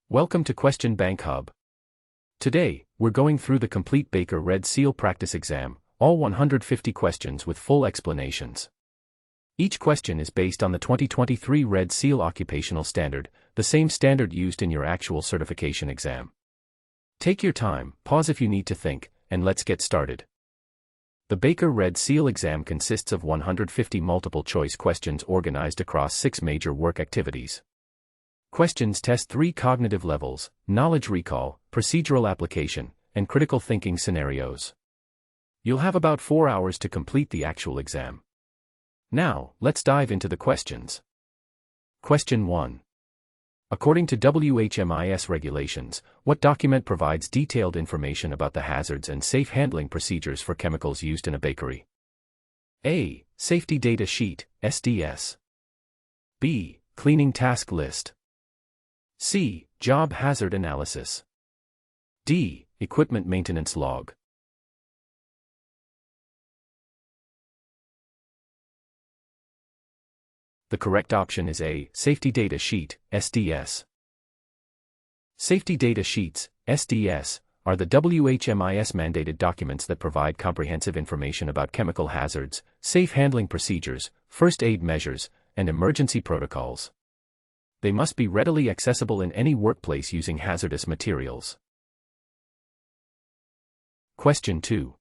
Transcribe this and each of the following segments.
Welcome to Question Bank Hub. Today, we're going through the complete Baker Red Seal practice exam, all 150 questions with full explanations. Each question is based on the 2023 Red Seal Occupational Standard, the same standard used in your actual certification exam. Take your time, pause if you need to think, and let's get started. The Baker Red Seal exam consists of 150 multiple-choice questions organized across 6 major work activities. Questions test 3 cognitive levels: knowledge recall, procedural application, and critical thinking scenarios. You'll have about 4 hours to complete the actual exam. Now, let's dive into the questions. Question 1. According to WHMIS regulations, what document provides detailed information about the hazards and safe handling procedures for chemicals used in a bakery? A. Safety Data Sheet, SDS. B. Cleaning Task List. C. Job Hazard Analysis. D. Equipment Maintenance Log. The correct option is A. Safety Data Sheet, SDS. Safety Data Sheets, SDS, are the WHMIS mandated documents that provide comprehensive information about chemical hazards, safe handling procedures, first aid measures, and emergency protocols. They must be readily accessible in any workplace using hazardous materials. Question 2.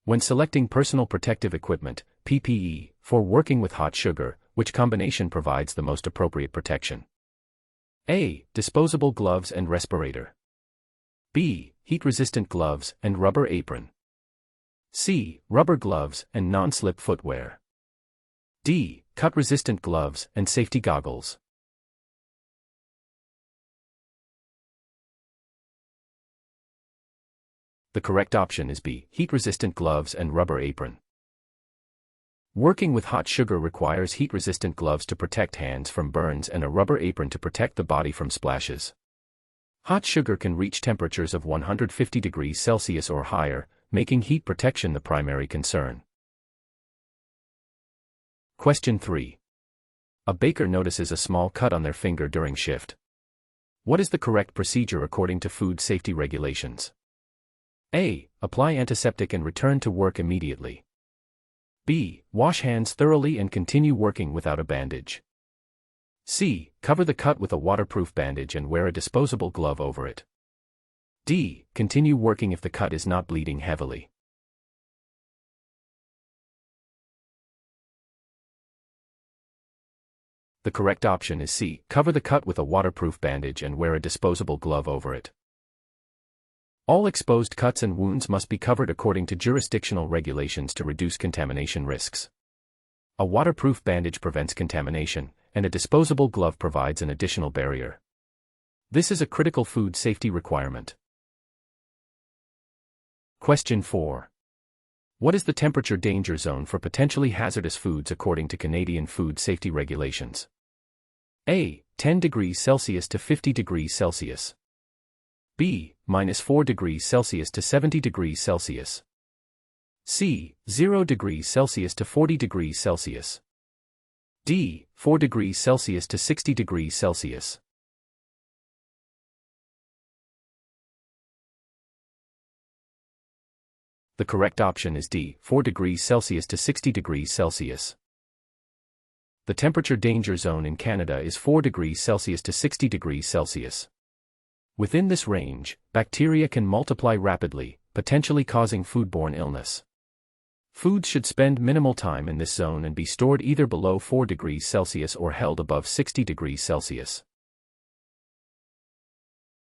When selecting personal protective equipment, PPE, for working with hot sugar, which combination provides the most appropriate protection? A. Disposable gloves and respirator. B. Heat-resistant gloves and rubber apron. C. Rubber gloves and non-slip footwear. D. Cut-resistant gloves and safety goggles. The correct option is B. Heat-resistant gloves and rubber apron. Working with hot sugar requires heat-resistant gloves to protect hands from burns and a rubber apron to protect the body from splashes. Hot sugar can reach temperatures of 150 degrees Celsius or higher, making heat protection the primary concern. Question 3. A baker notices a small cut on their finger during shift. What is the correct procedure according to food safety regulations? A. Apply antiseptic and return to work immediately. B. Wash hands thoroughly and continue working without a bandage. C. Cover the cut with a waterproof bandage and wear a disposable glove over it. D. Continue working if the cut is not bleeding heavily. The correct option is C. Cover the cut with a waterproof bandage and wear a disposable glove over it. All exposed cuts and wounds must be covered according to jurisdictional regulations to reduce contamination risks. A waterproof bandage prevents contamination, and a disposable glove provides an additional barrier. This is a critical food safety requirement. Question 4. What is the temperature danger zone for potentially hazardous foods according to Canadian food safety regulations? A. 10 degrees Celsius to 50 degrees Celsius. B. -4 degrees Celsius to 70 degrees Celsius. C. 0 degrees Celsius to 40 degrees Celsius. D. 4 degrees Celsius to 60 degrees Celsius. The correct option is D. 4 degrees Celsius to 60 degrees Celsius. The temperature danger zone in Canada is 4 degrees Celsius to 60 degrees Celsius. Within this range, bacteria can multiply rapidly, potentially causing foodborne illness. Foods should spend minimal time in this zone and be stored either below 4 degrees Celsius or held above 60 degrees Celsius.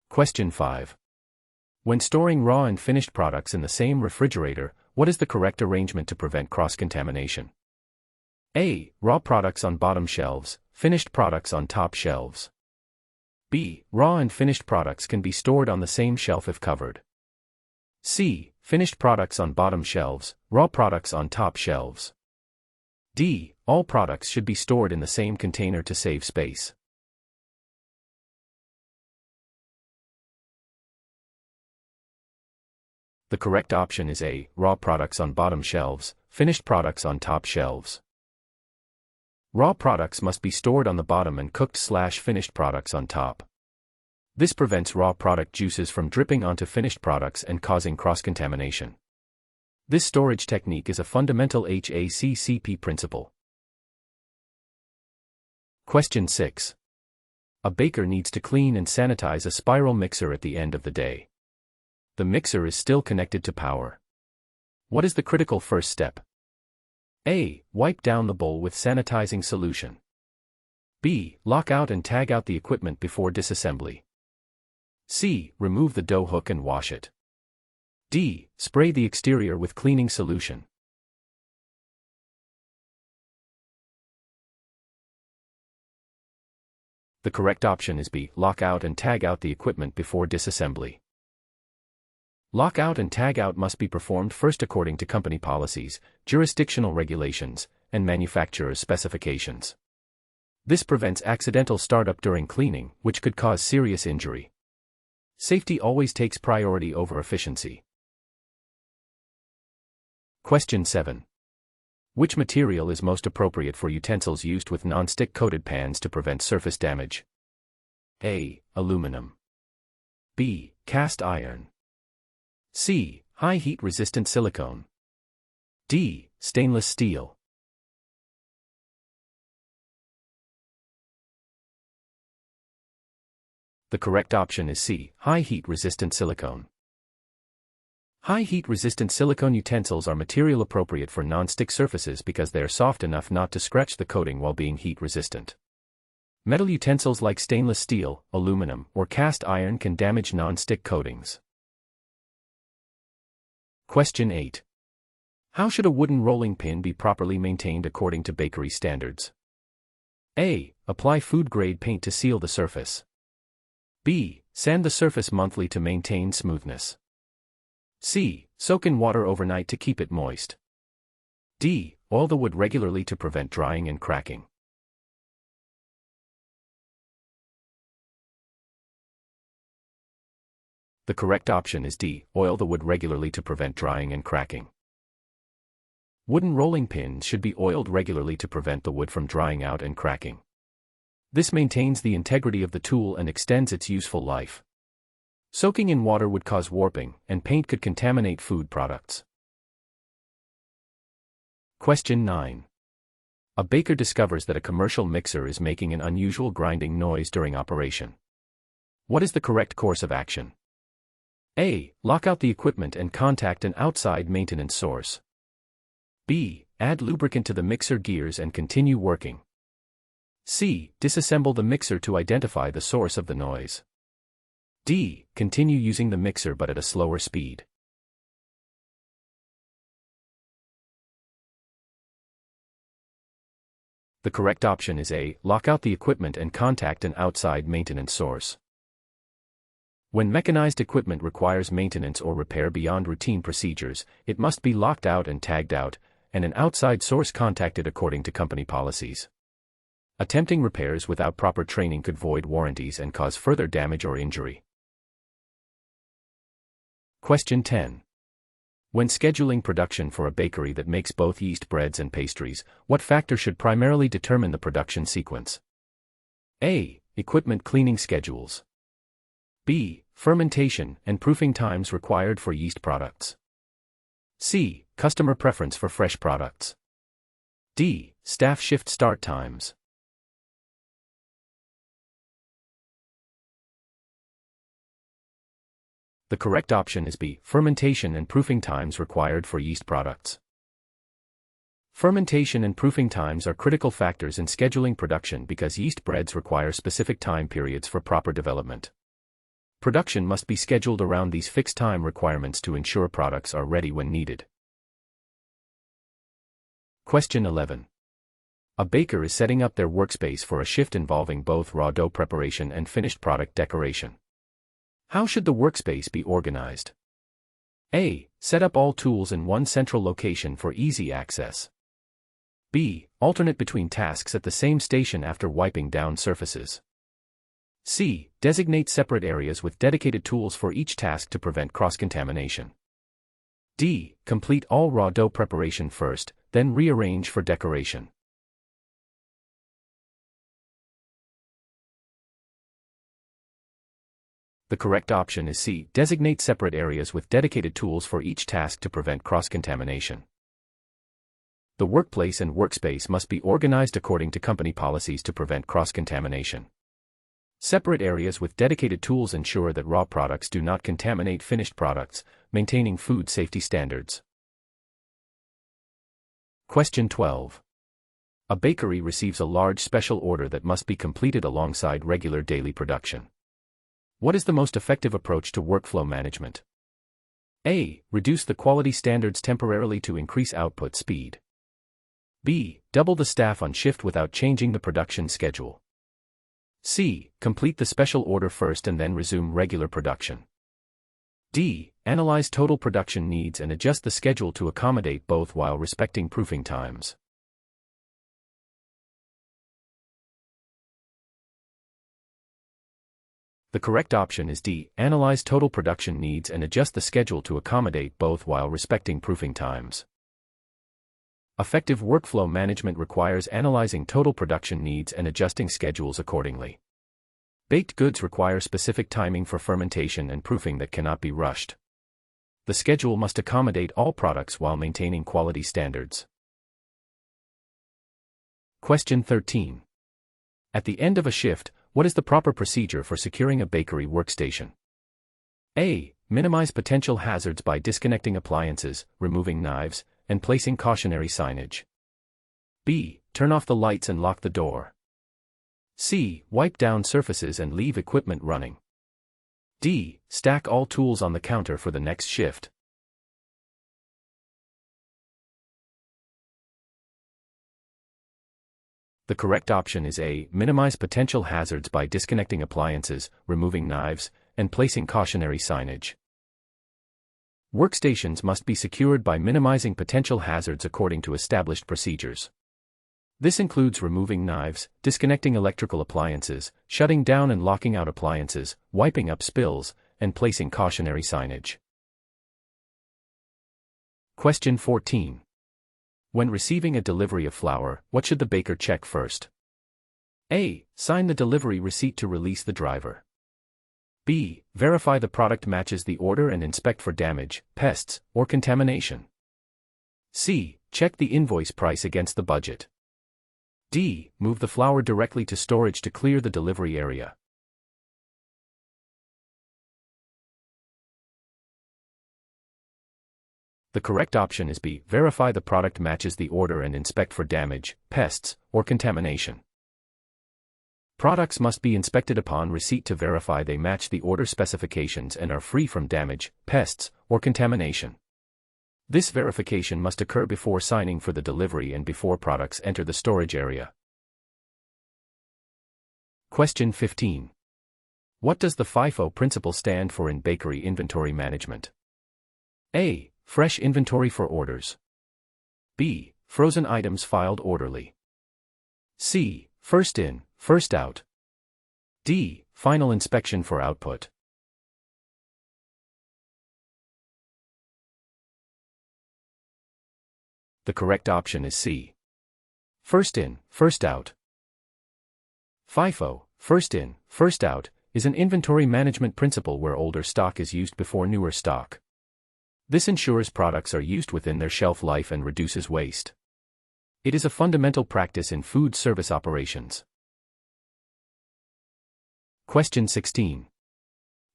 Question 5. When storing raw and finished products in the same refrigerator, what is the correct arrangement to prevent cross-contamination? A. Raw products on bottom shelves, finished products on top shelves. B. Raw and finished products can be stored on the same shelf if covered. C. Finished products on bottom shelves, raw products on top shelves. D. All products should be stored in the same container to save space. The correct option is A. Raw products on bottom shelves, finished products on top shelves. Raw products must be stored on the bottom and cooked/finished products on top. This prevents raw product juices from dripping onto finished products and causing cross-contamination. This storage technique is a fundamental HACCP principle. Question 6. A baker needs to clean and sanitize a spiral mixer at the end of the day. The mixer is still connected to power. What is the critical first step? A. Wipe down the bowl with sanitizing solution. B. Lock out and tag out the equipment before disassembly. C. Remove the dough hook and wash it. D. Spray the exterior with cleaning solution. The correct option is B. Lock out and tag out the equipment before disassembly. Lock out and tag out must be performed first according to company policies, jurisdictional regulations, and manufacturer's specifications. This prevents accidental startup during cleaning, which could cause serious injury. Safety always takes priority over efficiency. Question 7. Which material is most appropriate for utensils used with non-stick coated pans to prevent surface damage? A. Aluminum. B. Cast iron. C. High heat resistant silicone. D. Stainless steel. The correct option is C. High heat resistant silicone. High heat resistant silicone utensils are material appropriate for non-stick surfaces because they are soft enough not to scratch the coating while being heat resistant. Metal utensils like stainless steel, aluminum, or cast iron can damage non-stick coatings. Question 8. How should a wooden rolling pin be properly maintained according to bakery standards? A. Apply food-grade paint to seal the surface. B. Sand the surface monthly to maintain smoothness. C. Soak in water overnight to keep it moist. D. Oil the wood regularly to prevent drying and cracking. The correct option is D. Oil the wood regularly to prevent drying and cracking. Wooden rolling pins should be oiled regularly to prevent the wood from drying out and cracking. This maintains the integrity of the tool and extends its useful life. Soaking in water would cause warping, and paint could contaminate food products. Question 9. A baker discovers that a commercial mixer is making an unusual grinding noise during operation. What is the correct course of action? A. Lock out the equipment and contact an outside maintenance source. B. Add lubricant to the mixer gears and continue working. C. Disassemble the mixer to identify the source of the noise. D. Continue using the mixer but at a slower speed. The correct option is A. Lock out the equipment and contact an outside maintenance source. When mechanized equipment requires maintenance or repair beyond routine procedures, it must be locked out and tagged out, and an outside source contacted according to company policies. Attempting repairs without proper training could void warranties and cause further damage or injury. Question 10. When scheduling production for a bakery that makes both yeast breads and pastries, what factor should primarily determine the production sequence? A. Equipment cleaning schedules. B. Fermentation and proofing times required for yeast products. C. Customer preference for fresh products. D. Staff shift start times. The correct option is B. Fermentation and proofing times required for yeast products. Fermentation and proofing times are critical factors in scheduling production because yeast breads require specific time periods for proper development. Production must be scheduled around these fixed time requirements to ensure products are ready when needed. Question 11. A baker is setting up their workspace for a shift involving both raw dough preparation and finished product decoration. How should the workspace be organized? A. Set up all tools in one central location for easy access. B. Alternate between tasks at the same station after wiping down surfaces. C. Designate separate areas with dedicated tools for each task to prevent cross-contamination. D. Complete all raw dough preparation first, then rearrange for decoration. The correct option is C. Designate separate areas with dedicated tools for each task to prevent cross-contamination. The workplace and workspace must be organized according to company policies to prevent cross-contamination. Separate areas with dedicated tools ensure that raw products do not contaminate finished products, maintaining food safety standards. Question 12. A bakery receives a large special order that must be completed alongside regular daily production. What is the most effective approach to workflow management? A. Reduce the quality standards temporarily to increase output speed. B. Double the staff on shift without changing the production schedule. C. Complete the special order first and then resume regular production. D. Analyze total production needs and adjust the schedule to accommodate both while respecting proofing times. The correct option is D. Analyze total production needs and adjust the schedule to accommodate both while respecting proofing times. Effective workflow management requires analyzing total production needs and adjusting schedules accordingly. Baked goods require specific timing for fermentation and proofing that cannot be rushed. The schedule must accommodate all products while maintaining quality standards. Question 13. At the end of a shift, what is the proper procedure for securing a bakery workstation? A. Minimize potential hazards by disconnecting appliances, removing knives, and placing cautionary signage. B. Turn off the lights and lock the door. C. Wipe down surfaces and leave equipment running. D. Stack all tools on the counter for the next shift. The correct option is A. Minimize potential hazards by disconnecting appliances, removing knives, and placing cautionary signage. Workstations must be secured by minimizing potential hazards according to established procedures. This includes removing knives, disconnecting electrical appliances, shutting down and locking out appliances, wiping up spills, and placing cautionary signage. Question 14. When receiving a delivery of flour, what should the baker check first? A. Sign the delivery receipt to release the driver. B. Verify the product matches the order and inspect for damage, pests, or contamination. C. Check the invoice price against the budget. D. Move the flour directly to storage to clear the delivery area. The correct option is B. Verify the product matches the order and inspect for damage, pests, or contamination. Products must be inspected upon receipt to verify they match the order specifications and are free from damage, pests, or contamination. This verification must occur before signing for the delivery and before products enter the storage area. Question 15. What does the FIFO principle stand for in bakery inventory management? A. Fresh inventory for orders. B. Frozen items filed orderly. C. First in, first out. D. Final inspection for output. The correct option is C. First in, first out. FIFO, first in, first out, is an inventory management principle where older stock is used before newer stock. This ensures products are used within their shelf life and reduces waste. It is a fundamental practice in food service operations. Question 16.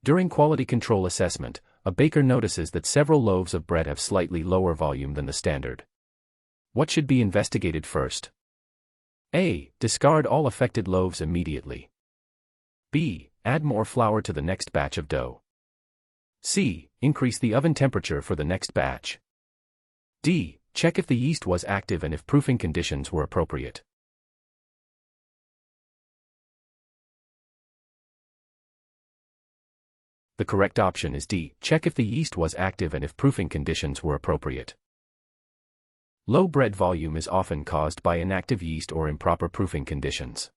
During quality control assessment, a baker notices that several loaves of bread have slightly lower volume than the standard. What should be investigated first? A. Discard all affected loaves immediately. B. Add more flour to the next batch of dough. C. Increase the oven temperature for the next batch. D. Check if the yeast was active and if proofing conditions were appropriate. The correct option is D. Check if the yeast was active and if proofing conditions were appropriate. Low bread volume is often caused by inactive yeast or improper proofing conditions.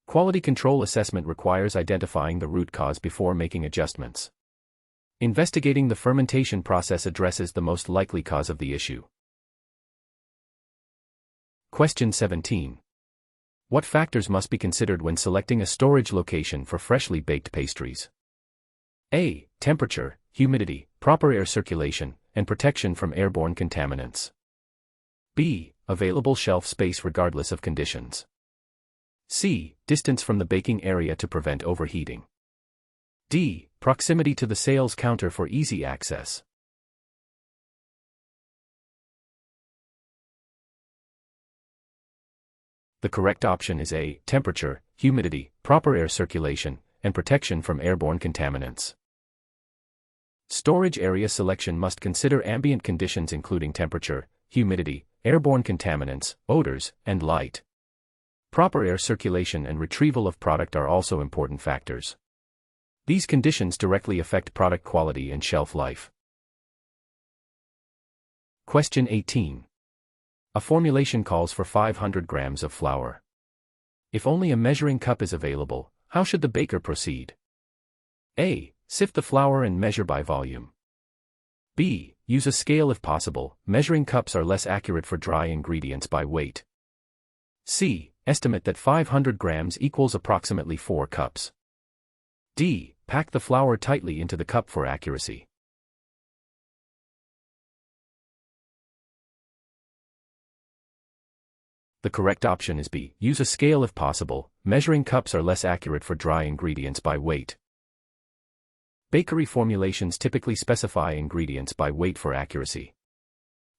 Quality control assessment requires identifying the root cause before making adjustments. Investigating the fermentation process addresses the most likely cause of the issue. Question 17. What factors must be considered when selecting a storage location for freshly baked pastries? A. Temperature, humidity, proper air circulation, and protection from airborne contaminants. B. Available shelf space regardless of conditions. C. Distance from the baking area to prevent overheating. D. Proximity to the sales counter for easy access. The correct option is A. Temperature, humidity, proper air circulation, and protection from airborne contaminants. Storage area selection must consider ambient conditions including temperature, humidity, airborne contaminants, odors, and light. Proper air circulation and retrieval of product are also important factors. These conditions directly affect product quality and shelf life. Question 18. A formulation calls for 500 grams of flour. If only a measuring cup is available, how should the baker proceed? A. Sift the flour and measure by volume. B. Use a scale if possible, measuring cups are less accurate for dry ingredients by weight. C. Estimate that 500 grams equals approximately 4 cups. D. Pack the flour tightly into the cup for accuracy. The correct option is B. Use a scale if possible, measuring cups are less accurate for dry ingredients by weight. Bakery formulations typically specify ingredients by weight for accuracy.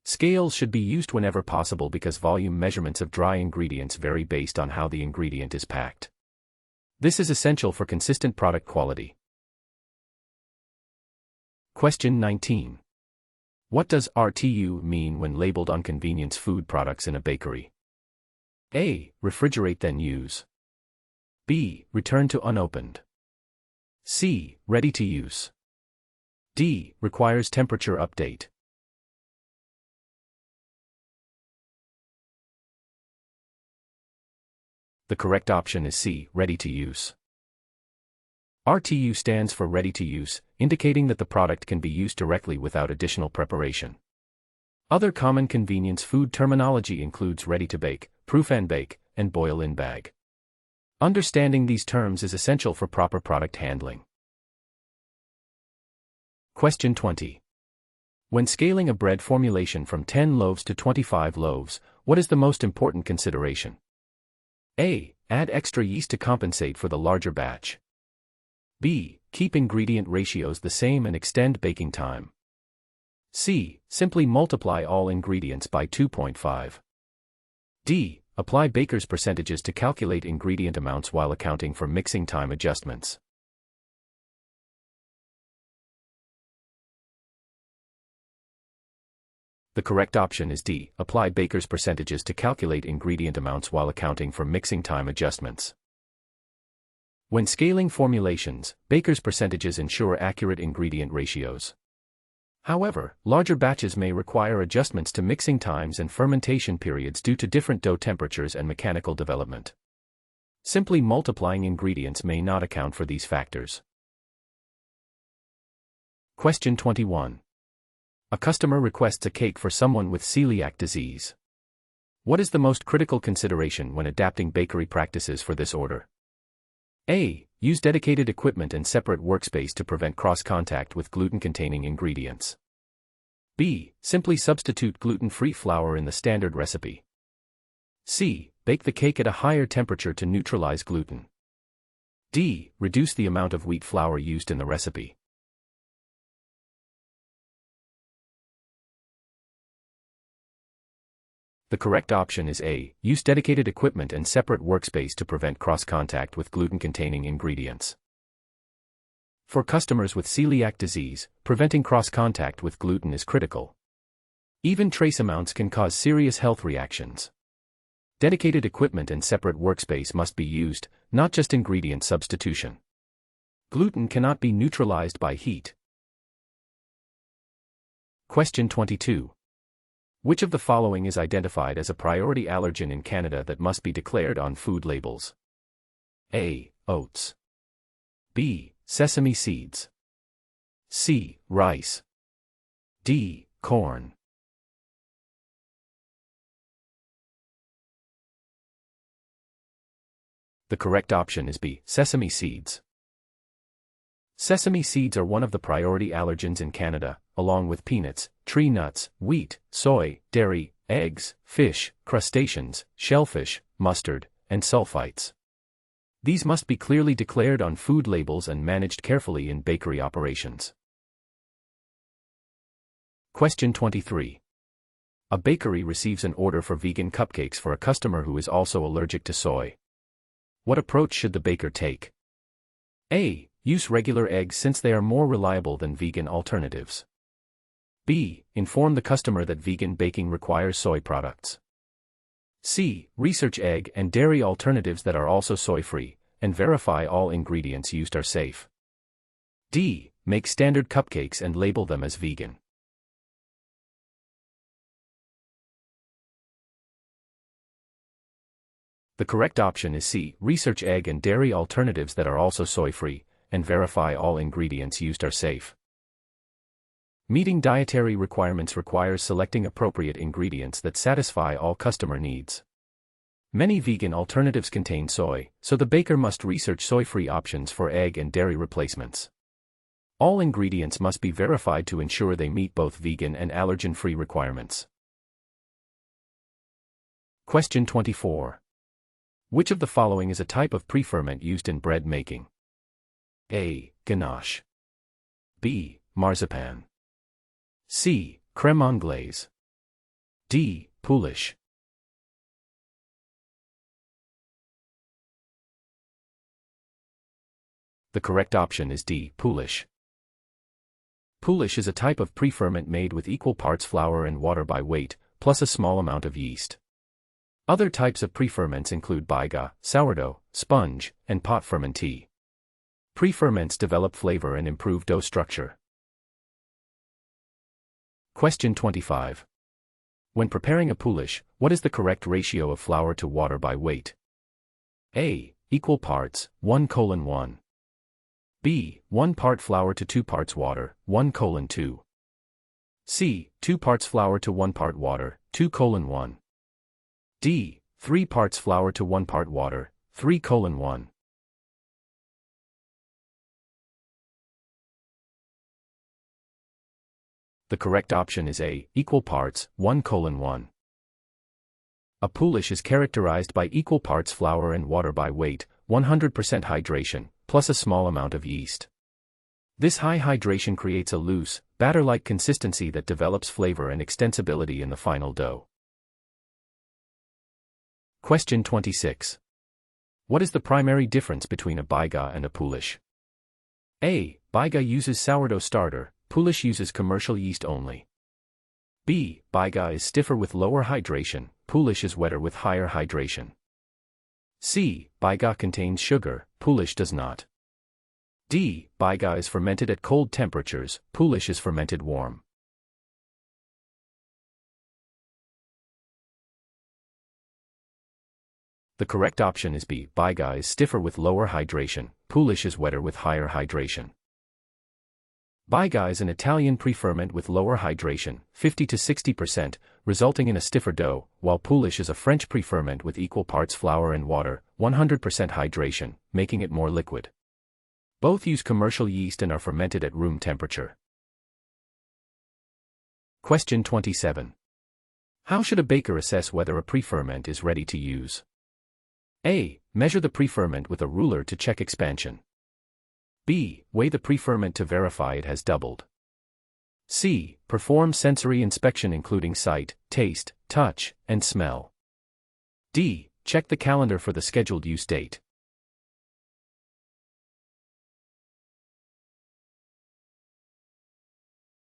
Scales should be used whenever possible because volume measurements of dry ingredients vary based on how the ingredient is packed. This is essential for consistent product quality. Question 19. What does RTU mean when labeled on convenience food products in a bakery? A. Refrigerate then use. B. Return to unopened. C. Ready to use. D. Requires temperature update. The correct option is C. Ready to use. RTU stands for ready to use, indicating that the product can be used directly without additional preparation. Other common convenience food terminology includes ready to bake, proof and bake, and boil in bag. Understanding these terms is essential for proper product handling. Question 20. When scaling a bread formulation from 10 loaves to 25 loaves, what is the most important consideration? A. Add extra yeast to compensate for the larger batch. B. Keep ingredient ratios the same and extend baking time. C. Simply multiply all ingredients by 2.5. D. Apply baker's percentages to calculate ingredient amounts while accounting for mixing time adjustments. The correct option is D. Apply baker's percentages to calculate ingredient amounts while accounting for mixing time adjustments. When scaling formulations, baker's percentages ensure accurate ingredient ratios. However, larger batches may require adjustments to mixing times and fermentation periods due to different dough temperatures and mechanical development. Simply multiplying ingredients may not account for these factors. Question 21. A customer requests a cake for someone with celiac disease. What is the most critical consideration when adapting bakery practices for this order? A. Use dedicated equipment and separate workspace to prevent cross-contact with gluten-containing ingredients. B. Simply substitute gluten-free flour in the standard recipe. C. Bake the cake at a higher temperature to neutralize gluten. D. Reduce the amount of wheat flour used in the recipe. The correct option is A. Use dedicated equipment and separate workspace to prevent cross-contact with gluten-containing ingredients. For customers with celiac disease, preventing cross-contact with gluten is critical. Even trace amounts can cause serious health reactions. Dedicated equipment and separate workspace must be used, not just ingredient substitution. Gluten cannot be neutralized by heat. Question 22. Which of the following is identified as a priority allergen in Canada that must be declared on food labels? A. Oats. B. Sesame seeds. C. Rice. D. Corn. The correct option is B. Sesame seeds. Sesame seeds are one of the priority allergens in Canada, along with peanuts, tree nuts, wheat, soy, dairy, eggs, fish, crustaceans, shellfish, mustard, and sulfites. These must be clearly declared on food labels and managed carefully in bakery operations. Question 23. A bakery receives an order for vegan cupcakes for a customer who is also allergic to soy. What approach should the baker take? A. Use regular eggs since they are more reliable than vegan alternatives. B. Inform the customer that vegan baking requires soy products. C. Research egg and dairy alternatives that are also soy-free, and verify all ingredients used are safe. D. Make standard cupcakes and label them as vegan. The correct option is C. Research egg and dairy alternatives that are also soy-free, and verify all ingredients used are safe. Meeting dietary requirements requires selecting appropriate ingredients that satisfy all customer needs. Many vegan alternatives contain soy, so the baker must research soy-free options for egg and dairy replacements. All ingredients must be verified to ensure they meet both vegan and allergen-free requirements. Question 24. Which of the following is a type of pre-ferment used in bread making? A. Ganache. B. Marzipan. C. Crème anglaise. D. Pouliche. The correct option is D. Pouliche. Pouliche is a type of pre-ferment made with equal parts flour and water by weight, plus a small amount of yeast. Other types of pre-ferments include baiga, sourdough, sponge, and pot fermentee. Pre-ferments develop flavor and improve dough structure. Question 25. When preparing a pouliche, what is the correct ratio of flour to water by weight? A. Equal parts, 1:1. B. 1 part flour to 2 parts water, 1:2. C. 2 parts flour to 1 part water, 2:1. D. 3 parts flour to 1 part water, 3:1. The correct option is A. Equal parts, 1:1. A pouliche is characterized by equal parts flour and water by weight, 100% hydration, plus a small amount of yeast. This high hydration creates a loose, batter-like consistency that develops flavor and extensibility in the final dough. Question 26. What is the primary difference between a baiga and a pouliche? A. Baiga uses sourdough starter, pouliche uses commercial yeast only. B. Baiga is stiffer with lower hydration, pouliche is wetter with higher hydration. C. Baiga contains sugar, pouliche does not. D. Baiga is fermented at cold temperatures, pouliche is fermented warm. The correct option is B. Baiga is stiffer with lower hydration, pouliche is wetter with higher hydration. Baiga is an Italian pre-ferment with lower hydration, 50 to 60%, resulting in a stiffer dough, while pouliche is a French pre-ferment with equal parts flour and water, 100% hydration, making it more liquid. Both use commercial yeast and are fermented at room temperature. Question 27. How should a baker assess whether a pre-ferment is ready to use? A. Measure the pre-ferment with a ruler to check expansion. B. Weigh the pre-ferment to verify it has doubled. C. Perform sensory inspection including sight, taste, touch, and smell. D. Check the calendar for the scheduled use date.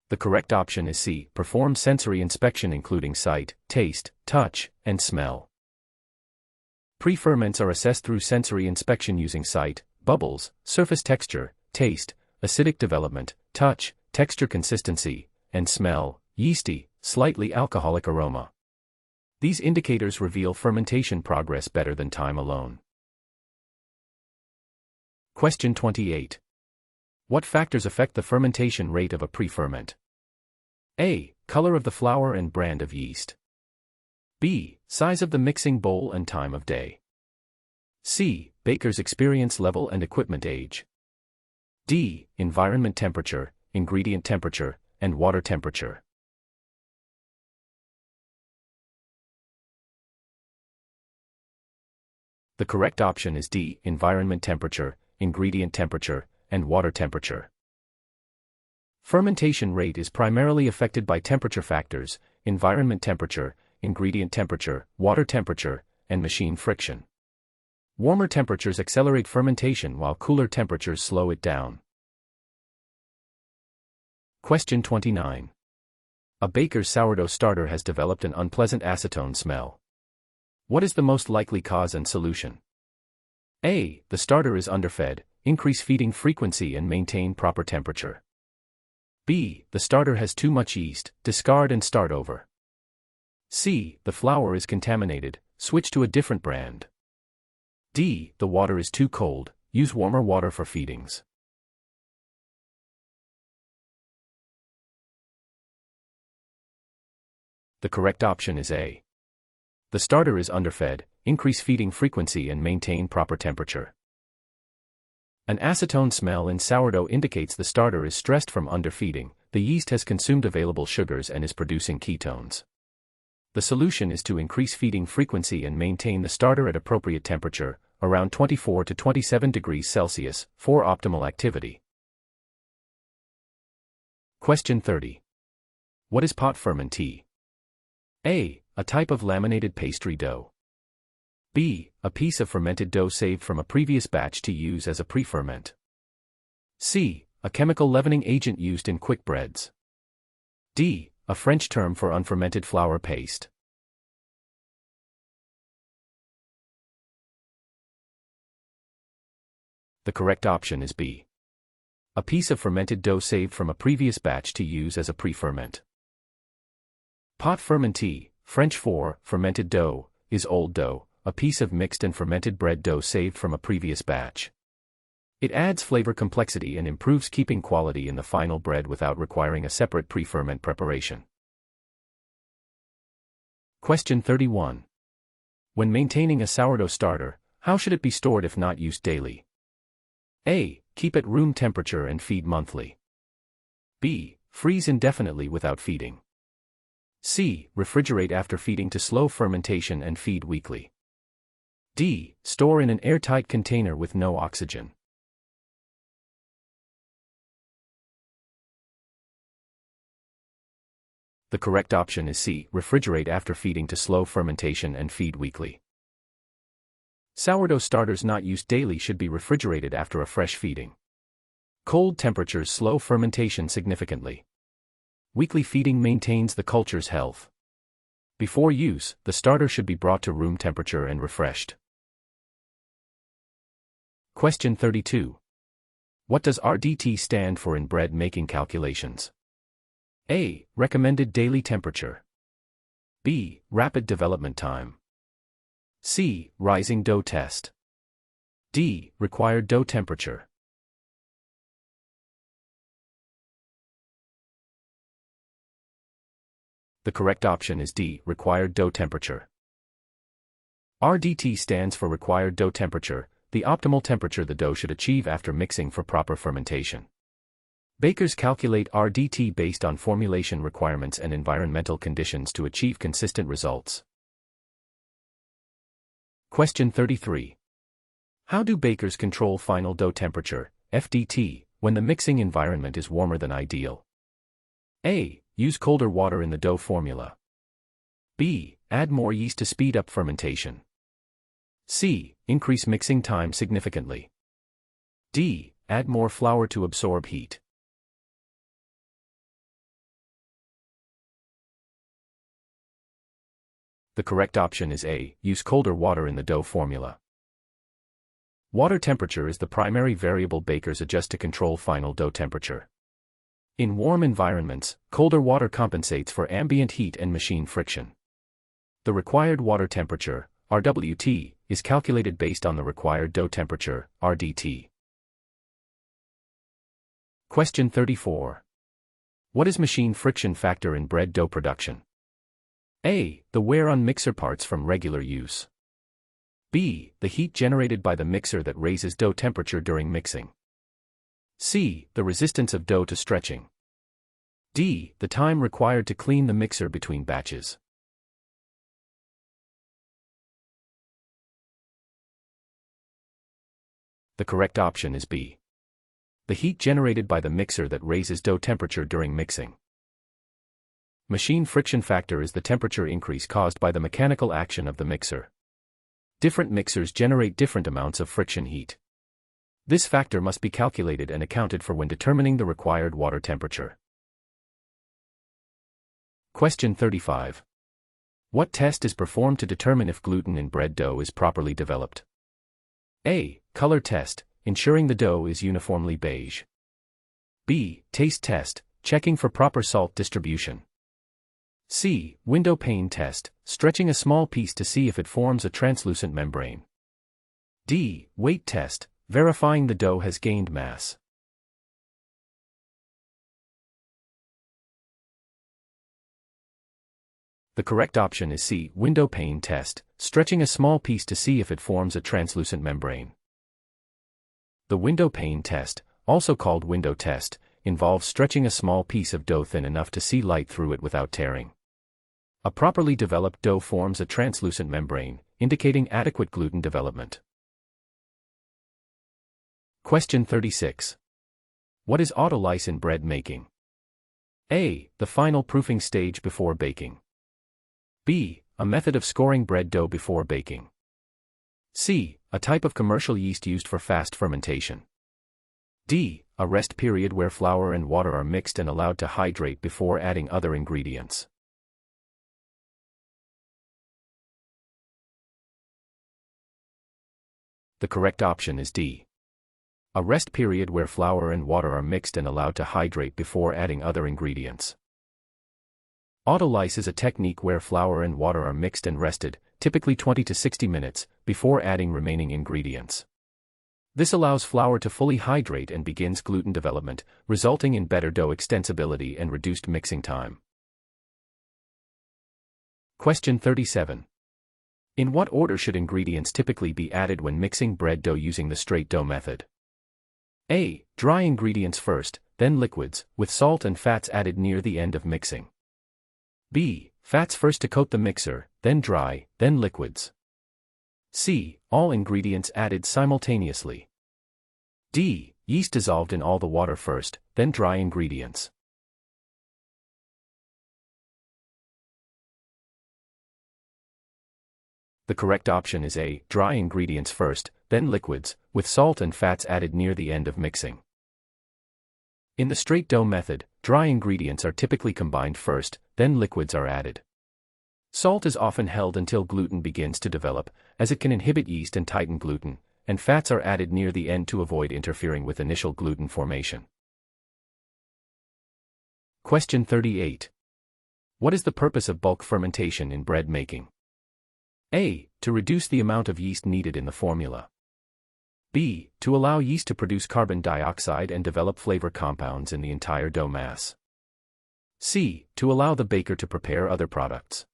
The correct option is C. Perform sensory inspection including sight, taste, touch, and smell. Pre-ferments are assessed through sensory inspection using sight, bubbles, surface texture, taste, acidic development, touch, texture consistency, and smell, yeasty, slightly alcoholic aroma. These indicators reveal fermentation progress better than time alone. Question 28. What factors affect the fermentation rate of a pre-ferment? A. Color of the flour and brand of yeast. B. Size of the mixing bowl and time of day. C. Baker's experience level and equipment age. D. Environment temperature, ingredient temperature, and water temperature. The correct option is D. Environment temperature, ingredient temperature, and water temperature. Fermentation rate is primarily affected by temperature factors, environment temperature, ingredient temperature, water temperature, and machine friction. Warmer temperatures accelerate fermentation while cooler temperatures slow it down. Question 29. A baker's sourdough starter has developed an unpleasant acetone smell. What is the most likely cause and solution? A. The starter is underfed, increase feeding frequency and maintain proper temperature. B. The starter has too much yeast, discard and start over. C. The flour is contaminated, switch to a different brand. D. The water is too cold, use warmer water for feedings. The correct option is A. The starter is underfed, increase feeding frequency and maintain proper temperature. An acetone smell in sourdough indicates the starter is stressed from underfeeding, the yeast has consumed available sugars and is producing ketones. The solution is to increase feeding frequency and maintain the starter at appropriate temperature, around 24 to 27 degrees Celsius, for optimal activity. Question 30. What is pot ferment? A. A type of laminated pastry dough. B. A piece of fermented dough saved from a previous batch to use as a pre-ferment. C. A chemical leavening agent used in quick breads. D. A French term for unfermented flour paste. The correct option is B. A piece of fermented dough saved from a previous batch to use as a pre-ferment. Pot ferment, French for fermented dough, is old dough, a piece of mixed and fermented bread dough saved from a previous batch. It adds flavor complexity and improves keeping quality in the final bread without requiring a separate pre-ferment preparation. Question 31. When maintaining a sourdough starter, how should it be stored if not used daily? A. Keep at room temperature and feed monthly. B. Freeze indefinitely without feeding. C. Refrigerate after feeding to slow fermentation and feed weekly. D. Store in an airtight container with no oxygen. The correct option is C. Refrigerate after feeding to slow fermentation and feed weekly. Sourdough starters not used daily should be refrigerated after a fresh feeding. Cold temperatures slow fermentation significantly. Weekly feeding maintains the culture's health. Before use, the starter should be brought to room temperature and refreshed. Question 32. What does RDT stand for in bread making calculations? A. Recommended daily temperature. B. Rapid development time. C. Rising dough test. D. Required dough temperature. The correct option is D. Required dough temperature. RDT stands for required dough temperature, the optimal temperature the dough should achieve after mixing for proper fermentation. Bakers calculate RDT based on formulation requirements and environmental conditions to achieve consistent results. Question 33. How do bakers control final dough temperature, FDT, when the mixing environment is warmer than ideal? A. Use colder water in the dough formula. B. Add more yeast to speed up fermentation. C. Increase mixing time significantly. D. Add more flour to absorb heat. The correct option is A. Use colder water in the dough formula. Water temperature is the primary variable bakers adjust to control final dough temperature. In warm environments, colder water compensates for ambient heat and machine friction. The required water temperature, RWT, is calculated based on the required dough temperature, RDT. Question 34. What is machine friction factor in bread dough production? A. The wear on mixer parts from regular use. B. The heat generated by the mixer that raises dough temperature during mixing. C. The resistance of dough to stretching. D. The time required to clean the mixer between batches. The correct option is B. The heat generated by the mixer that raises dough temperature during mixing. Machine friction factor is the temperature increase caused by the mechanical action of the mixer. Different mixers generate different amounts of friction heat. This factor must be calculated and accounted for when determining the required water temperature. Question 35. What test is performed to determine if gluten in bread dough is properly developed? A. Color test, ensuring the dough is uniformly beige. B. Taste test, checking for proper salt distribution. C. Window pane test, stretching a small piece to see if it forms a translucent membrane. D. Weight test, verifying the dough has gained mass. The correct option is C. Window pane test, stretching a small piece to see if it forms a translucent membrane. The window pane test, also called window test, involves stretching a small piece of dough thin enough to see light through it without tearing. A properly developed dough forms a translucent membrane, indicating adequate gluten development. Question 36. What is autolyse in bread making? A. The final proofing stage before baking. B. A method of scoring bread dough before baking. C. A type of commercial yeast used for fast fermentation. D. A rest period where flour and water are mixed and allowed to hydrate before adding other ingredients. The correct option is D. A rest period where flour and water are mixed and allowed to hydrate before adding other ingredients. Autolyse is a technique where flour and water are mixed and rested, typically 20 to 60 minutes, before adding remaining ingredients. This allows flour to fully hydrate and begins gluten development, resulting in better dough extensibility and reduced mixing time. Question 37. In what order should ingredients typically be added when mixing bread dough using the straight dough method? A. Dry ingredients first, then liquids, with salt and fats added near the end of mixing. B. Fats first to coat the mixer, then dry, then liquids. C. All ingredients added simultaneously. D. Yeast dissolved in all the water first, then dry ingredients. The correct option is A. Dry ingredients first, then liquids, with salt and fats added near the end of mixing. In the straight dough method, dry ingredients are typically combined first, then liquids are added. Salt is often held until gluten begins to develop, as it can inhibit yeast and tighten gluten, and fats are added near the end to avoid interfering with initial gluten formation. Question 38. What is the purpose of bulk fermentation in bread making? A. To reduce the amount of yeast needed in the formula. B. To allow yeast to produce carbon dioxide and develop flavor compounds in the entire dough mass. C. To allow the baker to prepare other products.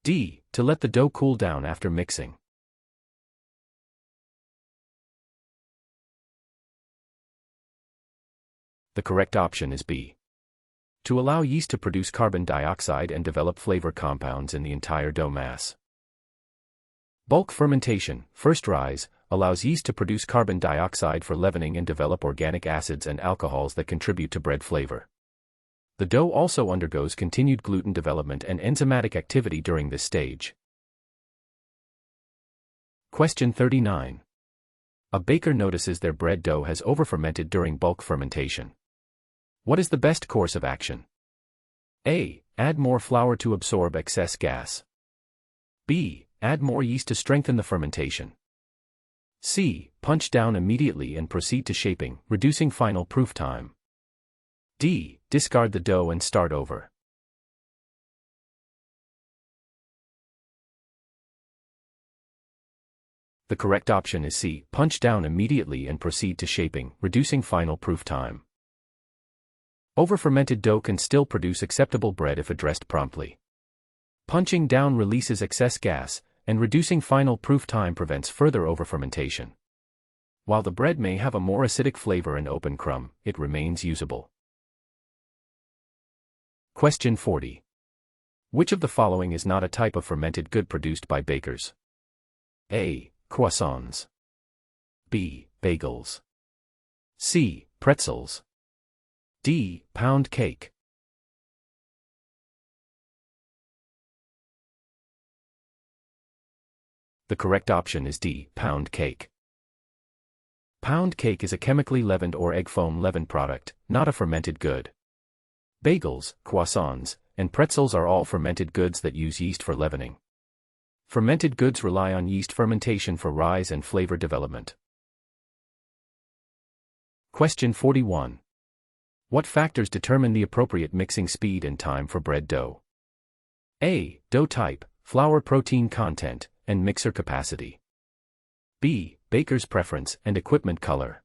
D. To let the dough cool down after mixing. The correct option is B. To allow yeast to produce carbon dioxide and develop flavor compounds in the entire dough mass. Bulk fermentation, first rise, allows yeast to produce carbon dioxide for leavening and develop organic acids and alcohols that contribute to bread flavor. The dough also undergoes continued gluten development and enzymatic activity during this stage. Question 39. A baker notices their bread dough has overfermented during bulk fermentation. What is the best course of action? A. Add more flour to absorb excess gas. B. Add more yeast to strengthen the fermentation. C. Punch down immediately and proceed to shaping, reducing final proof time. D. Discard the dough and start over. The correct option is C. Punch down immediately and proceed to shaping, reducing final proof time. Overfermented dough can still produce acceptable bread if addressed promptly. Punching down releases excess gas, and reducing final proof time prevents further overfermentation. While the bread may have a more acidic flavor and open crumb, it remains usable. Question 40. Which of the following is not a type of fermented good produced by bakers? A. Croissants. B. Bagels. C. Pretzels. D. Pound cake. The correct option is D. Pound cake. Pound cake is a chemically leavened or egg foam leavened product, not a fermented good. Bagels, croissants, and pretzels are all fermented goods that use yeast for leavening. Fermented goods rely on yeast fermentation for rise and flavor development. Question 41. What factors determine the appropriate mixing speed and time for bread dough? A. Dough type, flour protein content, and mixer capacity. B. Baker's preference and equipment color.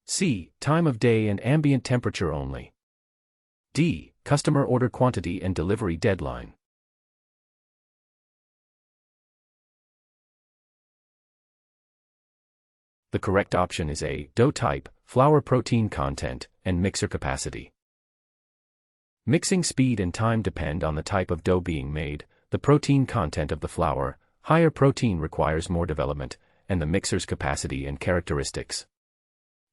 C. Time of day and ambient temperature only. D. Customer order quantity and delivery deadline. The correct option is A. Dough type, flour protein content, and mixer capacity. Mixing speed and time depend on the type of dough being made, the protein content of the flour, higher protein requires more development, and the mixer's capacity and characteristics.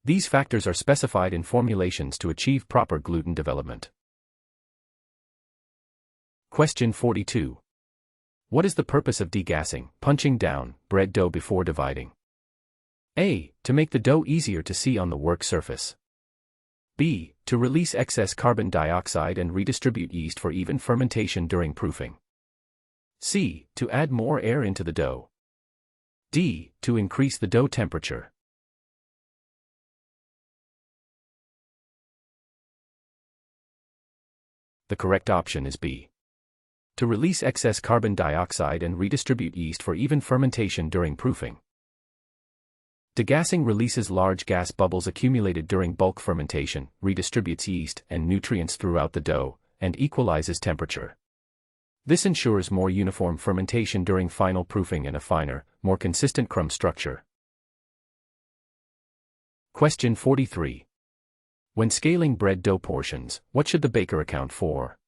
These factors are specified in formulations to achieve proper gluten development. Question 42. What is the purpose of degassing, punching down, bread dough before dividing? A. To make the dough easier to see on the work surface. B. To release excess carbon dioxide and redistribute yeast for even fermentation during proofing. C. To add more air into the dough. D. To increase the dough temperature. The correct option is B. To release excess carbon dioxide and redistribute yeast for even fermentation during proofing. Degassing releases large gas bubbles accumulated during bulk fermentation, redistributes yeast and nutrients throughout the dough, and equalizes temperature. This ensures more uniform fermentation during final proofing and a finer, more consistent crumb structure. Question 43. When scaling bread dough portions, what should the baker account for?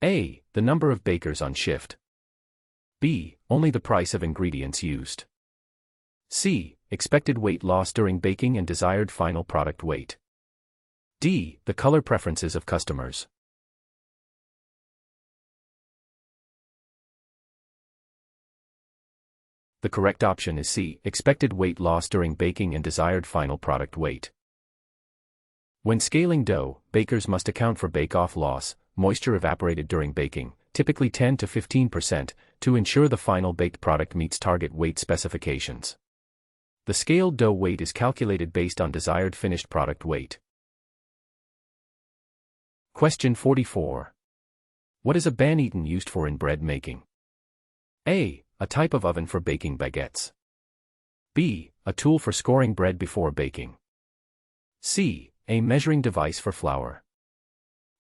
A. The number of bakers on shift. B. Only the price of ingredients used. C. Expected weight loss during baking and desired final product weight. D. The color preferences of customers. The correct option is C. Expected weight loss during baking and desired final product weight. When scaling dough, bakers must account for bake-off loss, moisture evaporated during baking, typically 10 to 15%, to ensure the final baked product meets target weight specifications. The scaled dough weight is calculated based on desired finished product weight. Question 44. What is a banneton used for in bread making? A. A type of oven for baking baguettes. B. A tool for scoring bread before baking. C. A measuring device for flour.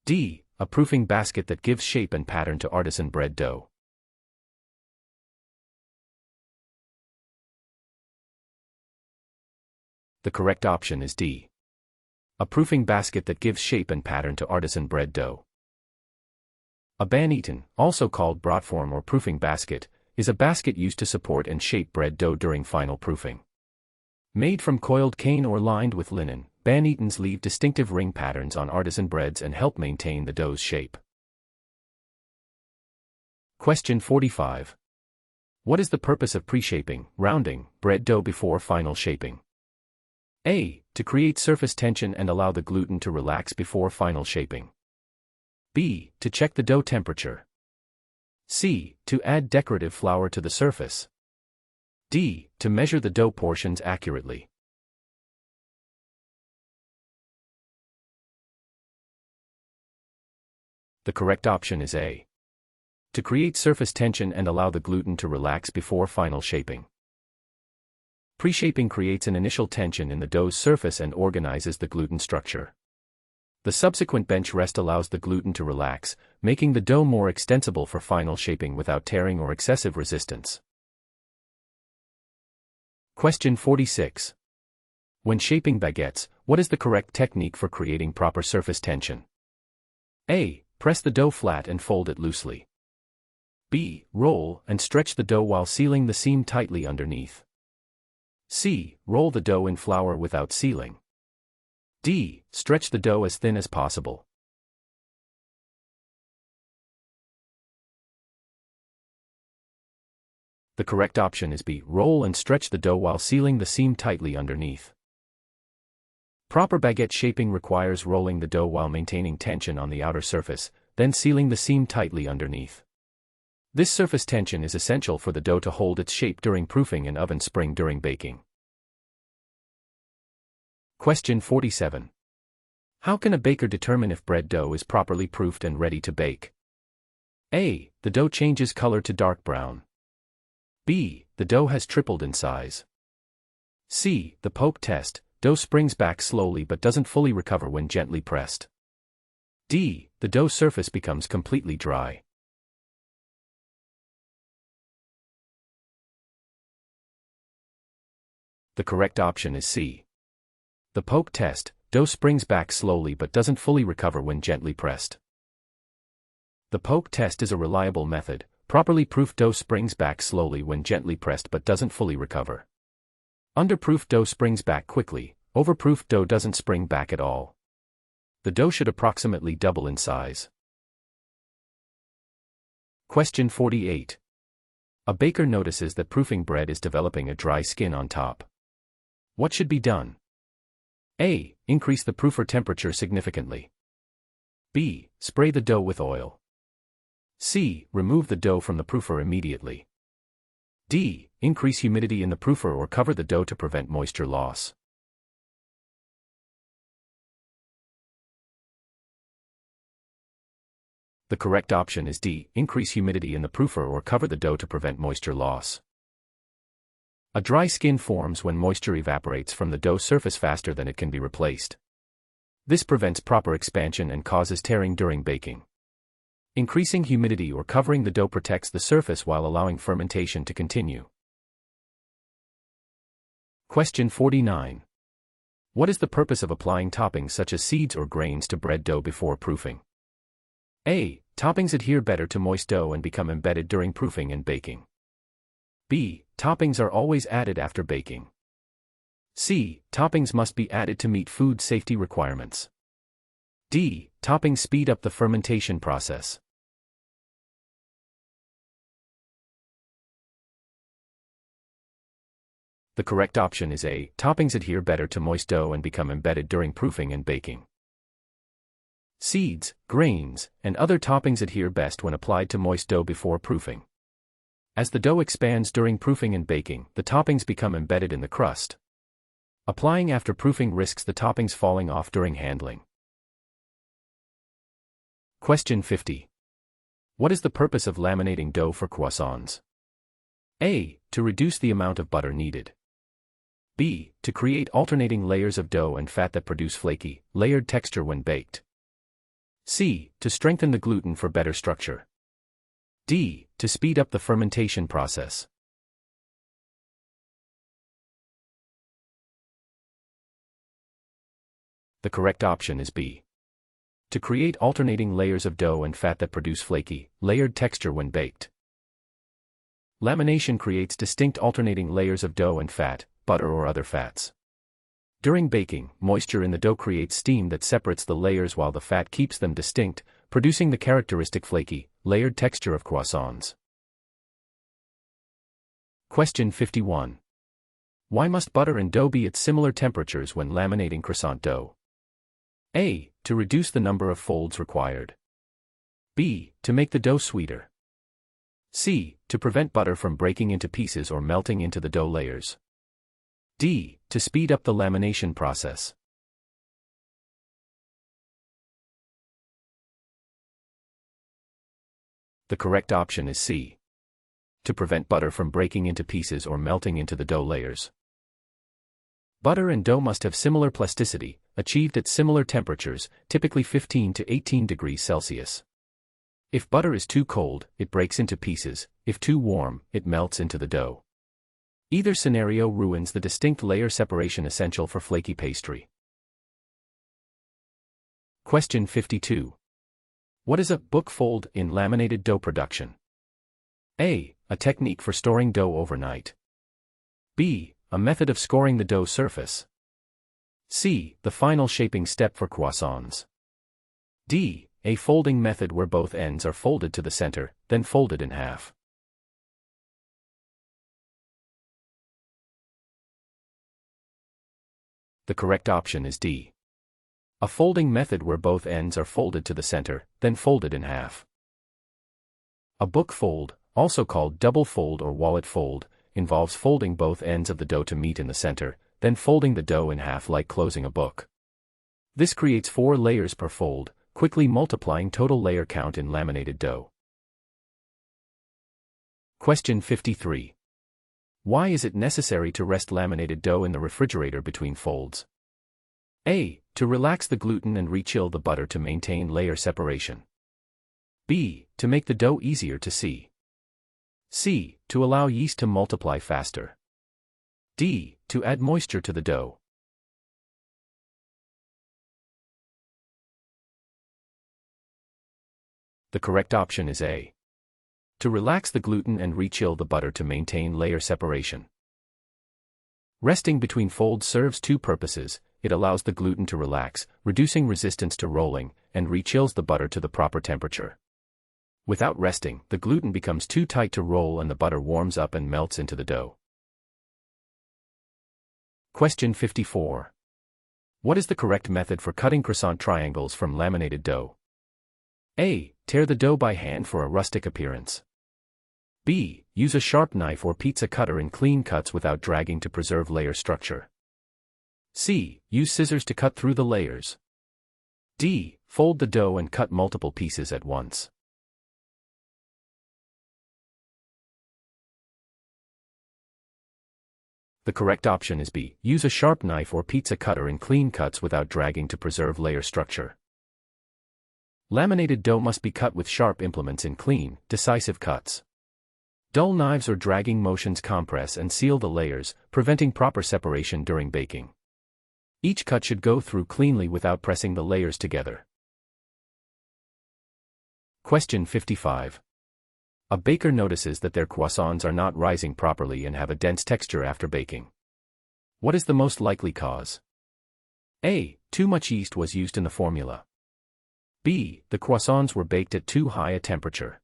D. A proofing basket that gives shape and pattern to artisan bread dough. The correct option is D. A proofing basket that gives shape and pattern to artisan bread dough. A banneton, also called broadform or proofing basket, is a basket used to support and shape bread dough during final proofing. Made from coiled cane or lined with linen, bannetons leave distinctive ring patterns on artisan breads and help maintain the dough's shape. Question 45. What is the purpose of pre-shaping, rounding, bread dough before final shaping? A. To create surface tension and allow the gluten to relax before final shaping. B. To check the dough temperature. C. To add decorative flour to the surface. D. To measure the dough portions accurately. The correct option is A. To create surface tension and allow the gluten to relax before final shaping. Pre-shaping creates an initial tension in the dough's surface and organizes the gluten structure. The subsequent bench rest allows the gluten to relax, making the dough more extensible for final shaping without tearing or excessive resistance. Question 46. When shaping baguettes, what is the correct technique for creating proper surface tension? A. Press the dough flat and fold it loosely. B. Roll and stretch the dough while sealing the seam tightly underneath. C. Roll the dough in flour without sealing. D. Stretch the dough as thin as possible. The correct option is B. Roll and stretch the dough while sealing the seam tightly underneath. Proper baguette shaping requires rolling the dough while maintaining tension on the outer surface, then sealing the seam tightly underneath. This surface tension is essential for the dough to hold its shape during proofing and oven spring during baking. Question 47. How can a baker determine if bread dough is properly proofed and ready to bake? A. The dough changes color to dark brown. B. The dough has tripled in size. C. The poke test. Dough springs back slowly but doesn't fully recover when gently pressed. D. The dough surface becomes completely dry. The correct option is C. The poke test. Dough springs back slowly but doesn't fully recover when gently pressed. The poke test is a reliable method. Properly proofed dough springs back slowly when gently pressed but doesn't fully recover. Underproofed dough springs back quickly. Overproofed dough doesn't spring back at all. The dough should approximately double in size. Question 48. A baker notices that proofing bread is developing a dry skin on top. What should be done? A. Increase the proofer temperature significantly. B. Spray the dough with oil. C. Remove the dough from the proofer immediately. D. Increase humidity in the proofer or cover the dough to prevent moisture loss. The correct option is D. Increase humidity in the proofer or cover the dough to prevent moisture loss. A dry skin forms when moisture evaporates from the dough surface faster than it can be replaced. This prevents proper expansion and causes tearing during baking. Increasing humidity or covering the dough protects the surface while allowing fermentation to continue. Question 49. What is the purpose of applying toppings such as seeds or grains to bread dough before proofing? A. Toppings adhere better to moist dough and become embedded during proofing and baking. B. Toppings are always added after baking. C. Toppings must be added to meet food safety requirements. D. Toppings speed up the fermentation process. The correct option is A. Toppings adhere better to moist dough and become embedded during proofing and baking. Seeds, grains, and other toppings adhere best when applied to moist dough before proofing. As the dough expands during proofing and baking, the toppings become embedded in the crust. Applying after proofing risks the toppings falling off during handling. Question 50. What is the purpose of laminating dough for croissants? A. To reduce the amount of butter needed. B. To create alternating layers of dough and fat that produce flaky, layered texture when baked. C. To strengthen the gluten for better structure. D. To speed up the fermentation process. The correct option is B. To create alternating layers of dough and fat that produce flaky, layered texture when baked. Lamination creates distinct alternating layers of dough and fat, butter or other fats. During baking, moisture in the dough creates steam that separates the layers while the fat keeps them distinct, producing the characteristic flaky, layered texture of croissants. Question 51. Why must butter and dough be at similar temperatures when laminating croissant dough? A. To reduce the number of folds required. B. To make the dough sweeter. C. To prevent butter from breaking into pieces or melting into the dough layers. D. To speed up the lamination process. The correct option is C. To prevent butter from breaking into pieces or melting into the dough layers. Butter and dough must have similar plasticity, achieved at similar temperatures, typically 15 to 18 degrees Celsius. If butter is too cold, it breaks into pieces. If too warm, it melts into the dough. Either scenario ruins the distinct layer separation essential for flaky pastry. Question 52. What is a book fold in laminated dough production? A. A technique for storing dough overnight. B. A method of scoring the dough surface. C. The final shaping step for croissants. D. A folding method where both ends are folded to the center, then folded in half. The correct option is D. A folding method where both ends are folded to the center, then folded in half. A book fold, also called double fold or wallet fold, involves folding both ends of the dough to meet in the center, then folding the dough in half like closing a book. This creates 4 layers per fold, quickly multiplying total layer count in laminated dough. Question 53. Why is it necessary to rest laminated dough in the refrigerator between folds? A. To relax the gluten and re-chill the butter to maintain layer separation. B. To make the dough easier to see. C. To allow yeast to multiply faster. D. To add moisture to the dough. The correct option is A. To relax the gluten and re-chill the butter to maintain layer separation. Resting between folds serves 2 purposes. It allows the gluten to relax, reducing resistance to rolling, and re-chills the butter to the proper temperature. Without resting, the gluten becomes too tight to roll and the butter warms up and melts into the dough. Question 54. What is the correct method for cutting croissant triangles from laminated dough? A. Tear the dough by hand for a rustic appearance. B. Use a sharp knife or pizza cutter in clean cuts without dragging to preserve layer structure. C. Use scissors to cut through the layers. D. Fold the dough and cut multiple pieces at once. The correct option is B. Use a sharp knife or pizza cutter in clean cuts without dragging to preserve layer structure. Laminated dough must be cut with sharp implements in clean, decisive cuts. Dull knives or dragging motions compress and seal the layers, preventing proper separation during baking. Each cut should go through cleanly without pressing the layers together. Question 55. A baker notices that their croissants are not rising properly and have a dense texture after baking. What is the most likely cause? A. Too much yeast was used in the formula. B. The croissants were baked at too high a temperature.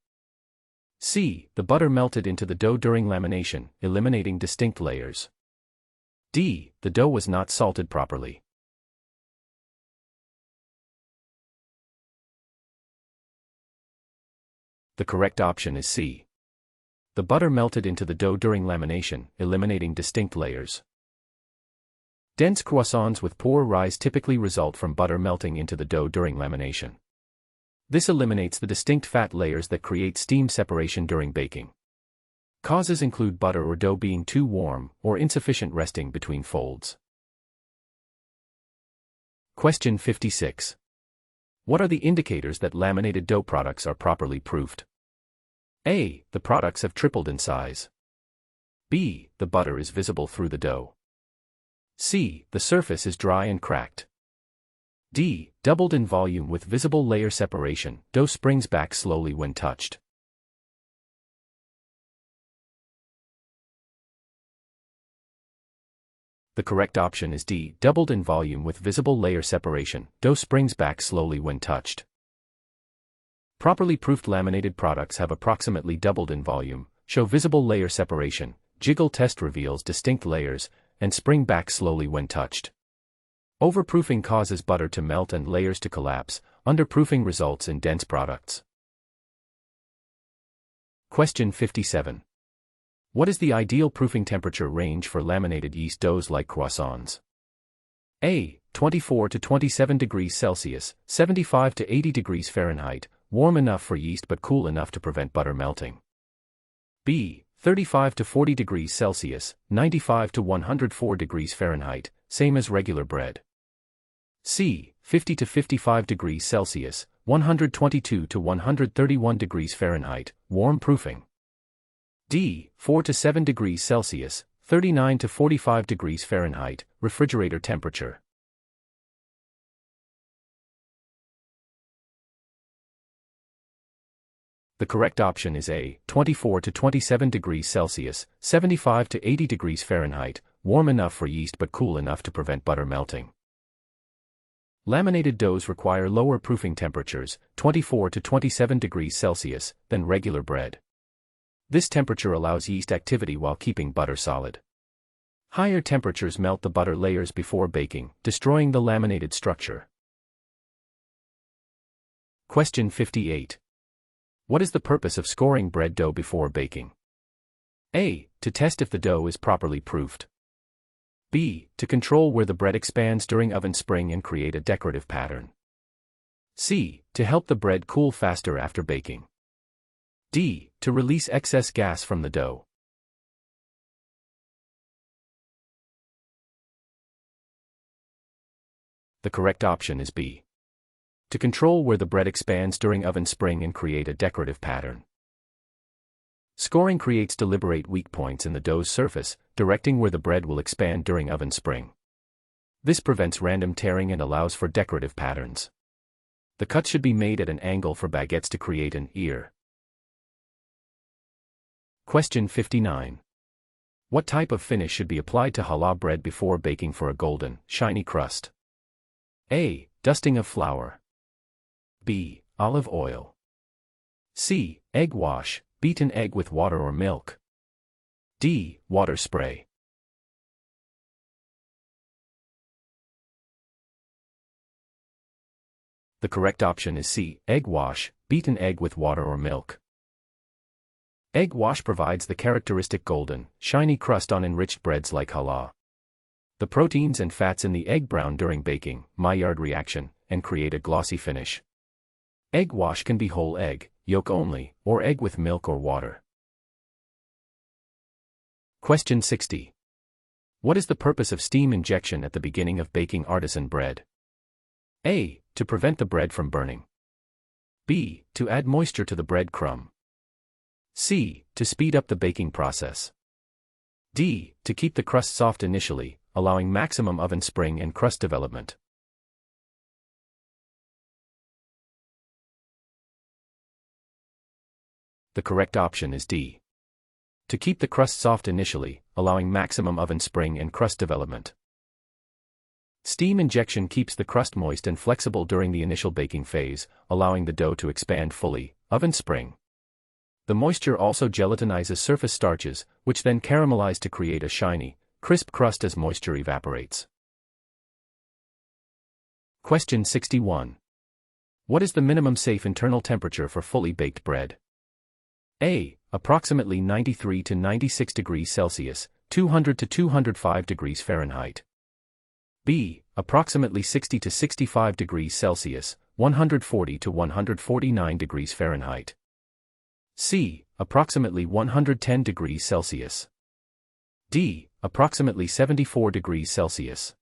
C. The butter melted into the dough during lamination, eliminating distinct layers. D. The dough was not salted properly. The correct option is C. The butter melted into the dough during lamination, eliminating distinct layers. Dense croissants with poor rise typically result from butter melting into the dough during lamination. This eliminates the distinct fat layers that create steam separation during baking. Causes include butter or dough being too warm, or insufficient resting between folds. Question 56. What are the indicators that laminated dough products are properly proofed? A. The products have tripled in size. B. The butter is visible through the dough. C. The surface is dry and cracked. D. Doubled in volume with visible layer separation, dough springs back slowly when touched. The correct option is D. Doubled in volume with visible layer separation, dough springs back slowly when touched. Properly proofed laminated products have approximately doubled in volume, show visible layer separation, jiggle test reveals distinct layers, and spring back slowly when touched. Overproofing causes butter to melt and layers to collapse. Underproofing results in dense products. Question 57. What is the ideal proofing temperature range for laminated yeast doughs like croissants? A. 24 to 27 degrees Celsius, 75 to 80 degrees Fahrenheit, warm enough for yeast but cool enough to prevent butter melting. B. 35 to 40 degrees Celsius, 95 to 104 degrees Fahrenheit, same as regular bread. C. 50 to 55 degrees Celsius, 122 to 131 degrees Fahrenheit, warm proofing. D. 4 to 7 degrees Celsius, 39 to 45 degrees Fahrenheit, refrigerator temperature. The correct option is A, 24 to 27 degrees Celsius, 75 to 80 degrees Fahrenheit, warm enough for yeast but cool enough to prevent butter melting. Laminated doughs require lower proofing temperatures, 24 to 27 degrees Celsius, than regular bread. This temperature allows yeast activity while keeping butter solid. Higher temperatures melt the butter layers before baking, destroying the laminated structure. Question 58. What is the purpose of scoring bread dough before baking? A. To test if the dough is properly proofed. B. To control where the bread expands during oven spring and create a decorative pattern. C. To help the bread cool faster after baking. D. To release excess gas from the dough. The correct option is B. To control where the bread expands during oven spring and create a decorative pattern. Scoring creates deliberate weak points in the dough's surface, directing where the bread will expand during oven spring. This prevents random tearing and allows for decorative patterns. The cut should be made at an angle for baguettes to create an ear. Question 59. What type of finish should be applied to challah bread before baking for a golden, shiny crust? A. Dusting of flour. B. Olive oil. C. Egg wash, beaten egg with water or milk. D. Water spray. The correct option is C. Egg wash, beaten egg with water or milk. Egg wash provides the characteristic golden, shiny crust on enriched breads like challah. The proteins and fats in the egg brown during baking, Maillard reaction, and create a glossy finish. Egg wash can be whole egg, yolk only, or egg with milk or water. Question 60. What is the purpose of steam injection at the beginning of baking artisan bread? A. To prevent the bread from burning. B. To add moisture to the bread crumb. C. To speed up the baking process. D. To keep the crust soft initially, allowing maximum oven spring and crust development. The correct option is D. To keep the crust soft initially, allowing maximum oven spring and crust development. Steam injection keeps the crust moist and flexible during the initial baking phase, allowing the dough to expand fully, oven spring. The moisture also gelatinizes surface starches, which then caramelize to create a shiny, crisp crust as moisture evaporates. Question 61. What is the minimum safe internal temperature for fully baked bread? A. Approximately 93 to 96 degrees Celsius, 200 to 205 degrees Fahrenheit. B. Approximately 60 to 65 degrees Celsius, 140 to 149 degrees Fahrenheit. C. Approximately 110 degrees Celsius. D. Approximately 74 degrees Celsius.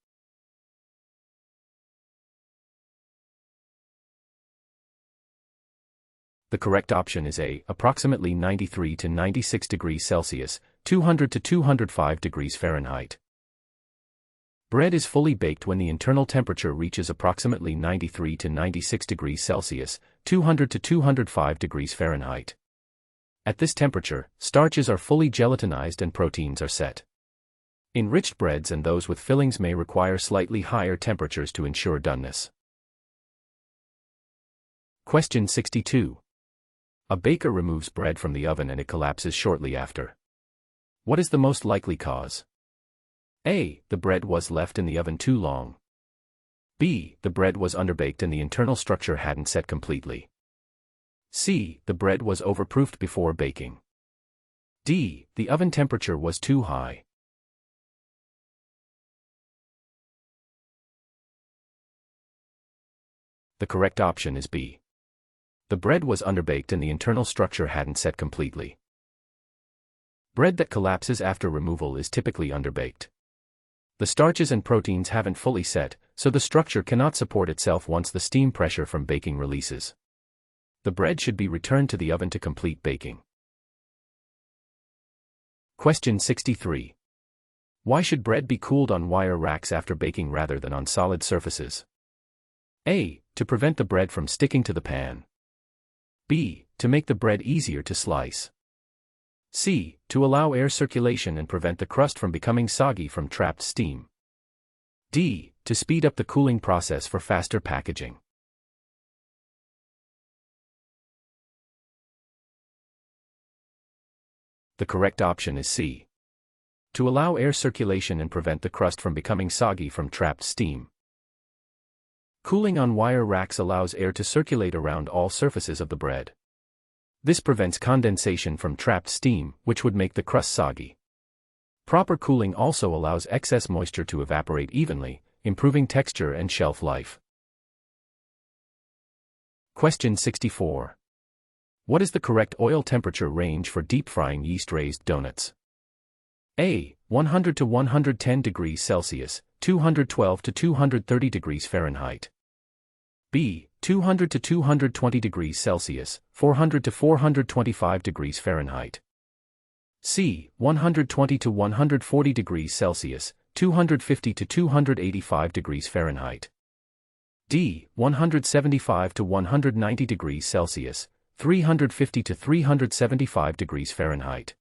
The correct option is A. Approximately 93 to 96 degrees Celsius, 200 to 205 degrees Fahrenheit. Bread is fully baked when the internal temperature reaches approximately 93 to 96 degrees Celsius, 200 to 205 degrees Fahrenheit. At this temperature, starches are fully gelatinized and proteins are set. Enriched breads and those with fillings may require slightly higher temperatures to ensure doneness. Question 62. A baker removes bread from the oven and it collapses shortly after. What is the most likely cause? A. The bread was left in the oven too long. B. The bread was underbaked and the internal structure hadn't set completely. C. The bread was overproofed before baking. D. The oven temperature was too high. The correct option is B. The bread was underbaked and the internal structure hadn't set completely. Bread that collapses after removal is typically underbaked. The starches and proteins haven't fully set, so the structure cannot support itself once the steam pressure from baking releases. The bread should be returned to the oven to complete baking. Question 63. Why should bread be cooled on wire racks after baking rather than on solid surfaces? A. To prevent the bread from sticking to the pan. B. To make the bread easier to slice. C. To allow air circulation and prevent the crust from becoming soggy from trapped steam. D. To speed up the cooling process for faster packaging. The correct option is C. To allow air circulation and prevent the crust from becoming soggy from trapped steam. Cooling on wire racks allows air to circulate around all surfaces of the bread. This prevents condensation from trapped steam, which would make the crust soggy. Proper cooling also allows excess moisture to evaporate evenly, improving texture and shelf life. Question 64. What is the correct oil temperature range for deep frying yeast-raised donuts? A. 100 to 110 degrees Celsius, 212 to 230 degrees Fahrenheit. B. 200 to 220 degrees Celsius, 400 to 425 degrees Fahrenheit. C. 120 to 140 degrees Celsius, 250 to 285 degrees Fahrenheit. D. 175 to 190 degrees Celsius, 350 to 375 degrees Fahrenheit.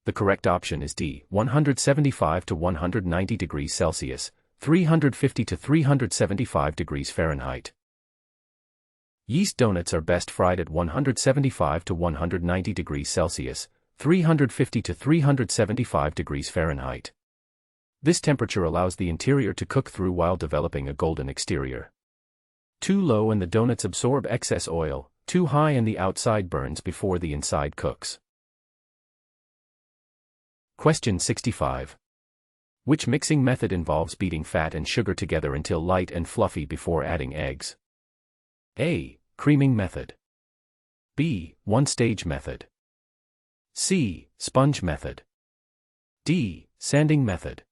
The correct option is D. 175 to 190 degrees Celsius, 350 to 375 degrees Fahrenheit. Yeast donuts are best fried at 175 to 190 degrees Celsius, 350 to 375 degrees Fahrenheit. This temperature allows the interior to cook through while developing a golden exterior. Too low and the donuts absorb excess oil, too high and the outside burns before the inside cooks. Question 65. Which mixing method involves beating fat and sugar together until light and fluffy before adding eggs? A. Creaming method. B. One-stage method. C. Sponge method. D. Sanding method.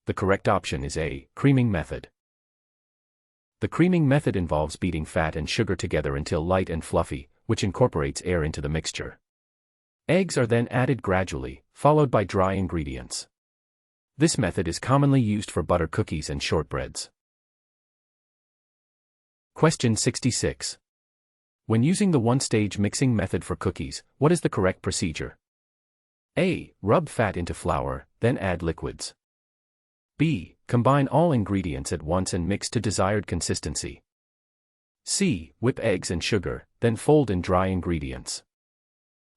The correct option is A. Creaming method. The creaming method involves beating fat and sugar together until light and fluffy, which incorporates air into the mixture. Eggs are then added gradually, followed by dry ingredients. This method is commonly used for butter cookies and shortbreads. Question 66. When using the one-stage mixing method for cookies, what is the correct procedure? A. Rub fat into flour, then add liquids. B. Combine all ingredients at once and mix to desired consistency. C. Whip eggs and sugar, then fold in dry ingredients.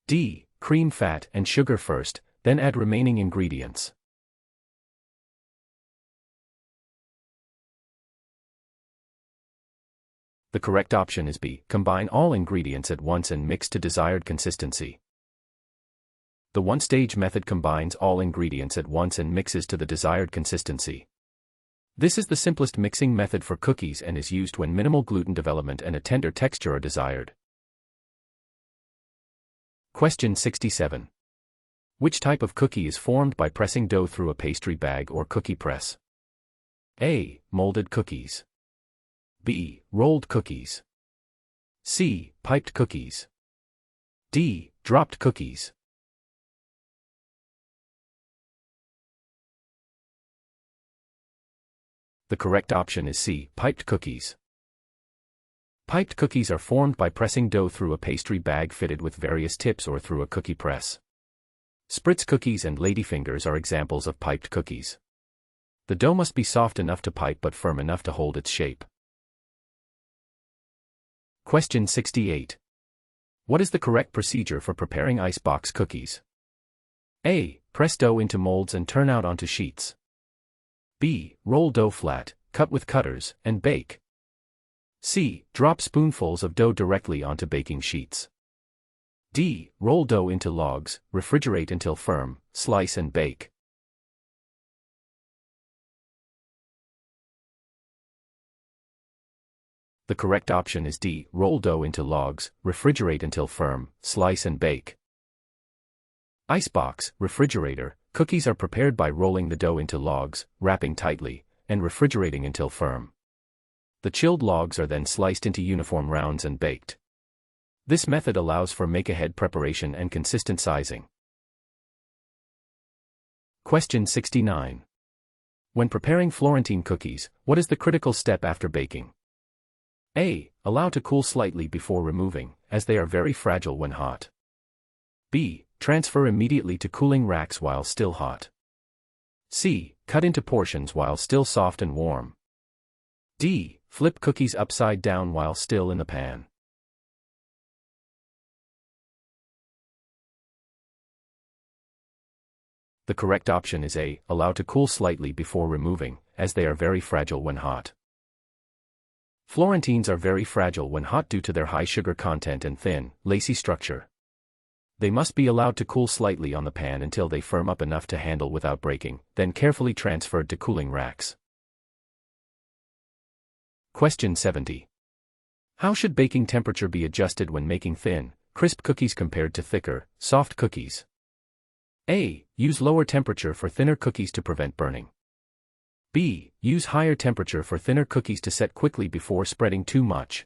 D. Cream fat and sugar first, then add remaining ingredients. The correct option is B. Combine all ingredients at once and mix to desired consistency. The one-stage method combines all ingredients at once and mixes to the desired consistency. This is the simplest mixing method for cookies and is used when minimal gluten development and a tender texture are desired. Question 67. Which type of cookie is formed by pressing dough through a pastry bag or cookie press? A. Molded cookies. B. Rolled cookies. C. Piped cookies. D. Dropped cookies. The correct option is C. Piped cookies. Piped cookies are formed by pressing dough through a pastry bag fitted with various tips or through a cookie press. Spritz cookies and ladyfingers are examples of piped cookies. The dough must be soft enough to pipe but firm enough to hold its shape. Question 68. What is the correct procedure for preparing icebox cookies? A. Press dough into molds and turn out onto sheets. B. Roll dough flat, cut with cutters, and bake. C. Drop spoonfuls of dough directly onto baking sheets. D. Roll dough into logs, refrigerate until firm, slice and bake. The correct option is D. Roll dough into logs, refrigerate until firm, slice and bake. Icebox, refrigerator, cookies are prepared by rolling the dough into logs, wrapping tightly, and refrigerating until firm. The chilled logs are then sliced into uniform rounds and baked. This method allows for make-ahead preparation and consistent sizing. Question 69. When preparing Florentine cookies, what is the critical step after baking? A. Allow to cool slightly before removing, as they are very fragile when hot. B. Transfer immediately to cooling racks while still hot. C. Cut into portions while still soft and warm. D. Flip cookies upside down while still in the pan. The correct option is A. Allow to cool slightly before removing, as they are very fragile when hot. Florentines are very fragile when hot due to their high sugar content and thin, lacy structure. They must be allowed to cool slightly on the pan until they firm up enough to handle without breaking, then carefully transferred to cooling racks. Question 70. How should baking temperature be adjusted when making thin, crisp cookies compared to thicker, soft cookies? A. Use lower temperature for thinner cookies to prevent burning. B. Use higher temperature for thinner cookies to set quickly before spreading too much.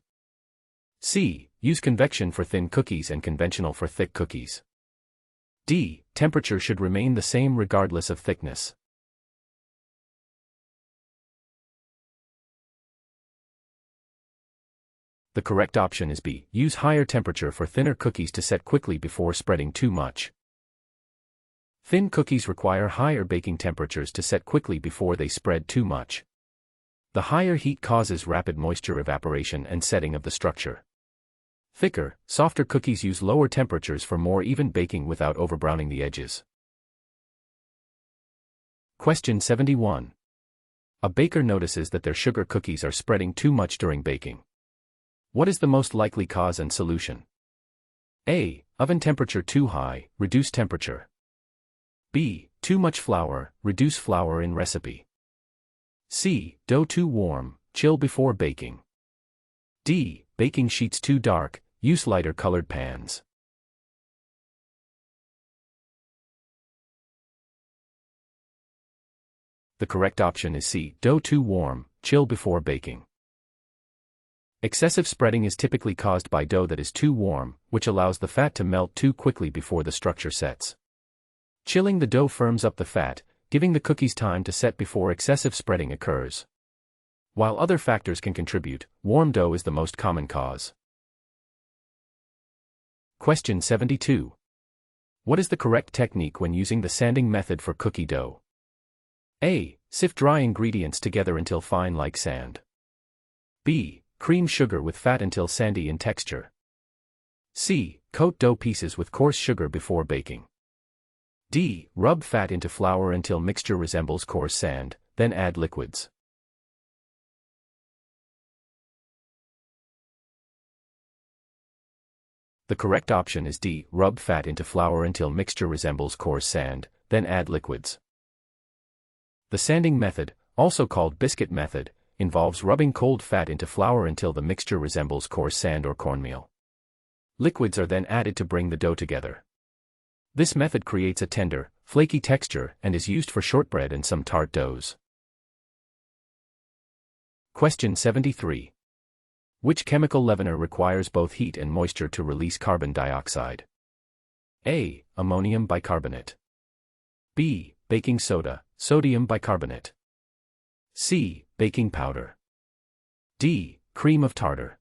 C. Use convection for thin cookies and conventional for thick cookies. D. Temperature should remain the same regardless of thickness. The correct option is B. Use higher temperature for thinner cookies to set quickly before spreading too much. Thin cookies require higher baking temperatures to set quickly before they spread too much. The higher heat causes rapid moisture evaporation and setting of the structure. Thicker, softer cookies use lower temperatures for more even baking without overbrowning the edges. Question 71. A baker notices that their sugar cookies are spreading too much during baking. What is the most likely cause and solution? A. Oven temperature too high, reduce temperature. B. Too much flour, reduce flour in recipe. C. Dough too warm, chill before baking. D. Baking sheets too dark, use lighter colored pans. The correct option is C. Dough too warm, chill before baking. Excessive spreading is typically caused by dough that is too warm, which allows the fat to melt too quickly before the structure sets. Chilling the dough firms up the fat, giving the cookies time to set before excessive spreading occurs. While other factors can contribute, warm dough is the most common cause. Question 72. What is the correct technique when using the sanding method for cookie dough? A. Sift dry ingredients together until fine like sand. B. Cream sugar with fat until sandy in texture. C. Coat dough pieces with coarse sugar before baking. D. Rub fat into flour until mixture resembles coarse sand, then add liquids. The correct option is D. Rub fat into flour until mixture resembles coarse sand, then add liquids. The sanding method, also called biscuit method, involves rubbing cold fat into flour until the mixture resembles coarse sand or cornmeal. Liquids are then added to bring the dough together. This method creates a tender, flaky texture and is used for shortbread and some tart doughs. Question 73. Which chemical leavener requires both heat and moisture to release carbon dioxide? A. Ammonium bicarbonate. B. Baking soda, sodium bicarbonate. C. Baking powder. D. Cream of tartar.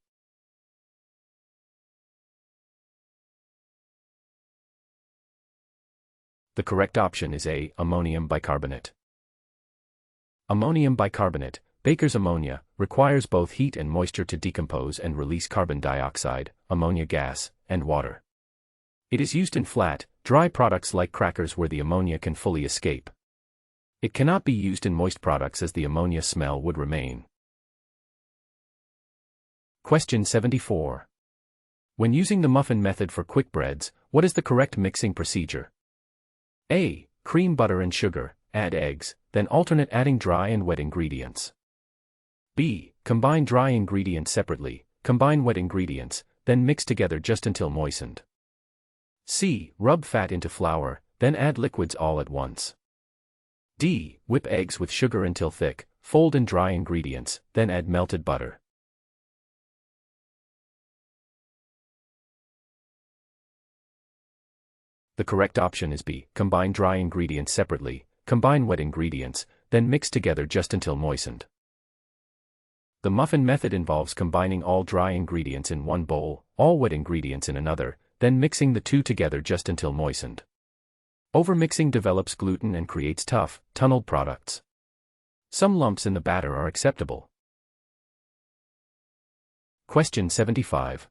The correct option is A. Ammonium bicarbonate. Ammonium bicarbonate, baker's ammonia, requires both heat and moisture to decompose and release carbon dioxide, ammonia gas, and water. It is used in flat, dry products like crackers where the ammonia can fully escape. It cannot be used in moist products as the ammonia smell would remain. Question 74. When using the muffin method for quick breads, what is the correct mixing procedure? A. Cream butter and sugar, add eggs, then alternate adding dry and wet ingredients. B. Combine dry ingredients separately, combine wet ingredients, then mix together just until moistened. C. Rub fat into flour, then add liquids all at once. D. Whip eggs with sugar until thick, fold in dry ingredients, then add melted butter. The correct option is B. Combine dry ingredients separately, combine wet ingredients, then mix together just until moistened. The muffin method involves combining all dry ingredients in one bowl, all wet ingredients in another, then mixing the two together just until moistened. Overmixing develops gluten and creates tough, tunneled products. Some lumps in the batter are acceptable. Question 75.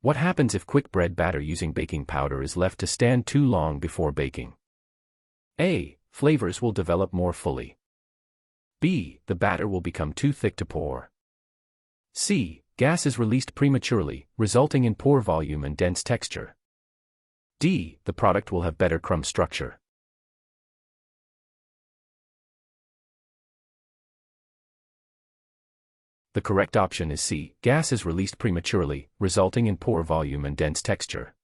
What happens if quick bread batter using baking powder is left to stand too long before baking? A. Flavors will develop more fully. B. The batter will become too thick to pour. C. Gas is released prematurely, resulting in poor volume and dense texture. D. The product will have better crumb structure. The correct option is C. Gas is released prematurely, resulting in poor volume and dense texture.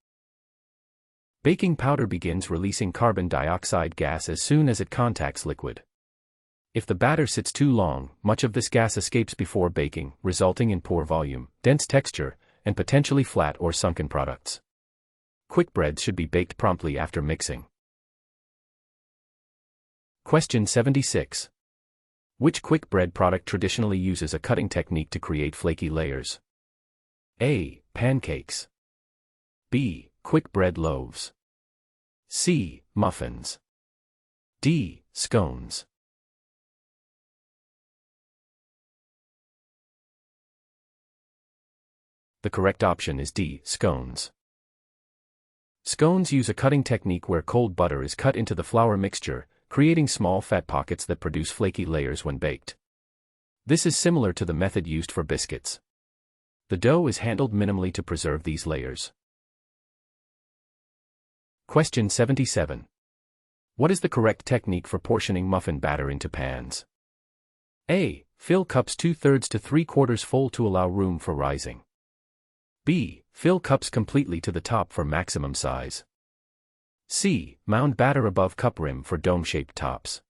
Baking powder begins releasing carbon dioxide gas as soon as it contacts liquid. If the batter sits too long, much of this gas escapes before baking, resulting in poor volume, dense texture, and potentially flat or sunken products. Quick breads should be baked promptly after mixing. Question 76. Which quick bread product traditionally uses a cutting technique to create flaky layers? A. Pancakes. B. Quick bread loaves. C. Muffins. D. Scones. The correct option is D. Scones. Scones use a cutting technique where cold butter is cut into the flour mixture, creating small fat pockets that produce flaky layers when baked. This is similar to the method used for biscuits. The dough is handled minimally to preserve these layers. Question 77. What is the correct technique for portioning muffin batter into pans? A. Fill cups 2/3 to 3/4 full to allow room for rising. B. Fill cups completely to the top for maximum size. C. Mound batter above cup rim for dome-shaped tops.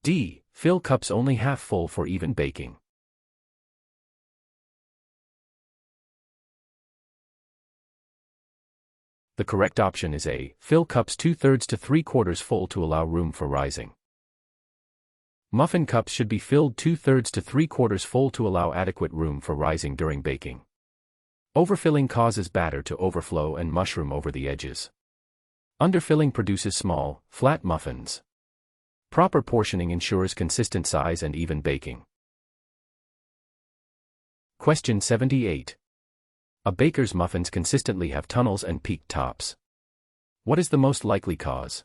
D. Fill cups only half full for even baking. The correct option is A. Fill cups 2/3 to 3/4 full to allow room for rising. Muffin cups should be filled 2/3 to 3/4 full to allow adequate room for rising during baking. Overfilling causes batter to overflow and mushroom over the edges. Underfilling produces small, flat muffins. Proper portioning ensures consistent size and even baking. Question 78. A baker's muffins consistently have tunnels and peaked tops. What is the most likely cause?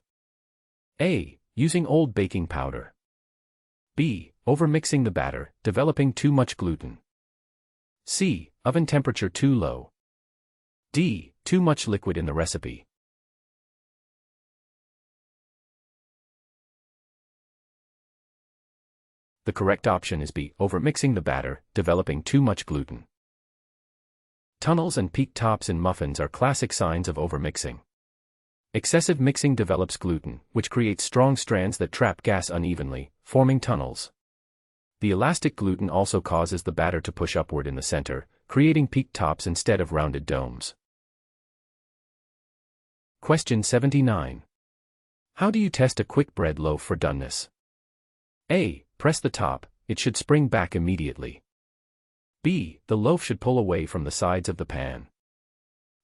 A. Using old baking powder. B. Overmixing the batter, developing too much gluten. C. Oven temperature too low. D. Too much liquid in the recipe. The correct option is B. Overmixing the batter, developing too much gluten. Tunnels and peaked tops in muffins are classic signs of overmixing. Excessive mixing develops gluten, which creates strong strands that trap gas unevenly, forming tunnels. The elastic gluten also causes the batter to push upward in the center, creating peaked tops instead of rounded domes. Question 79. How do you test a quick bread loaf for doneness? A. Press the top, it should spring back immediately. B. The loaf should pull away from the sides of the pan.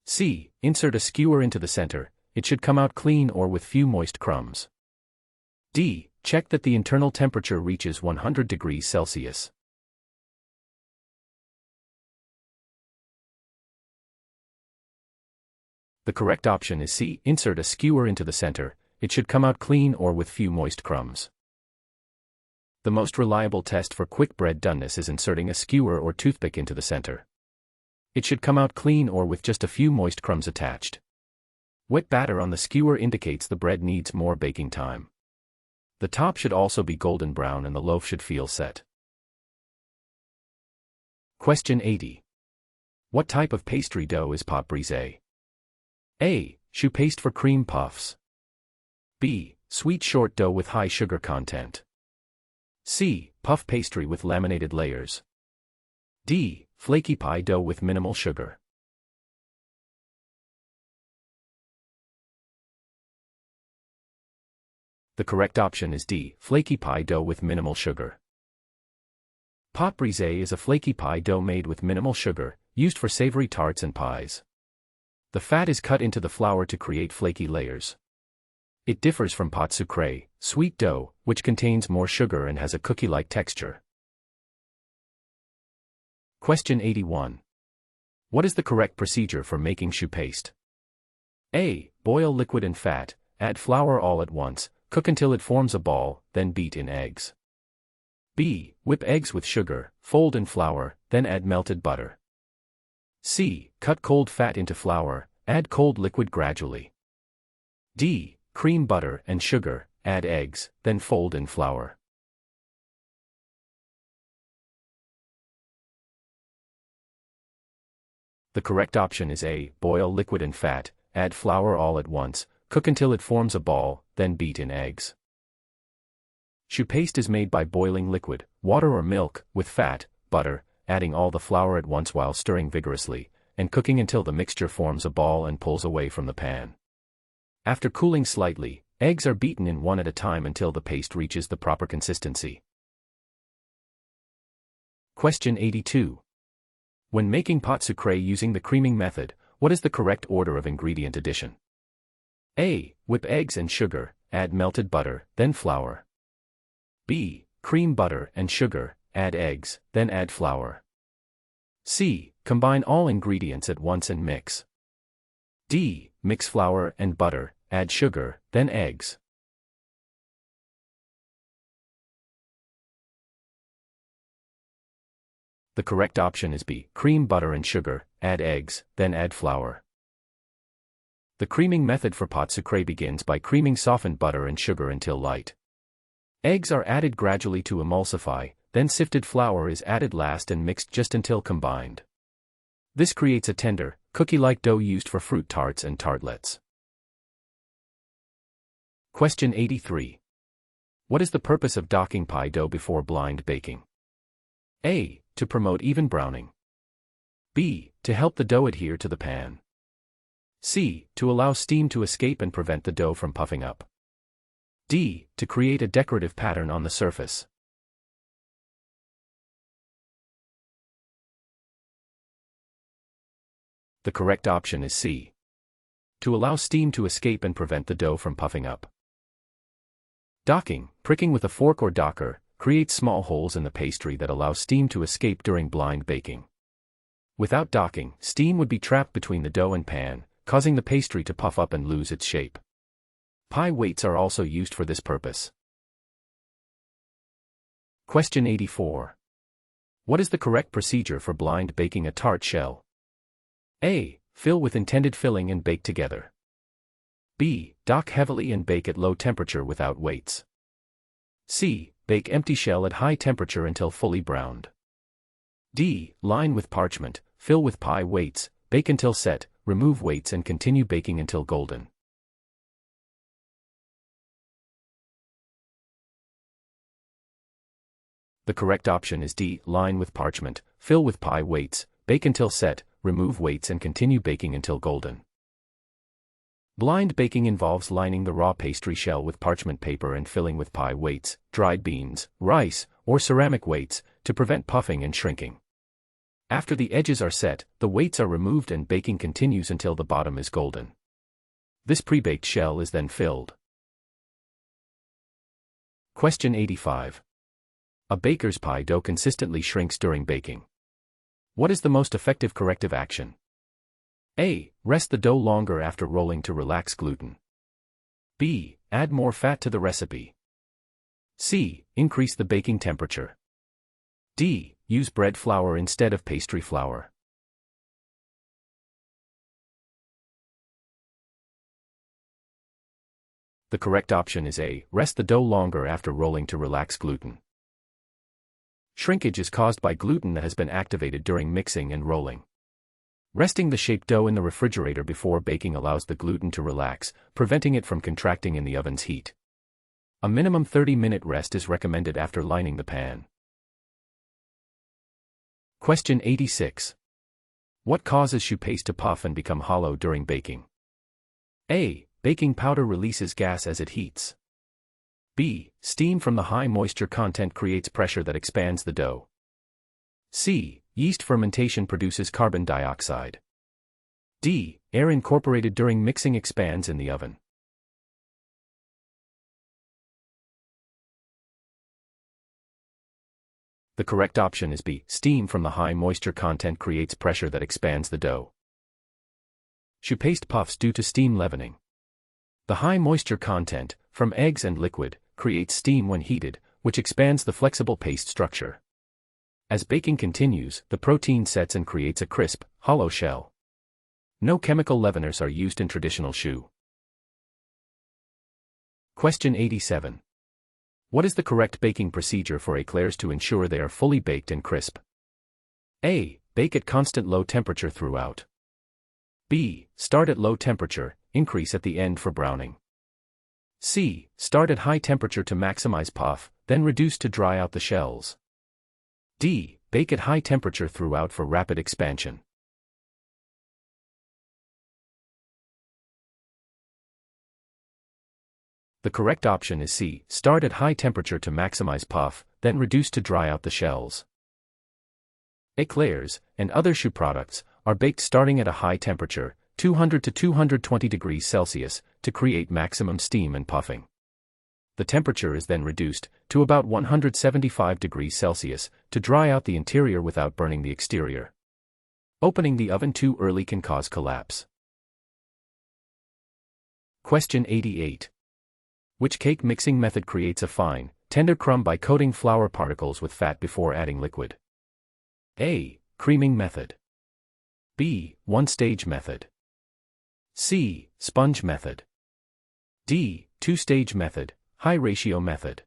C. Insert a skewer into the center, it should come out clean or with few moist crumbs. D. Check that the internal temperature reaches 100 degrees Celsius. The correct option is C. Insert a skewer into the center, it should come out clean or with few moist crumbs. The most reliable test for quick bread doneness is inserting a skewer or toothpick into the center. It should come out clean or with just a few moist crumbs attached. Wet batter on the skewer indicates the bread needs more baking time. The top should also be golden brown and the loaf should feel set. Question 80. What type of pastry dough is pâte brisée? A. Choux paste for cream puffs. B. Sweet short dough with high sugar content. C. Puff pastry with laminated layers. D. Flaky pie dough with minimal sugar. The correct option is D, flaky pie dough with minimal sugar. Pâte brisée is a flaky pie dough made with minimal sugar, used for savory tarts and pies. The fat is cut into the flour to create flaky layers. It differs from pâte sucrée, sweet dough, which contains more sugar and has a cookie-like texture. Question 81. What is the correct procedure for making choux paste? A. Boil liquid and fat, add flour all at once, cook until it forms a ball, then beat in eggs. B. Whip eggs with sugar, fold in flour, then add melted butter. C. Cut cold fat into flour, add cold liquid gradually. D. Cream butter and sugar, add eggs, then fold in flour. The correct option is A. Boil liquid and fat, add flour all at once, cook until it forms a ball, then beat in eggs. Choux paste is made by boiling liquid, water or milk, with fat, butter, adding all the flour at once while stirring vigorously, and cooking until the mixture forms a ball and pulls away from the pan. After cooling slightly, eggs are beaten in one at a time until the paste reaches the proper consistency. Question 82. When making pâte sucrée using the creaming method, what is the correct order of ingredient addition? A. Whip eggs and sugar, add melted butter, then flour. B. Cream butter and sugar, add eggs, then add flour. C. Combine all ingredients at once and mix. D. Mix flour and butter, add sugar, then eggs. The correct option is B. Cream butter and sugar, add eggs, then add flour. The creaming method for pâte sucrée begins by creaming softened butter and sugar until light. Eggs are added gradually to emulsify, then sifted flour is added last and mixed just until combined. This creates a tender, cookie-like dough used for fruit tarts and tartlets. Question 83. What is the purpose of docking pie dough before blind baking? A. To promote even browning. B. To help the dough adhere to the pan. C. To allow steam to escape and prevent the dough from puffing up. D. To create a decorative pattern on the surface. The correct option is C. To allow steam to escape and prevent the dough from puffing up. Docking, pricking with a fork or docker, creates small holes in the pastry that allow steam to escape during blind baking. Without docking, steam would be trapped between the dough and pan, causing the pastry to puff up and lose its shape. Pie weights are also used for this purpose. Question 84. What is the correct procedure for blind baking a tart shell? A. Fill with intended filling and bake together. B. Dock heavily and bake at low temperature without weights. C. Bake empty shell at high temperature until fully browned. D. Line with parchment, fill with pie weights, bake until set, remove weights and continue baking until golden. The correct option is D. Line with parchment, fill with pie weights, bake until set, remove weights and continue baking until golden. Blind baking involves lining the raw pastry shell with parchment paper and filling with pie weights, dried beans, rice, or ceramic weights, to prevent puffing and shrinking. After the edges are set, the weights are removed and baking continues until the bottom is golden. This pre-baked shell is then filled. Question 85. A baker's pie dough consistently shrinks during baking. What is the most effective corrective action? A. Rest the dough longer after rolling to relax gluten. B. Add more fat to the recipe. C. Increase the baking temperature. D. Use bread flour instead of pastry flour. The correct option is A. Rest the dough longer after rolling to relax gluten. Shrinkage is caused by gluten that has been activated during mixing and rolling. Resting the shaped dough in the refrigerator before baking allows the gluten to relax, preventing it from contracting in the oven's heat. A minimum 30-minute rest is recommended after lining the pan. Question 86. What causes choux paste to puff and become hollow during baking? A. Baking powder releases gas as it heats. B. Steam from the high moisture content creates pressure that expands the dough. C. Yeast fermentation produces carbon dioxide. D. Air incorporated during mixing expands in the oven. The correct option is B. Steam from the high moisture content creates pressure that expands the dough. Choux paste puffs due to steam leavening. The high moisture content, from eggs and liquid, creates steam when heated, which expands the flexible paste structure. As baking continues, the protein sets and creates a crisp, hollow shell. No chemical leaveners are used in traditional choux. Question 87. What is the correct baking procedure for éclairs to ensure they are fully baked and crisp? A. Bake at constant low temperature throughout. B. Start at low temperature, increase at the end for browning. C. Start at high temperature to maximize puff, then reduce to dry out the shells. D. Bake at high temperature throughout for rapid expansion. The correct option is C. Start at high temperature to maximize puff, then reduce to dry out the shells. Éclairs, and other choux products, are baked starting at a high temperature, 200 to 220 degrees Celsius, to create maximum steam and puffing. The temperature is then reduced to about 175 degrees Celsius to dry out the interior without burning the exterior. Opening the oven too early can cause collapse. Question 88. Which cake mixing method creates a fine, tender crumb by coating flour particles with fat before adding liquid? A. Creaming method. B. One-stage method. C. Sponge method. D. Two-stage method, high ratio method.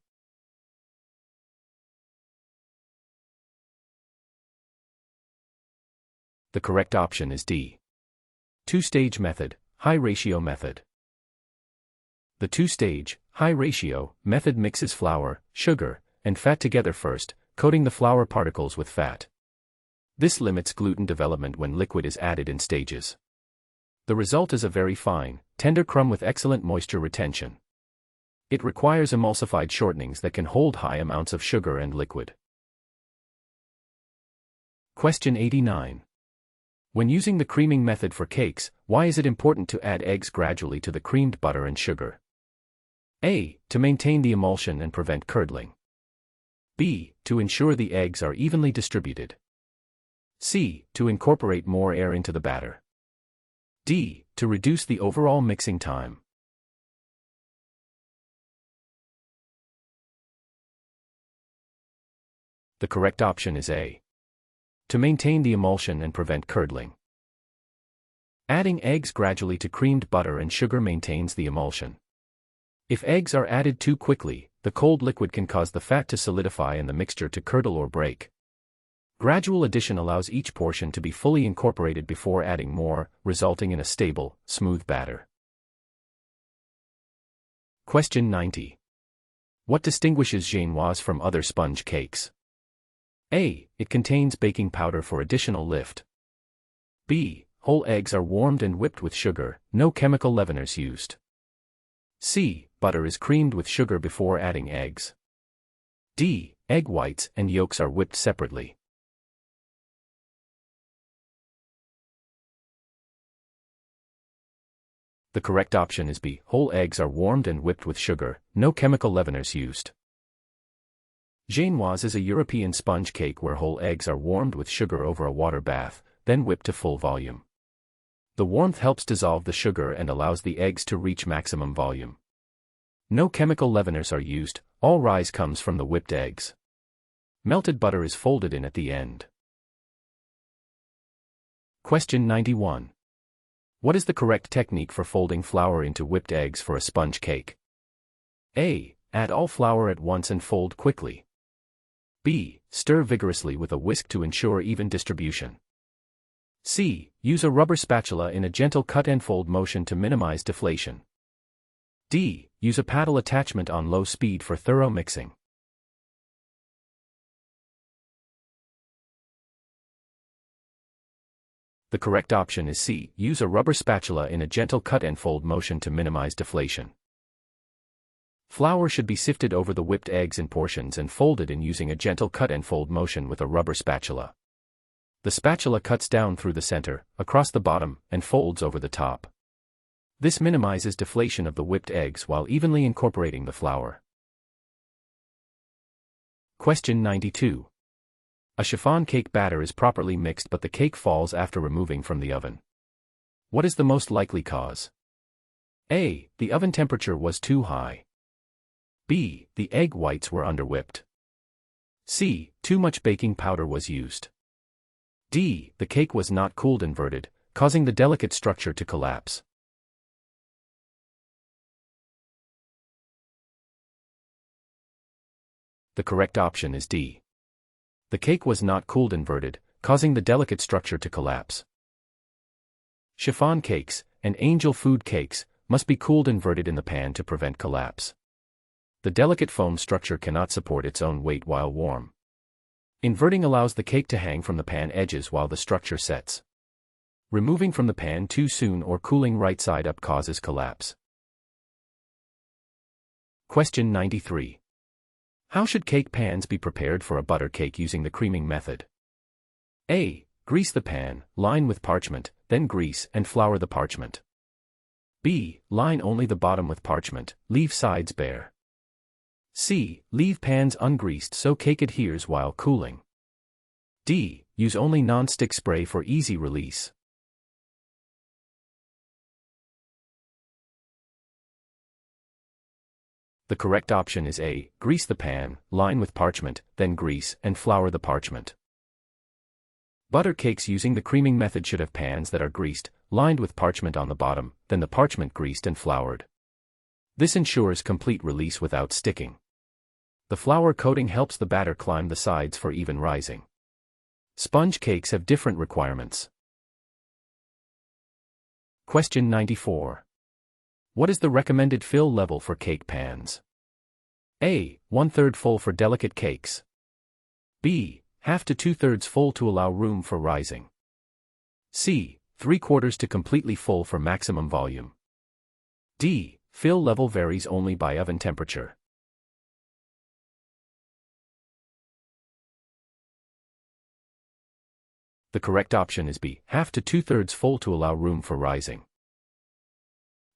The correct option is D. Two-stage method, high ratio method. The two-stage, high-ratio method mixes flour, sugar, and fat together first, coating the flour particles with fat. This limits gluten development when liquid is added in stages. The result is a very fine, tender crumb with excellent moisture retention. It requires emulsified shortenings that can hold high amounts of sugar and liquid. Question 89. When using the creaming method for cakes, why is it important to add eggs gradually to the creamed butter and sugar? A. To maintain the emulsion and prevent curdling. B. To ensure the eggs are evenly distributed. C. To incorporate more air into the batter. D. To reduce the overall mixing time. The correct option is A. To maintain the emulsion and prevent curdling. Adding eggs gradually to creamed butter and sugar maintains the emulsion. If eggs are added too quickly, the cold liquid can cause the fat to solidify and the mixture to curdle or break. Gradual addition allows each portion to be fully incorporated before adding more, resulting in a stable, smooth batter. Question 90. What distinguishes Genoise from other sponge cakes? A. It contains baking powder for additional lift. B. Whole eggs are warmed and whipped with sugar, no chemical leaveners used. C. Butter is creamed with sugar before adding eggs. D. Egg whites and yolks are whipped separately. The correct option is B. Whole eggs are warmed and whipped with sugar, no chemical leaveners used. Genoise is a European sponge cake where whole eggs are warmed with sugar over a water bath, then whipped to full volume. The warmth helps dissolve the sugar and allows the eggs to reach maximum volume. No chemical leaveners are used, all rise comes from the whipped eggs. Melted butter is folded in at the end. Question 91. What is the correct technique for folding flour into whipped eggs for a sponge cake? A. Add all flour at once and fold quickly. B. Stir vigorously with a whisk to ensure even distribution. C. Use a rubber spatula in a gentle cut and fold motion to minimize deflation. D. Use a paddle attachment on low speed for thorough mixing. The correct option is C. Use a rubber spatula in a gentle cut and fold motion to minimize deflation. Flour should be sifted over the whipped eggs in portions and folded in using a gentle cut and fold motion with a rubber spatula. The spatula cuts down through the center, across the bottom, and folds over the top. This minimizes deflation of the whipped eggs while evenly incorporating the flour. Question 92. A chiffon cake batter is properly mixed but the cake falls after removing from the oven. What is the most likely cause? A. The oven temperature was too high. B. The egg whites were underwhipped. C. Too much baking powder was used. D. The cake was not cooled inverted, causing the delicate structure to collapse. The correct option is D. The cake was not cooled inverted, causing the delicate structure to collapse. Chiffon cakes, and angel food cakes, must be cooled inverted in the pan to prevent collapse. The delicate foam structure cannot support its own weight while warm. Inverting allows the cake to hang from the pan edges while the structure sets. Removing from the pan too soon or cooling right side up causes collapse. Question 93. How should cake pans be prepared for a butter cake using the creaming method? A. Grease the pan, line with parchment, then grease and flour the parchment. B. Line only the bottom with parchment, leave sides bare. C. Leave pans ungreased so cake adheres while cooling. D. Use only non-stick spray for easy release. The correct option is A. Grease the pan, line with parchment, then grease and flour the parchment. Butter cakes using the creaming method should have pans that are greased, lined with parchment on the bottom, then the parchment greased and floured. This ensures complete release without sticking. The flour coating helps the batter climb the sides for even rising. Sponge cakes have different requirements. Question 94. What is the recommended fill level for cake pans? A. 1/3 full for delicate cakes. B. 1/2 to 2/3 full to allow room for rising. C. 3/4 to completely full for maximum volume. D. Fill level varies only by oven temperature. The correct option is B. 1/2 to 2/3 full to allow room for rising.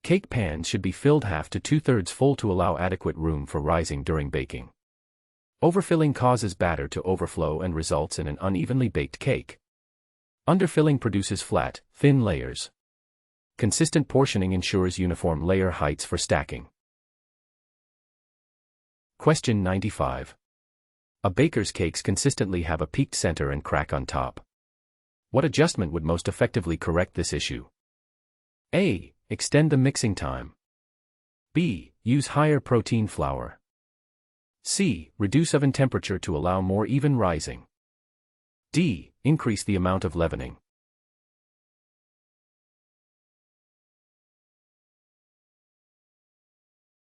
Cake pans should be filled 1/2 to 2/3 full to allow adequate room for rising during baking. Overfilling causes batter to overflow and results in an unevenly baked cake. Underfilling produces flat, thin layers. Consistent portioning ensures uniform layer heights for stacking. Question 95. A baker's cakes consistently have a peaked center and crack on top. What adjustment would most effectively correct this issue? A. Extend the mixing time. B. Use higher protein flour. C. Reduce oven temperature to allow more even rising. D. Increase the amount of leavening.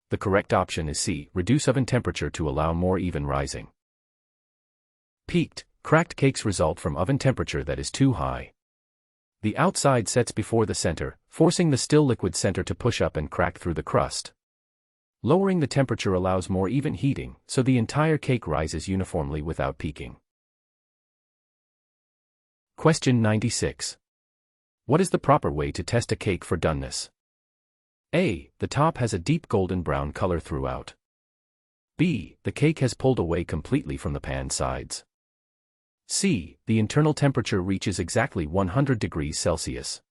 The correct option is C. Reduce oven temperature to allow more even rising. Peaked, cracked cakes result from oven temperature that is too high. The outside sets before the center, forcing the still liquid center to push up and crack through the crust. Lowering the temperature allows more even heating, so the entire cake rises uniformly without peaking. Question 96. What is the proper way to test a cake for doneness? A. The top has a deep golden brown color throughout. B. The cake has pulled away completely from the pan sides. C. The internal temperature reaches exactly 100 degrees Celsius.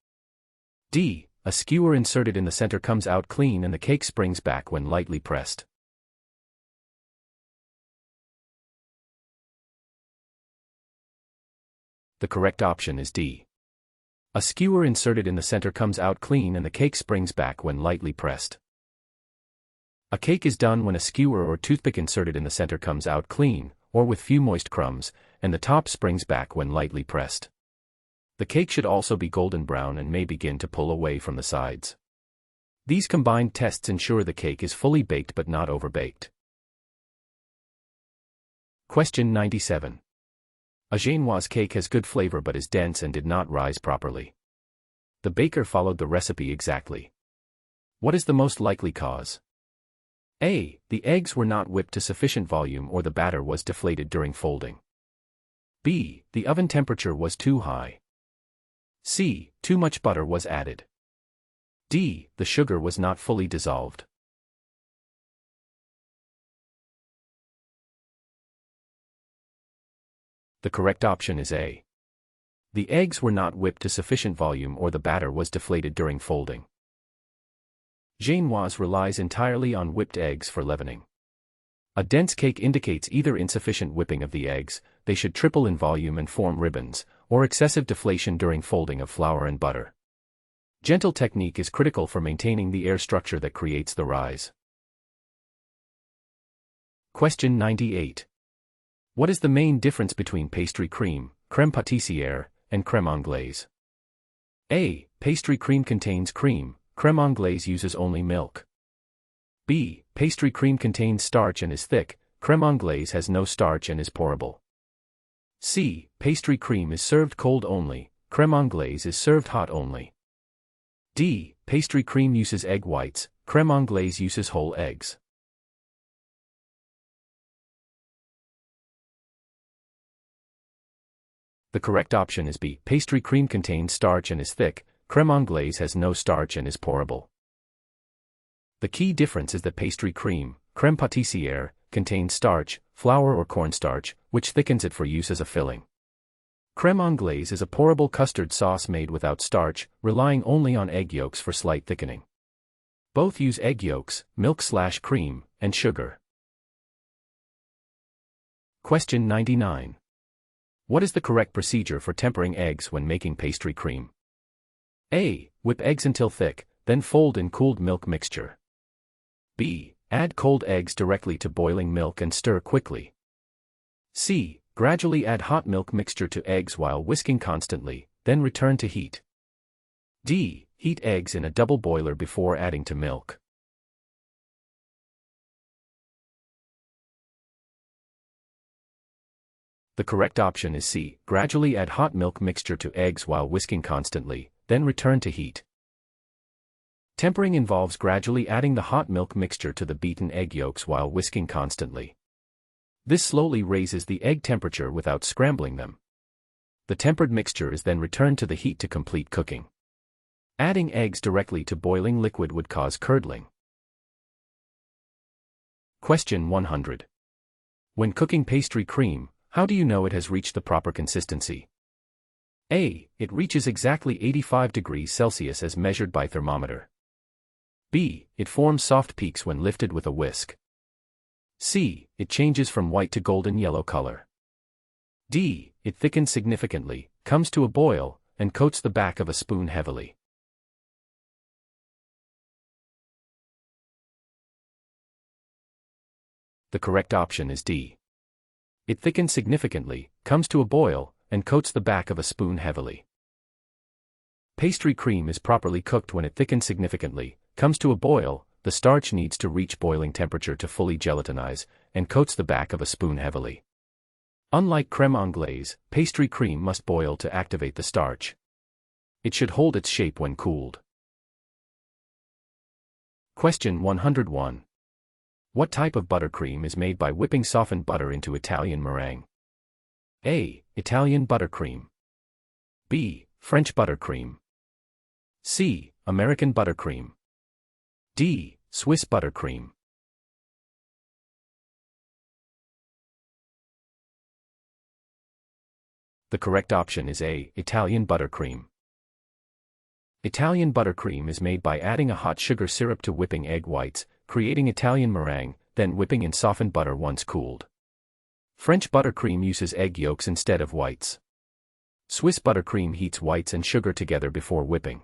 D. A skewer inserted in the center comes out clean and the cake springs back when lightly pressed. The correct option is D. A skewer inserted in the center comes out clean and the cake springs back when lightly pressed. A cake is done when a skewer or toothpick inserted in the center comes out clean, or with few moist crumbs, and the top springs back when lightly pressed. The cake should also be golden brown and may begin to pull away from the sides. These combined tests ensure the cake is fully baked but not overbaked. Question 97. A Genoise cake has good flavor but is dense and did not rise properly. The baker followed the recipe exactly. What is the most likely cause? A. The eggs were not whipped to sufficient volume or the batter was deflated during folding. B. The oven temperature was too high. C. Too much butter was added. D. The sugar was not fully dissolved. The correct option is A. The eggs were not whipped to sufficient volume or the batter was deflated during folding. Genoise relies entirely on whipped eggs for leavening. A dense cake indicates either insufficient whipping of the eggs, they should triple in volume and form ribbons, or excessive deflation during folding of flour and butter. Gentle technique is critical for maintaining the air structure that creates the rise. Question 98. What is the main difference between pastry cream, crème pâtissière, and crème anglaise? A. Pastry cream contains cream, crème anglaise uses only milk. B. Pastry cream contains starch and is thick, crème anglaise has no starch and is pourable. C. Pastry cream is served cold only, crème anglaise is served hot only. D. Pastry cream uses egg whites, crème anglaise uses whole eggs. The correct option is B. Pastry cream contains starch and is thick, crème anglaise has no starch and is pourable. The key difference is that pastry cream, crème pâtissière, contains starch, flour or cornstarch, which thickens it for use as a filling. Crème anglaise is a pourable custard sauce made without starch, relying only on egg yolks for slight thickening. Both use egg yolks, milk/cream, and sugar. Question 99. What is the correct procedure for tempering eggs when making pastry cream? A. Whip eggs until thick, then fold in cooled milk mixture. B. Add cold eggs directly to boiling milk and stir quickly. C. Gradually add hot milk mixture to eggs while whisking constantly, then return to heat. D. Heat eggs in a double boiler before adding to milk. The correct option is C. Gradually add hot milk mixture to eggs while whisking constantly, then return to heat. Tempering involves gradually adding the hot milk mixture to the beaten egg yolks while whisking constantly. This slowly raises the egg temperature without scrambling them. The tempered mixture is then returned to the heat to complete cooking. Adding eggs directly to boiling liquid would cause curdling. Question 100. When cooking pastry cream, how do you know it has reached the proper consistency? A. It reaches exactly 85 degrees Celsius as measured by thermometer. B. It forms soft peaks when lifted with a whisk. C. It changes from white to golden yellow color. D. It thickens significantly, comes to a boil, and coats the back of a spoon heavily. The correct option is D. It thickens significantly, comes to a boil, and coats the back of a spoon heavily. Pastry cream is properly cooked when it thickens significantly, comes to a boil, the starch needs to reach boiling temperature to fully gelatinize, and coats the back of a spoon heavily. Unlike crème anglaise, pastry cream must boil to activate the starch. It should hold its shape when cooled. Question 101. What type of buttercream is made by whipping softened butter into Italian meringue? A. Italian buttercream. B. French buttercream. C. American buttercream. D. Swiss buttercream. The correct option is A. Italian buttercream. Italian buttercream is made by adding a hot sugar syrup to whipping egg whites, creating Italian meringue, then whipping in softened butter once cooled. French buttercream uses egg yolks instead of whites. Swiss buttercream heats whites and sugar together before whipping.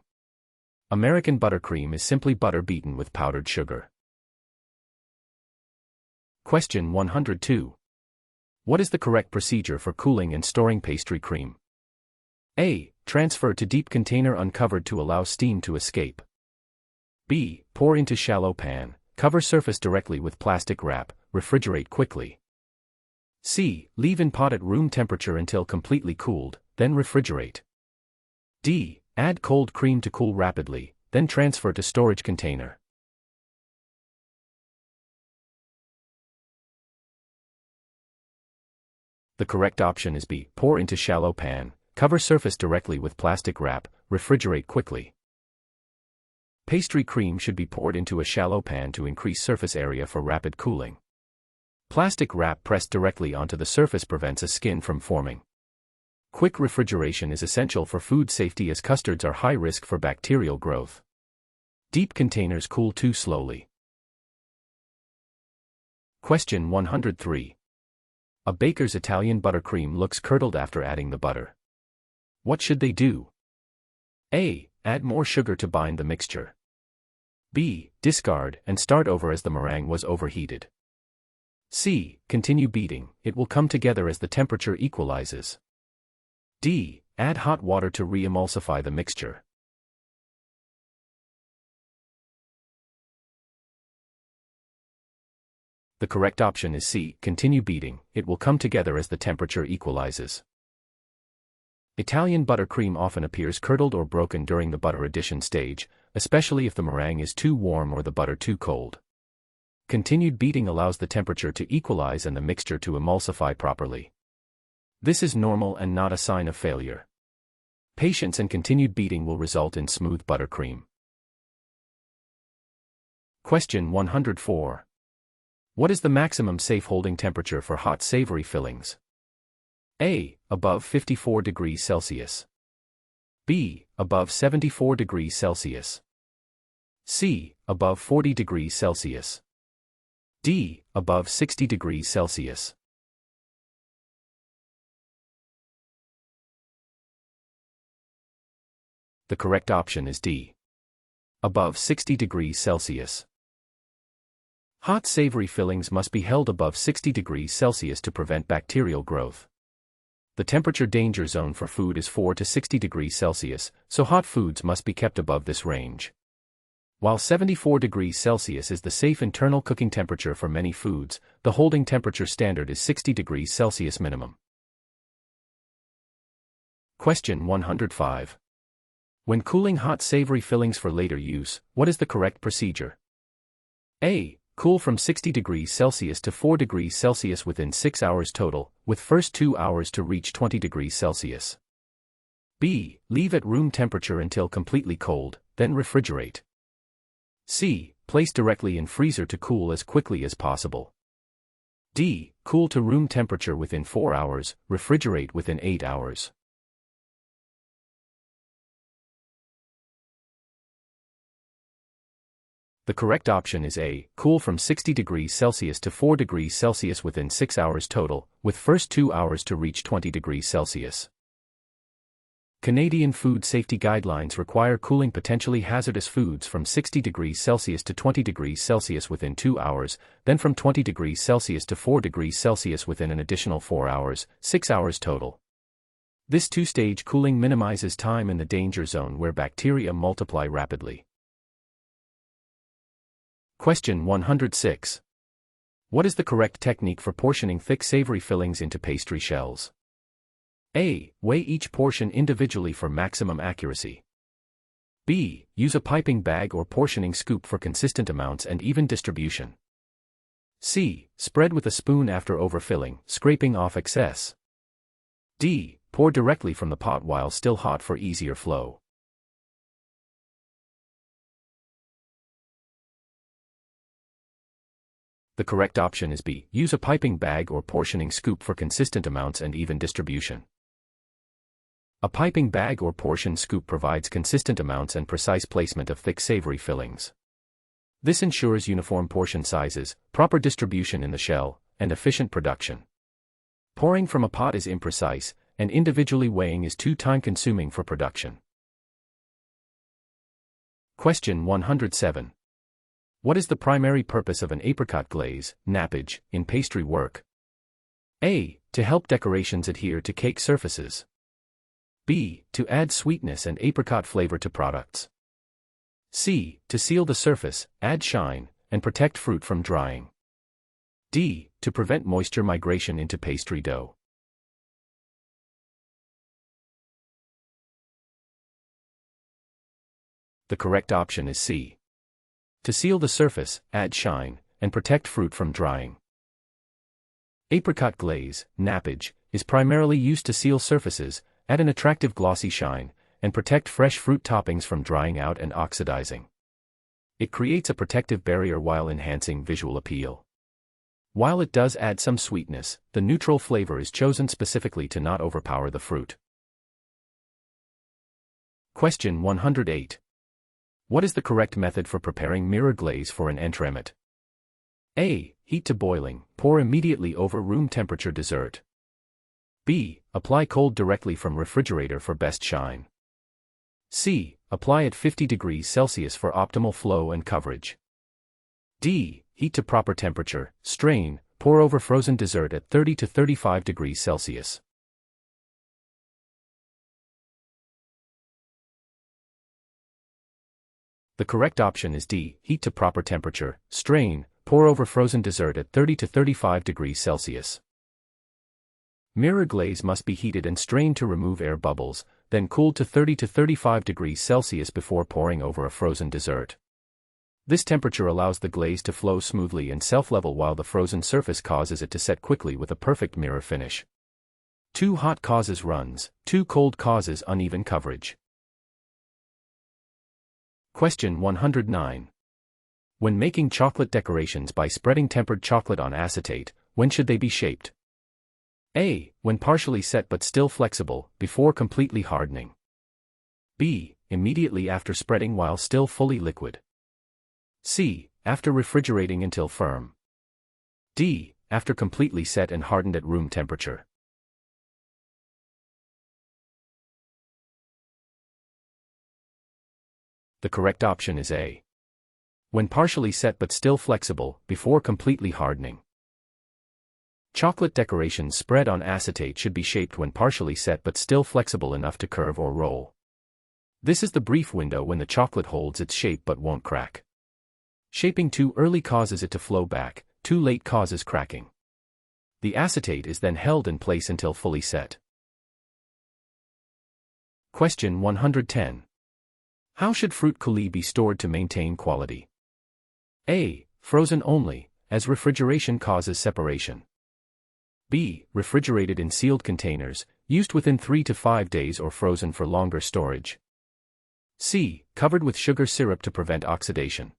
American buttercream is simply butter beaten with powdered sugar. Question 102. What is the correct procedure for cooling and storing pastry cream? A. Transfer to deep container uncovered to allow steam to escape. B. Pour into shallow pan, cover surface directly with plastic wrap, refrigerate quickly. C. Leave in pot at room temperature until completely cooled, then refrigerate. D. Add cold cream to cool rapidly, then transfer to storage container. The correct option is B. Pour into shallow pan, cover surface directly with plastic wrap, refrigerate quickly. Pastry cream should be poured into a shallow pan to increase surface area for rapid cooling. Plastic wrap pressed directly onto the surface prevents a skin from forming. Quick refrigeration is essential for food safety as custards are high risk for bacterial growth. Deep containers cool too slowly. Question 103. A baker's Italian buttercream looks curdled after adding the butter. What should they do? A. Add more sugar to bind the mixture. B. Discard and start over as the meringue was overheated. C. Continue beating, it will come together as the temperature equalizes. D. Add hot water to re-emulsify the mixture. The correct option is C. Continue beating, it will come together as the temperature equalizes. Italian buttercream often appears curdled or broken during the butter addition stage, especially if the meringue is too warm or the butter too cold. Continued beating allows the temperature to equalize and the mixture to emulsify properly. This is normal and not a sign of failure. Patience and continued beating will result in smooth buttercream. Question 104. What is the maximum safe holding temperature for hot savory fillings? A. Above 54 degrees Celsius. B. Above 74 degrees Celsius. C. Above 40 degrees Celsius. D. Above 60 degrees Celsius. The correct option is D. Above 60 degrees Celsius. Hot savory fillings must be held above 60 degrees Celsius to prevent bacterial growth. The temperature danger zone for food is 4 to 60 degrees Celsius, so hot foods must be kept above this range. While 74 degrees Celsius is the safe internal cooking temperature for many foods, the holding temperature standard is 60 degrees Celsius minimum. Question 105. When cooling hot savory fillings for later use, what is the correct procedure? A. Cool from 60 degrees Celsius to 4 degrees Celsius within 6 hours total, with first 2 hours to reach 20 degrees Celsius. B. Leave at room temperature until completely cold, then refrigerate. C. Place directly in freezer to cool as quickly as possible. D. Cool to room temperature within 4 hours, refrigerate within 8 hours. The correct option is A. Cool from 60 degrees Celsius to 4 degrees Celsius within 6 hours total, with first 2 hours to reach 20 degrees Celsius. Canadian food safety guidelines require cooling potentially hazardous foods from 60 degrees Celsius to 20 degrees Celsius within 2 hours, then from 20 degrees Celsius to 4 degrees Celsius within an additional 4 hours, 6 hours total. This two-stage cooling minimizes time in the danger zone where bacteria multiply rapidly. Question 106. What is the correct technique for portioning thick savory fillings into pastry shells? A. Weigh each portion individually for maximum accuracy. B. Use a piping bag or portioning scoop for consistent amounts and even distribution. C. Spread with a spoon after overfilling, scraping off excess. D. Pour directly from the pot while still hot for easier flow. The correct option is B. Use a piping bag or portioning scoop for consistent amounts and even distribution. A piping bag or portion scoop provides consistent amounts and precise placement of thick savory fillings. This ensures uniform portion sizes, proper distribution in the shell, and efficient production. Pouring from a pot is imprecise, and individually weighing is too time-consuming for production. Question 107. What is the primary purpose of an apricot glaze, nappage, in pastry work? A. To help decorations adhere to cake surfaces. B. To add sweetness and apricot flavor to products. C. To seal the surface, add shine, and protect fruit from drying. D. To prevent moisture migration into pastry dough. The correct option is C. To seal the surface, add shine, and protect fruit from drying. Apricot glaze, nappage, is primarily used to seal surfaces, add an attractive glossy shine, and protect fresh fruit toppings from drying out and oxidizing. It creates a protective barrier while enhancing visual appeal. While it does add some sweetness, the neutral flavor is chosen specifically to not overpower the fruit. Question 108. What is the correct method for preparing mirror glaze for an entremet? A. Heat to boiling, pour immediately over room temperature dessert. B. Apply cold directly from refrigerator for best shine. C. Apply at 50 degrees Celsius for optimal flow and coverage. D. Heat to proper temperature, strain, pour over frozen dessert at 30 to 35 degrees Celsius. The correct option is D. Heat to proper temperature, strain, pour over frozen dessert at 30 to 35 degrees Celsius. Mirror glaze must be heated and strained to remove air bubbles, then cooled to 30 to 35 degrees Celsius before pouring over a frozen dessert. This temperature allows the glaze to flow smoothly and self-level while the frozen surface causes it to set quickly with a perfect mirror finish. Too hot causes runs, too cold causes uneven coverage. Question 109. When making chocolate decorations by spreading tempered chocolate on acetate, when should they be shaped? A. When partially set but still flexible, before completely hardening. B. Immediately after spreading while still fully liquid. C. After refrigerating until firm. D. After completely set and hardened at room temperature. The correct option is A. When partially set but still flexible, before completely hardening. Chocolate decorations spread on acetate should be shaped when partially set but still flexible enough to curve or roll. This is the brief window when the chocolate holds its shape but won't crack. Shaping too early causes it to flow back, too late causes cracking. The acetate is then held in place until fully set. Question 110. How should fruit coulis be stored to maintain quality? A. Frozen only, as refrigeration causes separation. B. Refrigerated in sealed containers, used within 3 to 5 days or frozen for longer storage. C. Covered with sugar syrup to prevent oxidation.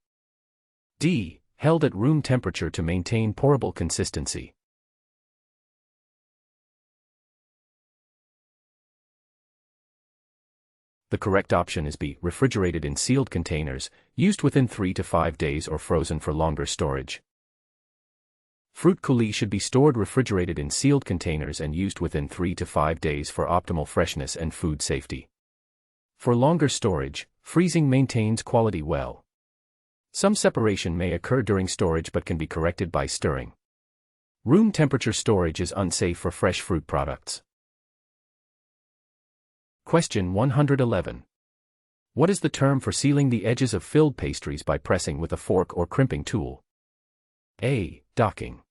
D. Held at room temperature to maintain pourable consistency. The correct option is B. Refrigerated in sealed containers, used within 3 to 5 days or frozen for longer storage. Fruit coulis should be stored refrigerated in sealed containers and used within 3 to 5 days for optimal freshness and food safety. For longer storage, freezing maintains quality well. Some separation may occur during storage but can be corrected by stirring. Room temperature storage is unsafe for fresh fruit products. Question 111. What is the term for sealing the edges of filled pastries by pressing with a fork or crimping tool? A. Docking.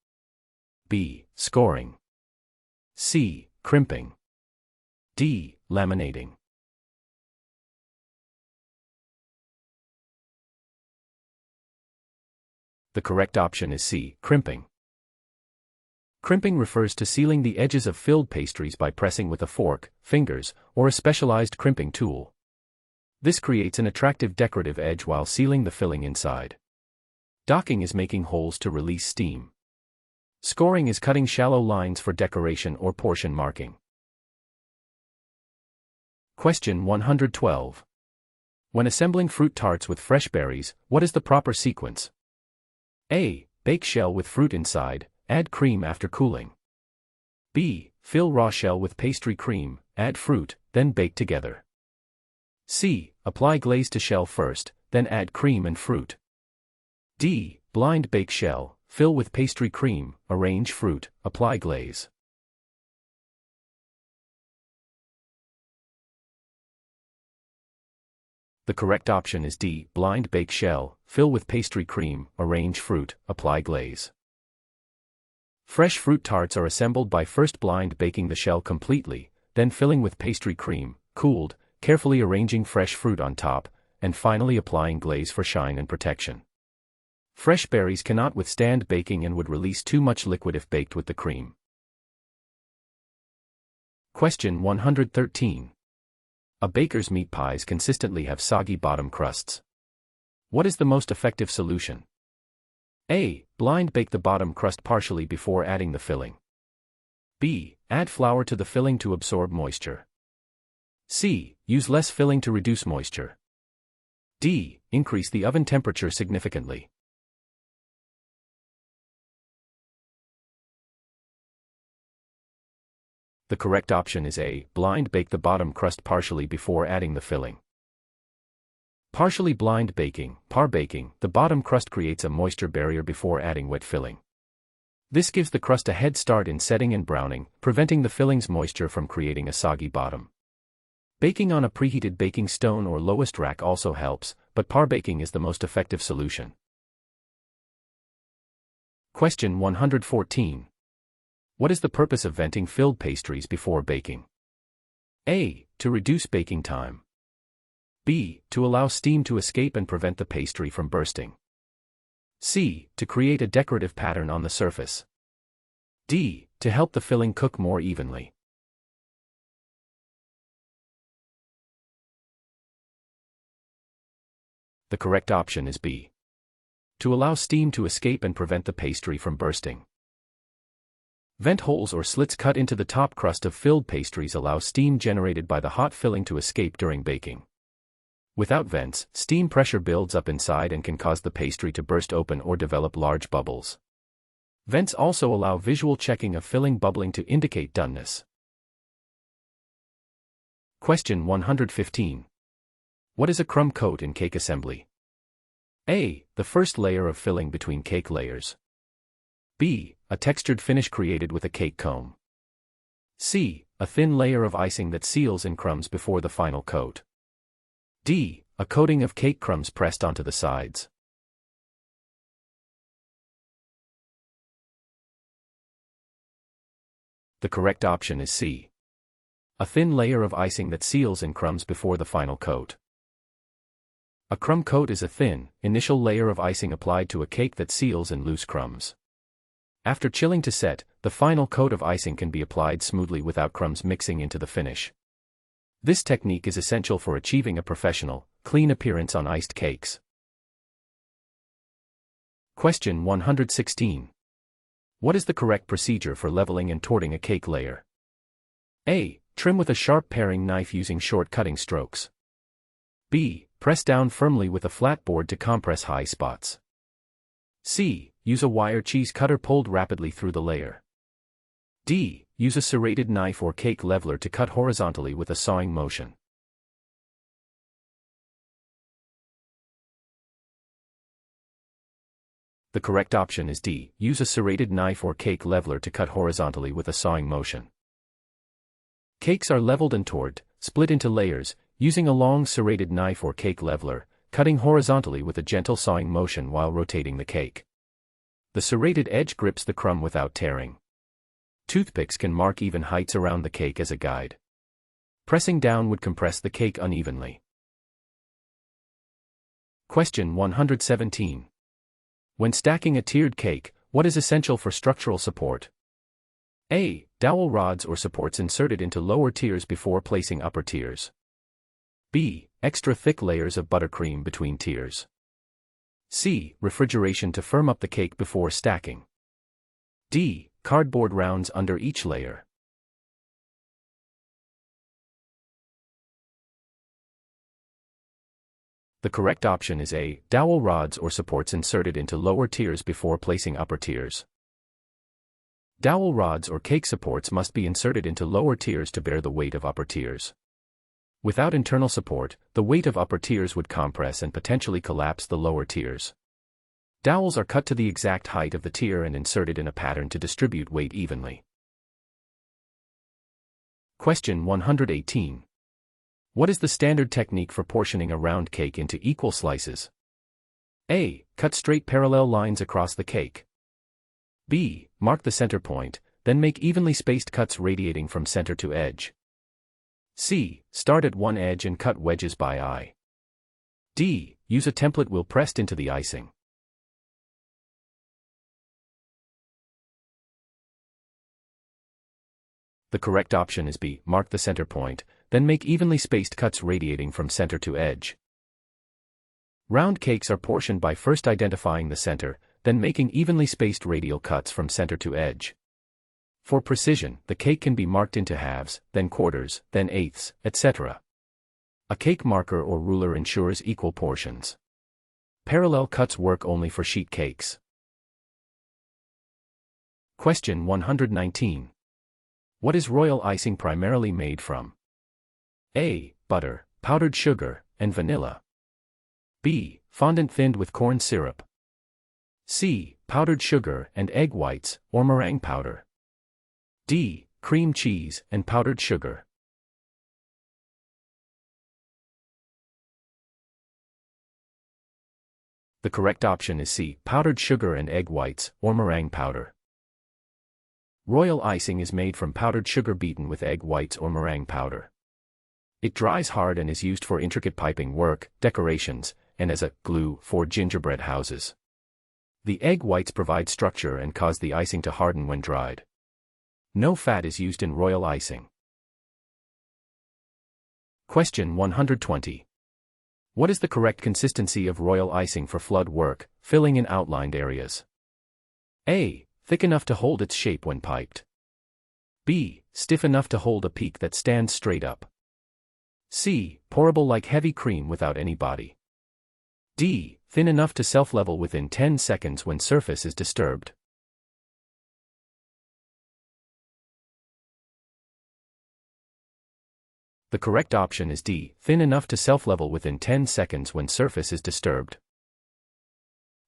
B. Scoring. C. Crimping. D. Laminating. The correct option is C. Crimping. Crimping refers to sealing the edges of filled pastries by pressing with a fork, fingers, or a specialized crimping tool. This creates an attractive decorative edge while sealing the filling inside. Docking is making holes to release steam. Scoring is cutting shallow lines for decoration or portion marking. Question 112. When assembling fruit tarts with fresh berries, what is the proper sequence? A. Bake shell with fruit inside, add cream after cooling. B. Fill raw shell with pastry cream, add fruit, then bake together. C. Apply glaze to shell first, then add cream and fruit. D. Blind bake shell, fill with pastry cream, arrange fruit, apply glaze. The correct option is D. Blind bake shell, fill with pastry cream, arrange fruit, apply glaze. Fresh fruit tarts are assembled by first blind baking the shell completely, then filling with pastry cream, cooled, carefully arranging fresh fruit on top, and finally applying glaze for shine and protection. Fresh berries cannot withstand baking and would release too much liquid if baked with the cream. Question 113. A baker's meat pies consistently have soggy bottom crusts. What is the most effective solution? A. Blind bake the bottom crust partially before adding the filling. B. Add flour to the filling to absorb moisture. C. Use less filling to reduce moisture. D. Increase the oven temperature significantly. The correct option is A. Blind bake the bottom crust partially before adding the filling. Partially blind baking, par baking, the bottom crust creates a moisture barrier before adding wet filling. This gives the crust a head start in setting and browning, preventing the filling's moisture from creating a soggy bottom. Baking on a preheated baking stone or lowest rack also helps, but par baking is the most effective solution. Question 114. What is the purpose of venting filled pastries before baking? A. To reduce baking time. B. To allow steam to escape and prevent the pastry from bursting. C. To create a decorative pattern on the surface. D. To help the filling cook more evenly. The correct option is B. To allow steam to escape and prevent the pastry from bursting. Vent holes or slits cut into the top crust of filled pastries allow steam generated by the hot filling to escape during baking. Without vents, steam pressure builds up inside and can cause the pastry to burst open or develop large bubbles. Vents also allow visual checking of filling bubbling to indicate doneness. Question 115. What is a crumb coat in cake assembly? A. The first layer of filling between cake layers. B. A textured finish created with a cake comb. C. A thin layer of icing that seals in crumbs before the final coat. D. A coating of cake crumbs pressed onto the sides. The correct option is C. A thin layer of icing that seals in crumbs before the final coat. A crumb coat is a thin, initial layer of icing applied to a cake that seals in loose crumbs. After chilling to set, the final coat of icing can be applied smoothly without crumbs mixing into the finish. This technique is essential for achieving a professional, clean appearance on iced cakes. Question 116. What is the correct procedure for leveling and torting a cake layer? A. Trim with a sharp paring knife using short cutting strokes. B. Press down firmly with a flat board to compress high spots. C. Use a wire cheese cutter pulled rapidly through the layer. D. Use a serrated knife or cake leveler to cut horizontally with a sawing motion. The correct option is D. Use a serrated knife or cake leveler to cut horizontally with a sawing motion. Cakes are leveled and torted, split into layers, using a long serrated knife or cake leveler, cutting horizontally with a gentle sawing motion while rotating the cake. The serrated edge grips the crumb without tearing. Toothpicks can mark even heights around the cake as a guide. Pressing down would compress the cake unevenly. Question 117. When stacking a tiered cake, what is essential for structural support? A. Dowel rods or supports inserted into lower tiers before placing upper tiers. B. Extra thick layers of buttercream between tiers. C. Refrigeration to firm up the cake before stacking. D. Cardboard rounds under each layer. The correct option is A. Dowel rods or supports inserted into lower tiers before placing upper tiers. Dowel rods or cake supports must be inserted into lower tiers to bear the weight of upper tiers. Without internal support, the weight of upper tiers would compress and potentially collapse the lower tiers. Dowels are cut to the exact height of the tier and inserted in a pattern to distribute weight evenly. Question 118. What is the standard technique for portioning a round cake into equal slices? A. Cut straight parallel lines across the cake. B. Mark the center point, then make evenly spaced cuts radiating from center to edge. C. Start at one edge and cut wedges by eye. D. Use a template wheel pressed into the icing. The correct option is B. Mark the center point, then make evenly spaced cuts radiating from center to edge. Round cakes are portioned by first identifying the center, then making evenly spaced radial cuts from center to edge. For precision, the cake can be marked into halves, then quarters, then eighths, etc. A cake marker or ruler ensures equal portions. Parallel cuts work only for sheet cakes. Question 119. What is royal icing primarily made from? A. Butter, powdered sugar, and vanilla. B. Fondant thinned with corn syrup. C. Powdered sugar and egg whites, or meringue powder. D. Cream cheese and powdered sugar. The correct option is C. Powdered sugar and egg whites, or meringue powder. Royal icing is made from powdered sugar beaten with egg whites or meringue powder. It dries hard and is used for intricate piping work, decorations, and as a glue for gingerbread houses. The egg whites provide structure and cause the icing to harden when dried. No fat is used in royal icing. Question 120. What is the correct consistency of royal icing for flood work, filling in outlined areas? A. Thick enough to hold its shape when piped. B. Stiff enough to hold a peak that stands straight up. C. Pourable like heavy cream without any body. D. Thin enough to self-level within 10 seconds when surface is disturbed. The correct option is D. Thin enough to self-level within 10 seconds when surface is disturbed.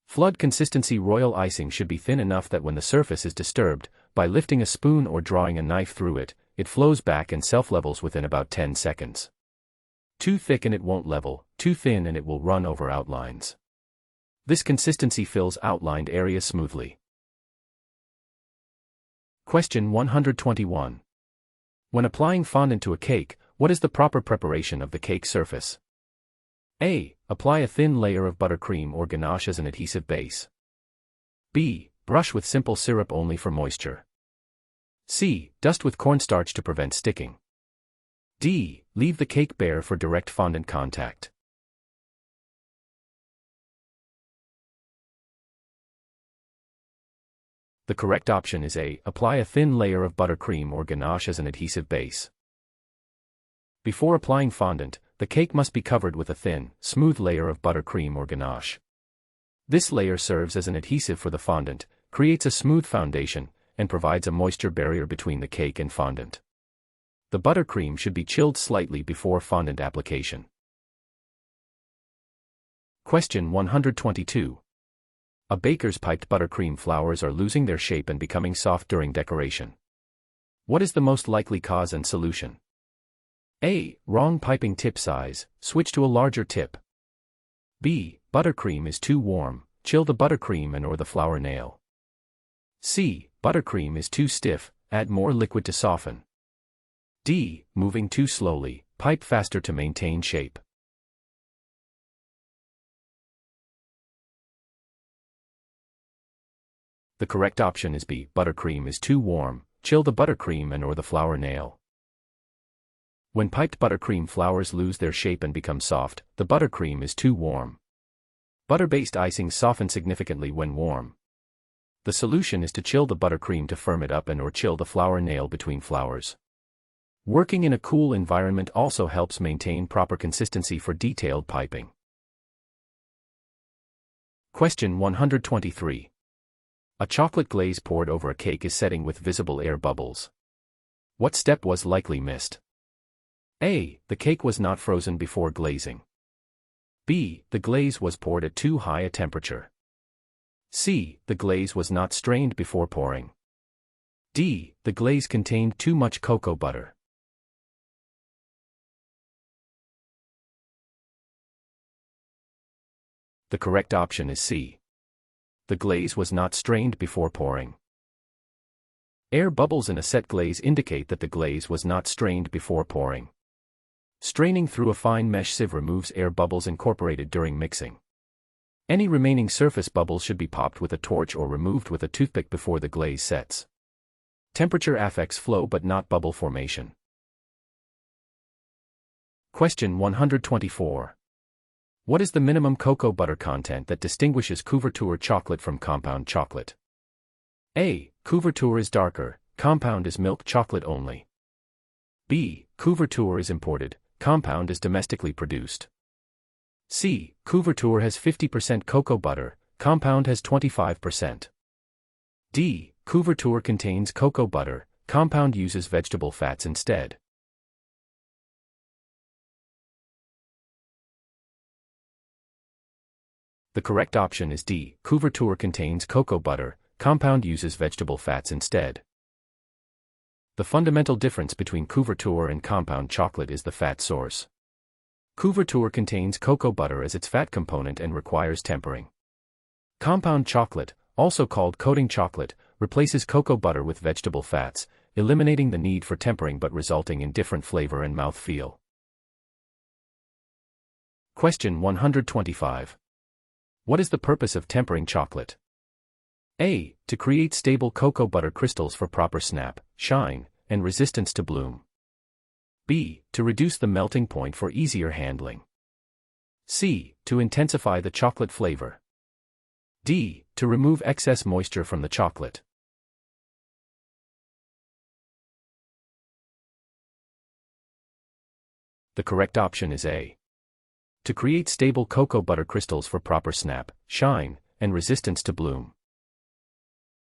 Flood consistency royal icing should be thin enough that when the surface is disturbed, by lifting a spoon or drawing a knife through it, it flows back and self-levels within about 10 seconds. Too thick and it won't level, too thin and it will run over outlines. This consistency fills outlined areas smoothly. Question 121. When applying fondant to a cake, what is the proper preparation of the cake surface? A. Apply a thin layer of buttercream or ganache as an adhesive base. B. Brush with simple syrup only for moisture. C. Dust with cornstarch to prevent sticking. D. Leave the cake bare for direct fondant contact. The correct option is A. Apply a thin layer of buttercream or ganache as an adhesive base. Before applying fondant, the cake must be covered with a thin, smooth layer of buttercream or ganache. This layer serves as an adhesive for the fondant, creates a smooth foundation, and provides a moisture barrier between the cake and fondant. The buttercream should be chilled slightly before fondant application. Question 122. A baker's piped buttercream flowers are losing their shape and becoming soft during decoration. What is the most likely cause and solution? A. Wrong piping tip size, switch to a larger tip. B. Buttercream is too warm, chill the buttercream and or the flour nail. C. Buttercream is too stiff, add more liquid to soften. D. Moving too slowly, pipe faster to maintain shape. The correct option is B. Buttercream is too warm, chill the buttercream and or the flour nail. When piped buttercream flowers lose their shape and become soft, the buttercream is too warm. Butter-based icing softens significantly when warm. The solution is to chill the buttercream to firm it up and or chill the flour nail between flowers. Working in a cool environment also helps maintain proper consistency for detailed piping. Question 123. A chocolate glaze poured over a cake is setting with visible air bubbles. What step was likely missed? A. The cake was not frozen before glazing. B. The glaze was poured at too high a temperature. C. The glaze was not strained before pouring. D. The glaze contained too much cocoa butter. The correct option is C. The glaze was not strained before pouring. Air bubbles in a set glaze indicate that the glaze was not strained before pouring. Straining through a fine mesh sieve removes air bubbles incorporated during mixing. Any remaining surface bubbles should be popped with a torch or removed with a toothpick before the glaze sets. Temperature affects flow but not bubble formation. Question 124. What is the minimum cocoa butter content that distinguishes couverture chocolate from compound chocolate? A. Couverture is darker, compound is milk chocolate only. B. Couverture is imported, compound is domestically produced. C. Couverture has 50% cocoa butter, compound has 25%. D. Couverture contains cocoa butter, compound uses vegetable fats instead. The correct option is D. Couverture contains cocoa butter, compound uses vegetable fats instead. The fundamental difference between couverture and compound chocolate is the fat source. Couverture contains cocoa butter as its fat component and requires tempering. Compound chocolate, also called coating chocolate, replaces cocoa butter with vegetable fats, eliminating the need for tempering but resulting in different flavor and mouthfeel. Question 125. What is the purpose of tempering chocolate? A. To create stable cocoa butter crystals for proper snap, shine, and resistance to bloom. B. To reduce the melting point for easier handling. C. To intensify the chocolate flavor. D. To remove excess moisture from the chocolate. The correct option is A. To create stable cocoa butter crystals for proper snap, shine, and resistance to bloom.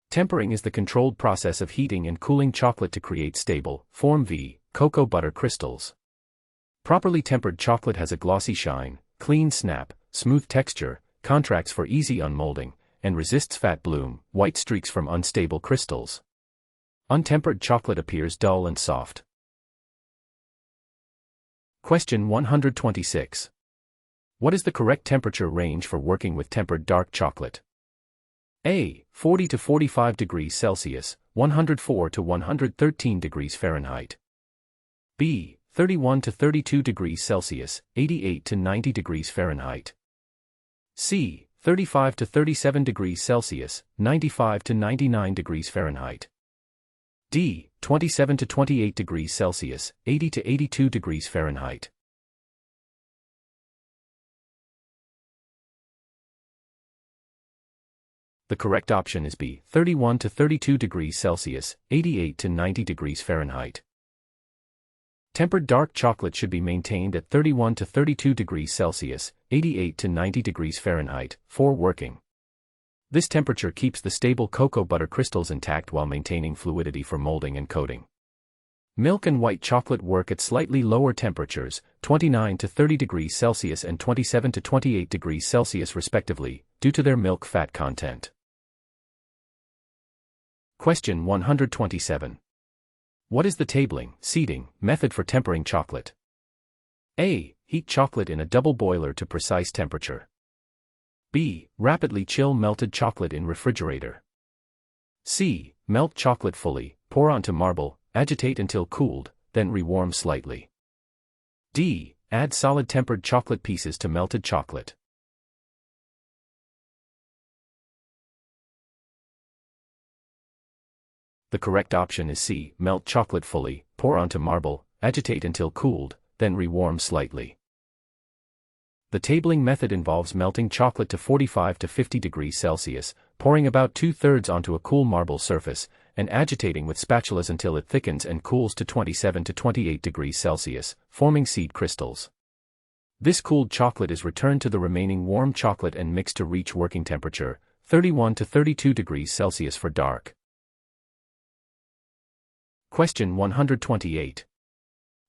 Tempering is the controlled process of heating and cooling chocolate to create stable, form V, cocoa butter crystals. Properly tempered chocolate has a glossy shine, clean snap, smooth texture, contracts for easy unmolding, and resists fat bloom, white streaks from unstable crystals. Untempered chocolate appears dull and soft. Question 126. What is the correct temperature range for working with tempered dark chocolate? A. 40 to 45 degrees Celsius, 104 to 113 degrees Fahrenheit. B. 31 to 32 degrees Celsius, 88 to 90 degrees Fahrenheit. C. 35 to 37 degrees Celsius, 95 to 99 degrees Fahrenheit. D. 27 to 28 degrees Celsius, 80 to 82 degrees Fahrenheit. The correct option is B. 31 to 32 degrees Celsius, 88 to 90 degrees Fahrenheit. Tempered dark chocolate should be maintained at 31 to 32 degrees Celsius, 88 to 90 degrees Fahrenheit, for working. This temperature keeps the stable cocoa butter crystals intact while maintaining fluidity for molding and coating. Milk and white chocolate work at slightly lower temperatures, 29 to 30 degrees Celsius and 27 to 28 degrees Celsius respectively, due to their milk fat content. Question 127. What is the tabling, seeding, method for tempering chocolate? A. Heat chocolate in a double boiler to precise temperature. B. Rapidly chill melted chocolate in refrigerator. C. Melt chocolate fully, pour onto marble, agitate until cooled, then rewarm slightly. D. Add solid tempered chocolate pieces to melted chocolate. The correct option is C. Melt chocolate fully, pour onto marble, agitate until cooled, then rewarm slightly. The tabling method involves melting chocolate to 45 to 50 degrees Celsius, pouring about 2/3 onto a cool marble surface, and agitating with spatulas until it thickens and cools to 27 to 28 degrees Celsius, forming seed crystals. This cooled chocolate is returned to the remaining warm chocolate and mixed to reach working temperature, 31 to 32 degrees Celsius for dark. Question 128.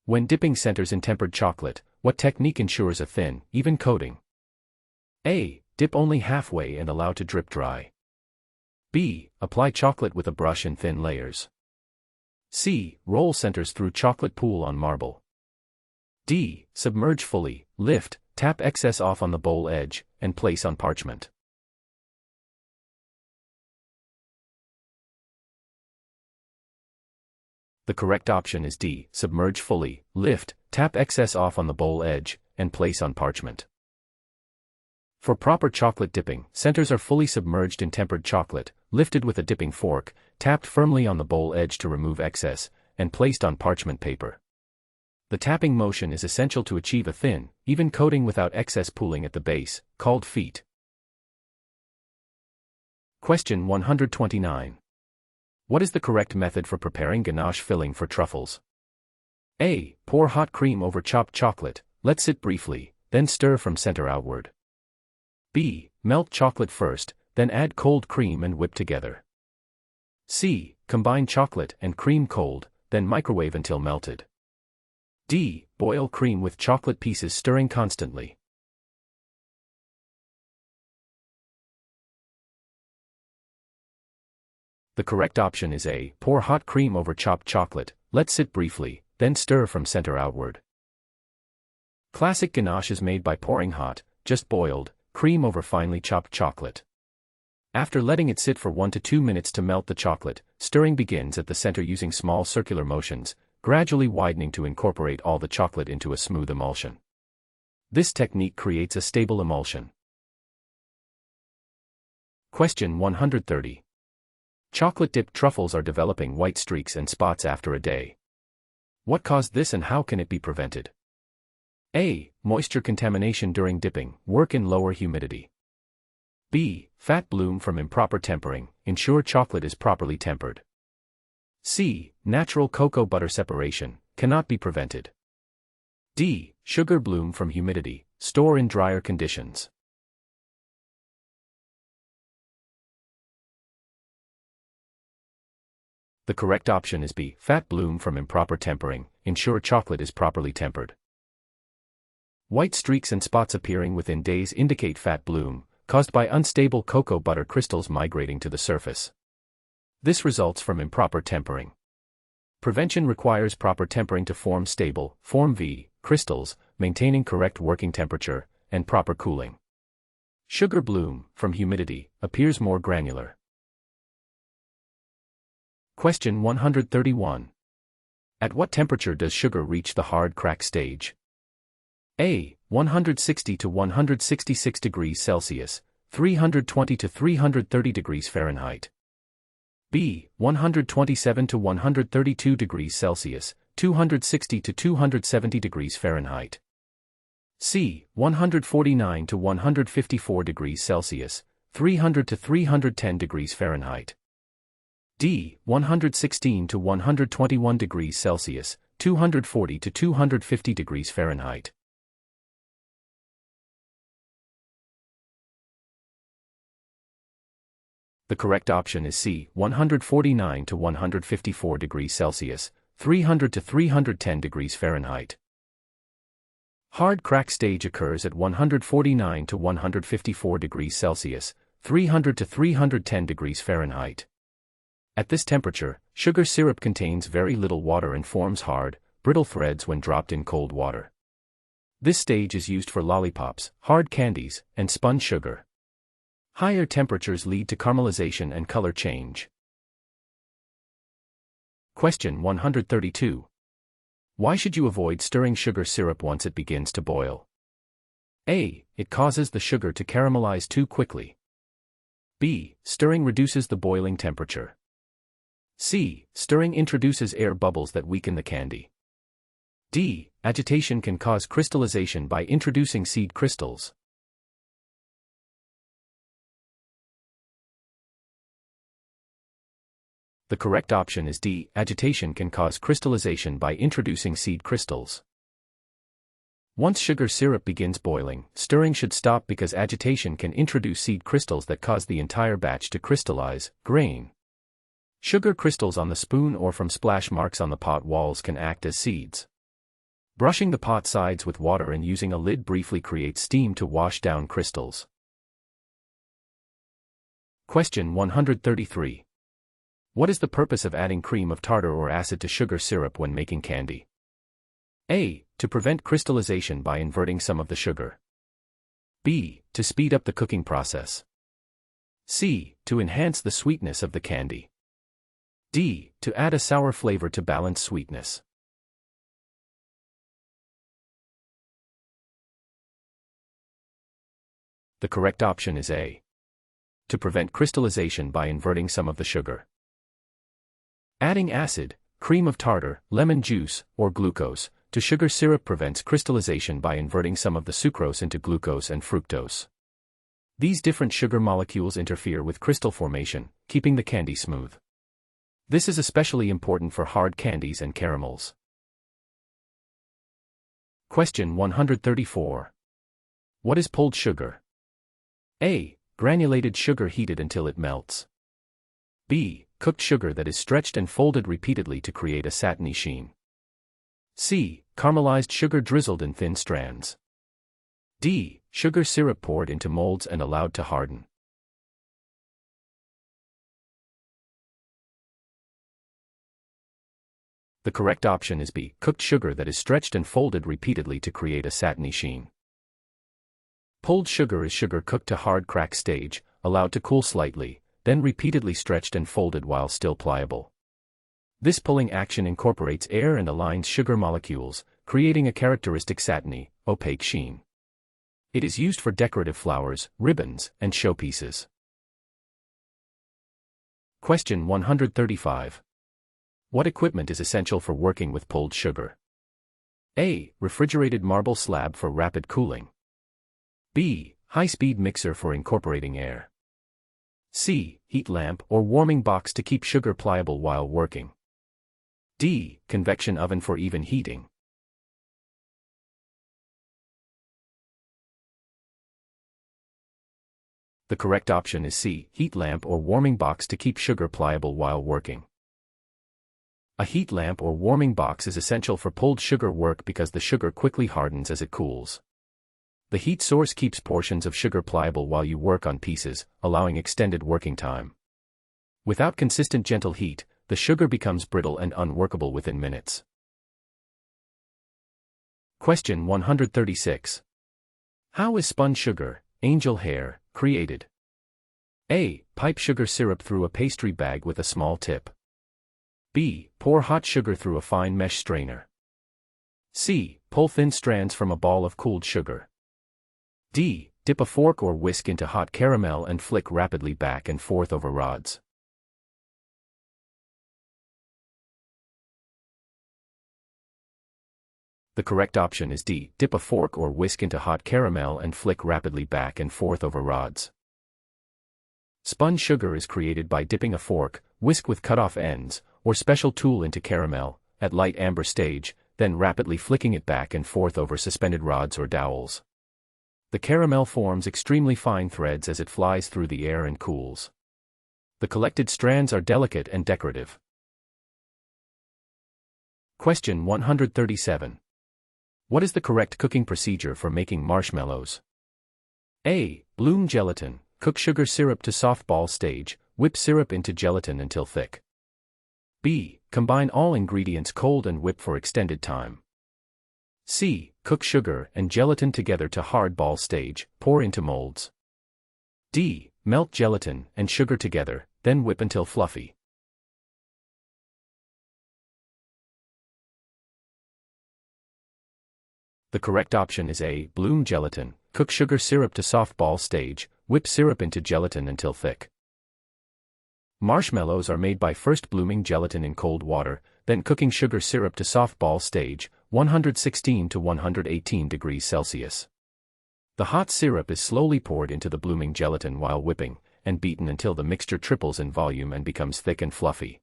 When dipping centers in tempered chocolate, what technique ensures a thin, even coating? A. Dip only halfway and allow to drip dry. B. Apply chocolate with a brush in thin layers. C. Roll centers through chocolate pool on marble. D. Submerge fully, lift, tap excess off on the bowl edge, and place on parchment. The correct option is D. Submerge fully, lift, tap excess off on the bowl edge, and place on parchment. For proper chocolate dipping, centers are fully submerged in tempered chocolate, lifted with a dipping fork, tapped firmly on the bowl edge to remove excess, and placed on parchment paper. The tapping motion is essential to achieve a thin, even coating without excess pooling at the base, called feet. Question 129. What is the correct method for preparing ganache filling for truffles? A. Pour hot cream over chopped chocolate, let sit briefly, then stir from center outward. B. Melt chocolate first, then add cold cream and whip together. C. Combine chocolate and cream cold, then microwave until melted. D. Boil cream with chocolate pieces, stirring constantly. The correct option is A. Pour hot cream over chopped chocolate, let sit briefly, then stir from center outward. Classic ganache is made by pouring hot, just boiled, cream over finely chopped chocolate. After letting it sit for 1 to 2 minutes to melt the chocolate, stirring begins at the center using small circular motions, gradually widening to incorporate all the chocolate into a smooth emulsion. This technique creates a stable emulsion. Question 130. Chocolate-dipped truffles are developing white streaks and spots after a day. What caused this and how can it be prevented? A. Moisture contamination during dipping, work in lower humidity. B. Fat bloom from improper tempering, ensure chocolate is properly tempered. C. Natural cocoa butter separation, cannot be prevented. D. Sugar bloom from humidity, store in drier conditions. The correct option is B. Fat bloom from improper tempering, ensure chocolate is properly tempered. White streaks and spots appearing within days indicate fat bloom, caused by unstable cocoa butter crystals migrating to the surface. This results from improper tempering. Prevention requires proper tempering to form stable, form V, crystals, maintaining correct working temperature, and proper cooling. Sugar bloom, from humidity, appears more granular. Question 131. At what temperature does sugar reach the hard crack stage? A. 160 to 166 degrees Celsius, 320 to 330 degrees Fahrenheit. B. 127 to 132 degrees Celsius, 260 to 270 degrees Fahrenheit. C. 149 to 154 degrees Celsius, 300 to 310 degrees Fahrenheit. D. 116 to 121 degrees Celsius, 240 to 250 degrees Fahrenheit. The correct option is C. 149 to 154 degrees Celsius, 300 to 310 degrees Fahrenheit. Hard crack stage occurs at 149 to 154 degrees Celsius, 300 to 310 degrees Fahrenheit. At this temperature, sugar syrup contains very little water and forms hard, brittle threads when dropped in cold water. This stage is used for lollipops, hard candies, and spun sugar. Higher temperatures lead to caramelization and color change. Question 132. Why should you avoid stirring sugar syrup once it begins to boil? A. It causes the sugar to caramelize too quickly. B. Stirring reduces the boiling temperature. C. Stirring introduces air bubbles that weaken the candy. D. Agitation can cause crystallization by introducing seed crystals. The correct option is D. Agitation can cause crystallization by introducing seed crystals. Once sugar syrup begins boiling, stirring should stop because agitation can introduce seed crystals that cause the entire batch to crystallize, grain. Sugar crystals on the spoon or from splash marks on the pot walls can act as seeds. Brushing the pot sides with water and using a lid briefly creates steam to wash down crystals. Question 133. What is the purpose of adding cream of tartar or acid to sugar syrup when making candy? A. To prevent crystallization by inverting some of the sugar. B. To speed up the cooking process. C. To enhance the sweetness of the candy. D. To add a sour flavor to balance sweetness. The correct option is A. To prevent crystallization by inverting some of the sugar. Adding acid, cream of tartar, lemon juice, or glucose to sugar syrup prevents crystallization by inverting some of the sucrose into glucose and fructose. These different sugar molecules interfere with crystal formation, keeping the candy smooth. This is especially important for hard candies and caramels. Question 134. What is pulled sugar? A. Granulated sugar heated until it melts. B. Cooked sugar that is stretched and folded repeatedly to create a satiny sheen. C. Caramelized sugar drizzled in thin strands. D. Sugar syrup poured into molds and allowed to harden. The correct option is B. Cooked sugar that is stretched and folded repeatedly to create a satiny sheen. Pulled sugar is sugar cooked to hard crack stage, allowed to cool slightly, then repeatedly stretched and folded while still pliable. This pulling action incorporates air and aligns sugar molecules, creating a characteristic satiny, opaque sheen. It is used for decorative flowers, ribbons, and showpieces. Question 135. What equipment is essential for working with pulled sugar? A. Refrigerated marble slab for rapid cooling. B. High-speed mixer for incorporating air. C. Heat lamp or warming box to keep sugar pliable while working. D. Convection oven for even heating. The correct option is C. Heat lamp or warming box to keep sugar pliable while working. A heat lamp or warming box is essential for pulled sugar work because the sugar quickly hardens as it cools. The heat source keeps portions of sugar pliable while you work on pieces, allowing extended working time. Without consistent gentle heat, the sugar becomes brittle and unworkable within minutes. Question 136. How is spun sugar, angel hair, created? A. Pipe sugar syrup through a pastry bag with a small tip. B. Pour hot sugar through a fine mesh strainer. C. Pull thin strands from a ball of cooled sugar. D. Dip a fork or whisk into hot caramel and flick rapidly back and forth over rods. The correct option is D. Dip a fork or whisk into hot caramel and flick rapidly back and forth over rods. Spun sugar is created by dipping a fork, whisk with cut-off ends, or special tool into caramel, at light amber stage, then rapidly flicking it back and forth over suspended rods or dowels. The caramel forms extremely fine threads as it flies through the air and cools. The collected strands are delicate and decorative. Question 137. What is the correct cooking procedure for making marshmallows? A. Bloom gelatin, cook sugar syrup to soft ball stage, whip syrup into gelatin until thick. B. Combine all ingredients cold and whip for extended time. C. Cook sugar and gelatin together to hard ball stage, pour into molds. D. Melt gelatin and sugar together, then whip until fluffy. The correct option is A. Bloom gelatin, cook sugar syrup to soft ball stage, whip syrup into gelatin until thick. Marshmallows are made by first blooming gelatin in cold water, then cooking sugar syrup to soft ball stage, 116 to 118 degrees Celsius. The hot syrup is slowly poured into the blooming gelatin while whipping, and beaten until the mixture triples in volume and becomes thick and fluffy.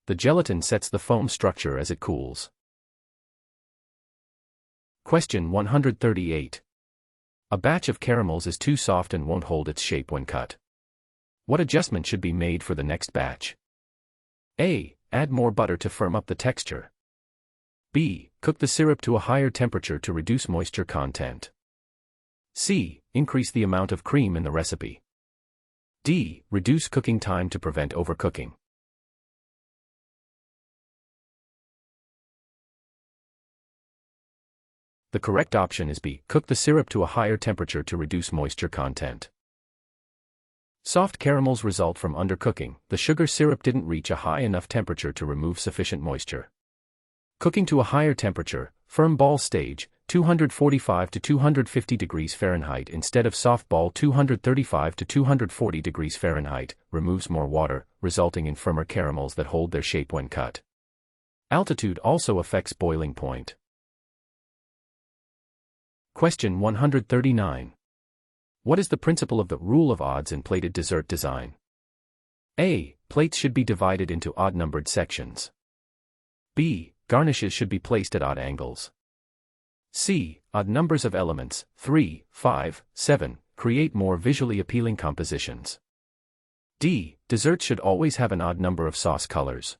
The gelatin sets the foam structure as it cools. Question 138. A batch of caramels is too soft and won't hold its shape when cut. What adjustment should be made for the next batch? A. Add more butter to firm up the texture. B. Cook the syrup to a higher temperature to reduce moisture content. C. Increase the amount of cream in the recipe. D. Reduce cooking time to prevent overcooking. The correct option is B. Cook the syrup to a higher temperature to reduce moisture content. Soft caramels result from undercooking. The sugar syrup didn't reach a high enough temperature to remove sufficient moisture. Cooking to a higher temperature, firm ball stage, 245 to 250 degrees Fahrenheit instead of softball 235 to 240 degrees Fahrenheit, removes more water, resulting in firmer caramels that hold their shape when cut. Altitude also affects boiling point. Question 139. What is the principle of the rule of odds in plated dessert design? A. Plates should be divided into odd-numbered sections. B. Garnishes should be placed at odd angles. C. Odd numbers of elements, 3, 5, 7, create more visually appealing compositions. D. Desserts should always have an odd number of sauce colors.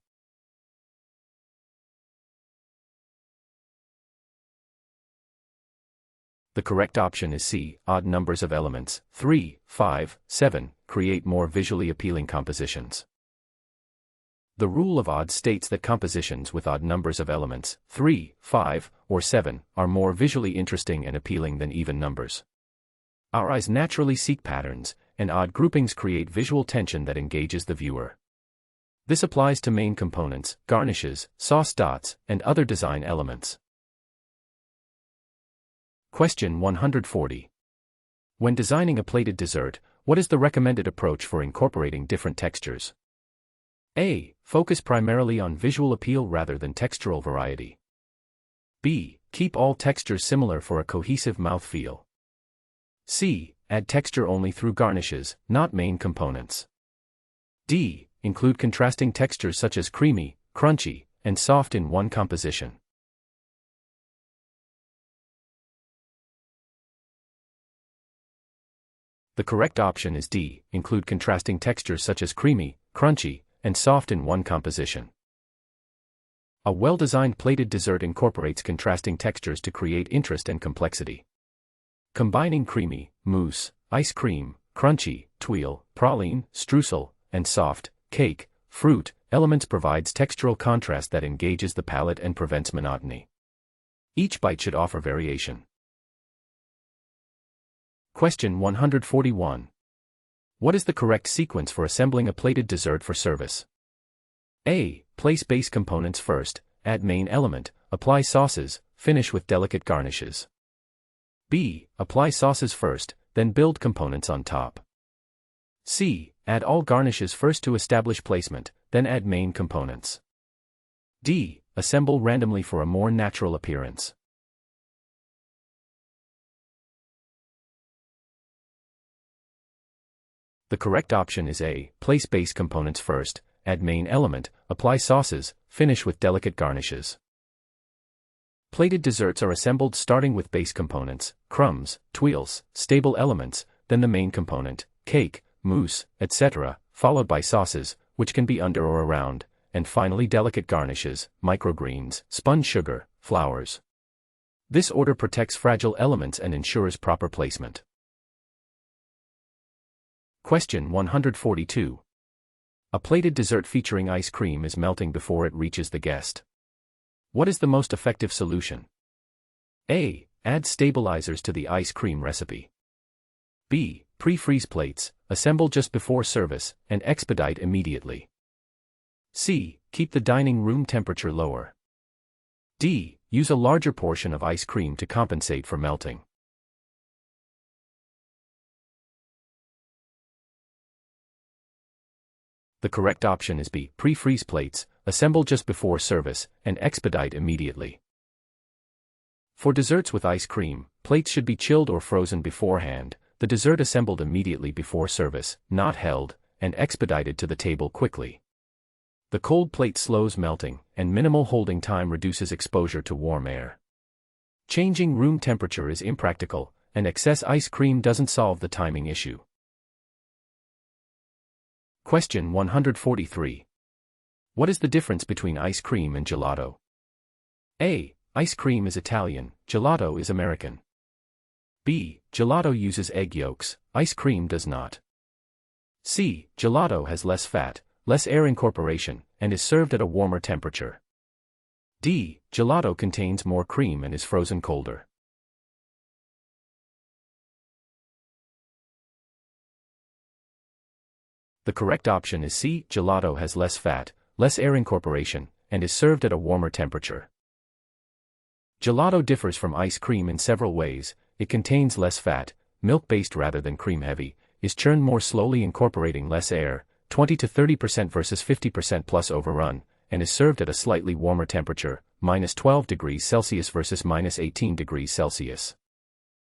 The correct option is C. Odd numbers of elements, 3, 5, 7, create more visually appealing compositions. The rule of odds states that compositions with odd numbers of elements, 3, 5, or 7, are more visually interesting and appealing than even numbers. Our eyes naturally seek patterns, and odd groupings create visual tension that engages the viewer. This applies to main components, garnishes, sauce dots, and other design elements. Question 140. When designing a plated dessert, what is the recommended approach for incorporating different textures? A. Focus primarily on visual appeal rather than textural variety. B. Keep all textures similar for a cohesive mouthfeel. C. Add texture only through garnishes, not main components. D. Include contrasting textures such as creamy, crunchy, and soft in one composition. The correct option is D. Include contrasting textures such as creamy, crunchy, and soft in one composition. A well-designed plated dessert incorporates contrasting textures to create interest and complexity. Combining creamy, mousse, ice cream, crunchy, tuile, praline, streusel, and soft, cake, fruit, elements provides textural contrast that engages the palate and prevents monotony. Each bite should offer variation. Question 141. What is the correct sequence for assembling a plated dessert for service? A. Place base components first, add main element, apply sauces, finish with delicate garnishes. B. Apply sauces first, then build components on top. C. Add all garnishes first to establish placement, then add main components. D. Assemble randomly for a more natural appearance. The correct option is A. Place base components first, add main element, apply sauces, finish with delicate garnishes. Plated desserts are assembled starting with base components, crumbs, tuiles, stable elements, then the main component, cake, mousse, etc., followed by sauces, which can be under or around, and finally delicate garnishes, microgreens, spun sugar, flowers. This order protects fragile elements and ensures proper placement. Question 142. A plated dessert featuring ice cream is melting before it reaches the guest. What is the most effective solution? A. Add stabilizers to the ice cream recipe. B. Pre-freeze plates, assemble just before service, and expedite immediately. C. Keep the dining room temperature lower. D. Use a larger portion of ice cream to compensate for melting. The correct option is B. Pre-freeze plates, assemble just before service, and expedite immediately. For desserts with ice cream, plates should be chilled or frozen beforehand, the dessert assembled immediately before service, not held, and expedited to the table quickly. The cold plate slows melting, and minimal holding time reduces exposure to warm air. Changing room temperature is impractical, and excess ice cream doesn't solve the timing issue. Question 143. What is the difference between ice cream and gelato? A. Ice cream is Italian, gelato is American. B. Gelato uses egg yolks, ice cream does not. C. Gelato has less fat, less air incorporation, and is served at a warmer temperature. D. Gelato contains more cream and is frozen colder. The correct option is C. Gelato has less fat, less air incorporation, and is served at a warmer temperature. Gelato differs from ice cream in several ways. It contains less fat, milk-based rather than cream-heavy, is churned more slowly incorporating less air, 20 to 30% versus 50% plus overrun, and is served at a slightly warmer temperature, -12 degrees Celsius versus -18 degrees Celsius.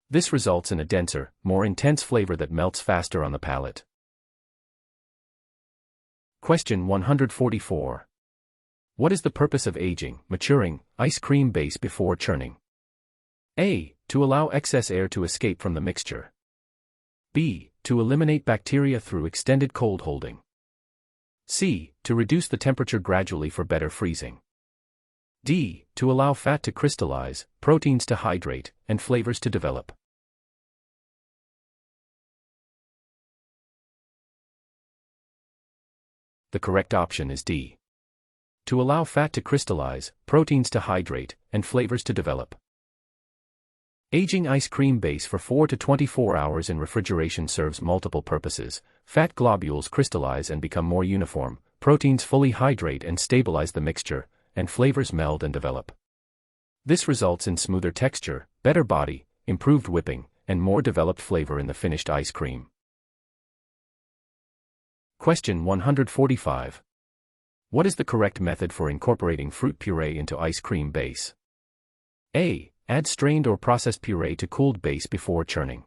This results in a denser, more intense flavor that melts faster on the palate. Question 144. What is the purpose of aging, maturing, ice cream base before churning? A. To allow excess air to escape from the mixture. B. To eliminate bacteria through extended cold holding. C. To reduce the temperature gradually for better freezing. D. To allow fat to crystallize, proteins to hydrate, and flavors to develop. The correct option is D. To allow fat to crystallize, proteins to hydrate, and flavors to develop. Aging ice cream base for 4 to 24 hours in refrigeration serves multiple purposes. Fat globules crystallize and become more uniform, proteins fully hydrate and stabilize the mixture, and flavors meld and develop. This results in smoother texture, better body, improved whipping, and more developed flavor in the finished ice cream. Question 145. What is the correct method for incorporating fruit puree into ice cream base? A. Add strained or processed puree to cooled base before churning.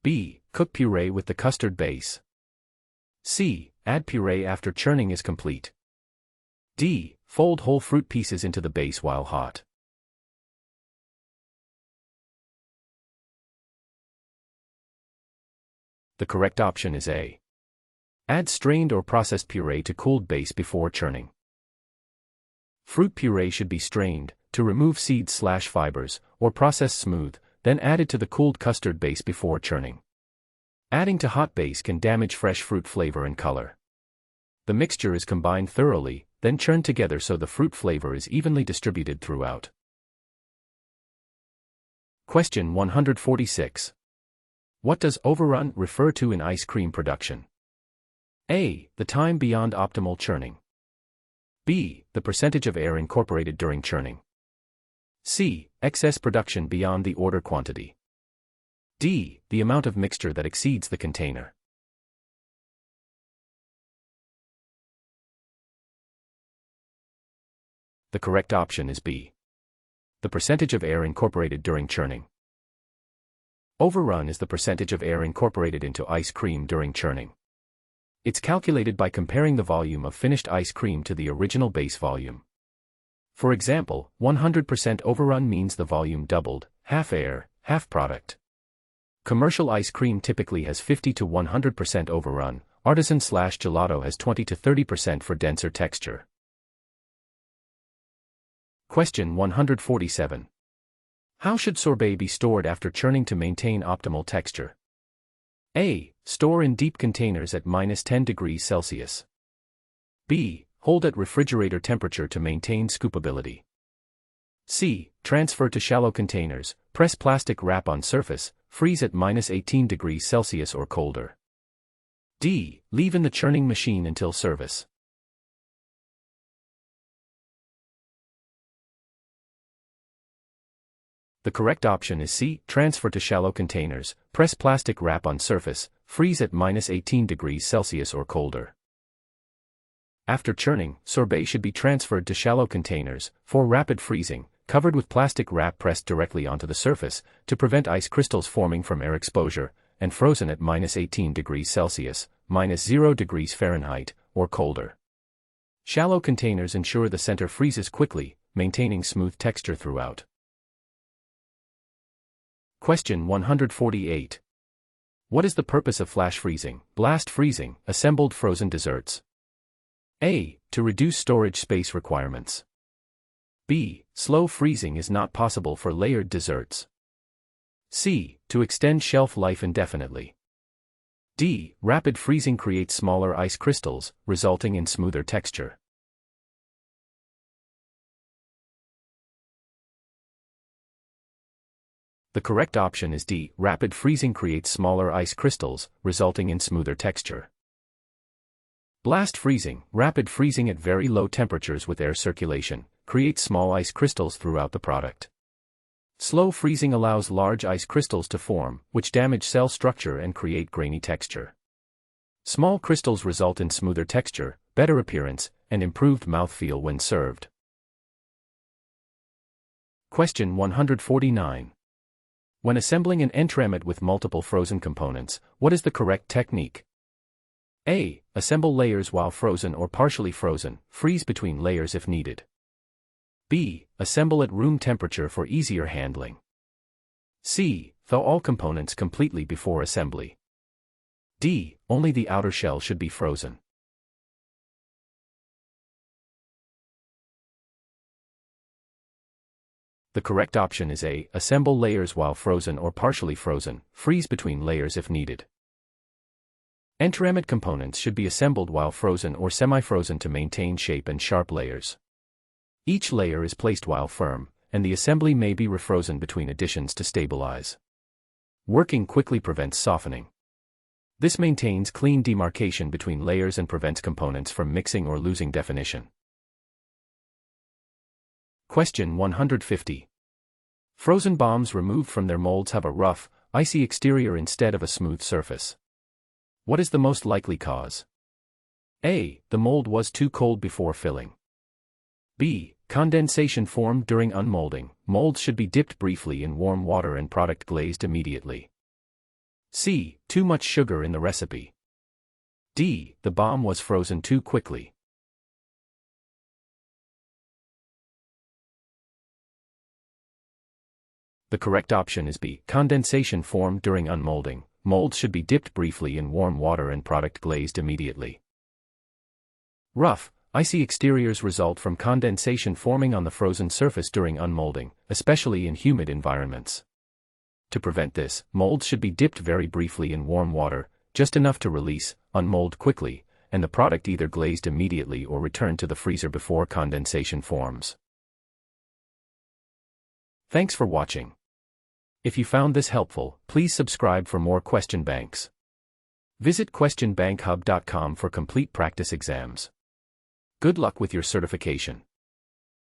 B. Cook puree with the custard base. C. Add puree after churning is complete. D. Fold whole fruit pieces into the base while hot. The correct option is A. Add strained or processed puree to cooled base before churning. Fruit puree should be strained, to remove seeds/fibers, or processed smooth, then added to the cooled custard base before churning. Adding to hot base can damage fresh fruit flavor and color. The mixture is combined thoroughly, then churned together so the fruit flavor is evenly distributed throughout. Question 146. What does overrun refer to in ice cream production? A. The time beyond optimal churning. B. The percentage of air incorporated during churning. C. Excess production beyond the order quantity. D. The amount of mixture that exceeds the container. The correct option is B. The percentage of air incorporated during churning. Overrun is the percentage of air incorporated into ice cream during churning. It's calculated by comparing the volume of finished ice cream to the original base volume. For example, 100% overrun means the volume doubled, half air, half product. Commercial ice cream typically has 50 to 100% overrun, artisan/gelato has 20 to 30% for denser texture. Question 147. How should sorbet be stored after churning to maintain optimal texture? A. Store in deep containers at -10 degrees Celsius. B. Hold at refrigerator temperature to maintain scoopability. C. Transfer to shallow containers, press plastic wrap on surface, freeze at -18 degrees Celsius or colder. D. Leave in the churning machine until service. The correct option is C. Transfer to shallow containers, press plastic wrap on surface, freeze at -18 degrees Celsius or colder. After churning, sorbet should be transferred to shallow containers, for rapid freezing, covered with plastic wrap pressed directly onto the surface, to prevent ice crystals forming from air exposure, and frozen at -18 degrees Celsius, -0 degrees Fahrenheit, or colder. Shallow containers ensure the center freezes quickly, maintaining smooth texture throughout. Question 148. What is the purpose of flash freezing, blast freezing, assembled frozen desserts? A. To reduce storage space requirements. B. Slow freezing is not possible for layered desserts. C. To extend shelf life indefinitely. D. Rapid freezing creates smaller ice crystals, resulting in smoother texture. The correct option is D. Rapid freezing creates smaller ice crystals, resulting in smoother texture. Blast freezing, rapid freezing at very low temperatures with air circulation, creates small ice crystals throughout the product. Slow freezing allows large ice crystals to form, which damage cell structure and create grainy texture. Small crystals result in smoother texture, better appearance, and improved mouthfeel when served. Question 149. When assembling an entremet with multiple frozen components, what is the correct technique? A. Assemble layers while frozen or partially frozen, freeze between layers if needed. B. Assemble at room temperature for easier handling. C. Thaw all components completely before assembly. D. Only the outer shell should be frozen. The correct option is A. Assemble layers while frozen or partially frozen, freeze between layers if needed. Entremet components should be assembled while frozen or semi-frozen to maintain shape and sharp layers. Each layer is placed while firm, and the assembly may be refrozen between additions to stabilize. Working quickly prevents softening. This maintains clean demarcation between layers and prevents components from mixing or losing definition. Question 150. Frozen bombs removed from their molds have a rough, icy exterior instead of a smooth surface. What is the most likely cause? A. The mold was too cold before filling. B. Condensation formed during unmolding. Molds should be dipped briefly in warm water and product glazed immediately. C. Too much sugar in the recipe. D. The bomb was frozen too quickly. The correct option is B. Condensation formed during unmolding. Molds should be dipped briefly in warm water and product glazed immediately. Rough, icy exteriors result from condensation forming on the frozen surface during unmolding, especially in humid environments. To prevent this, molds should be dipped very briefly in warm water, just enough to release, unmold quickly, and the product either glazed immediately or returned to the freezer before condensation forms. Thanks for watching. If you found this helpful, please subscribe for more question banks. Visit questionbankhub.com for complete practice exams. Good luck with your certification.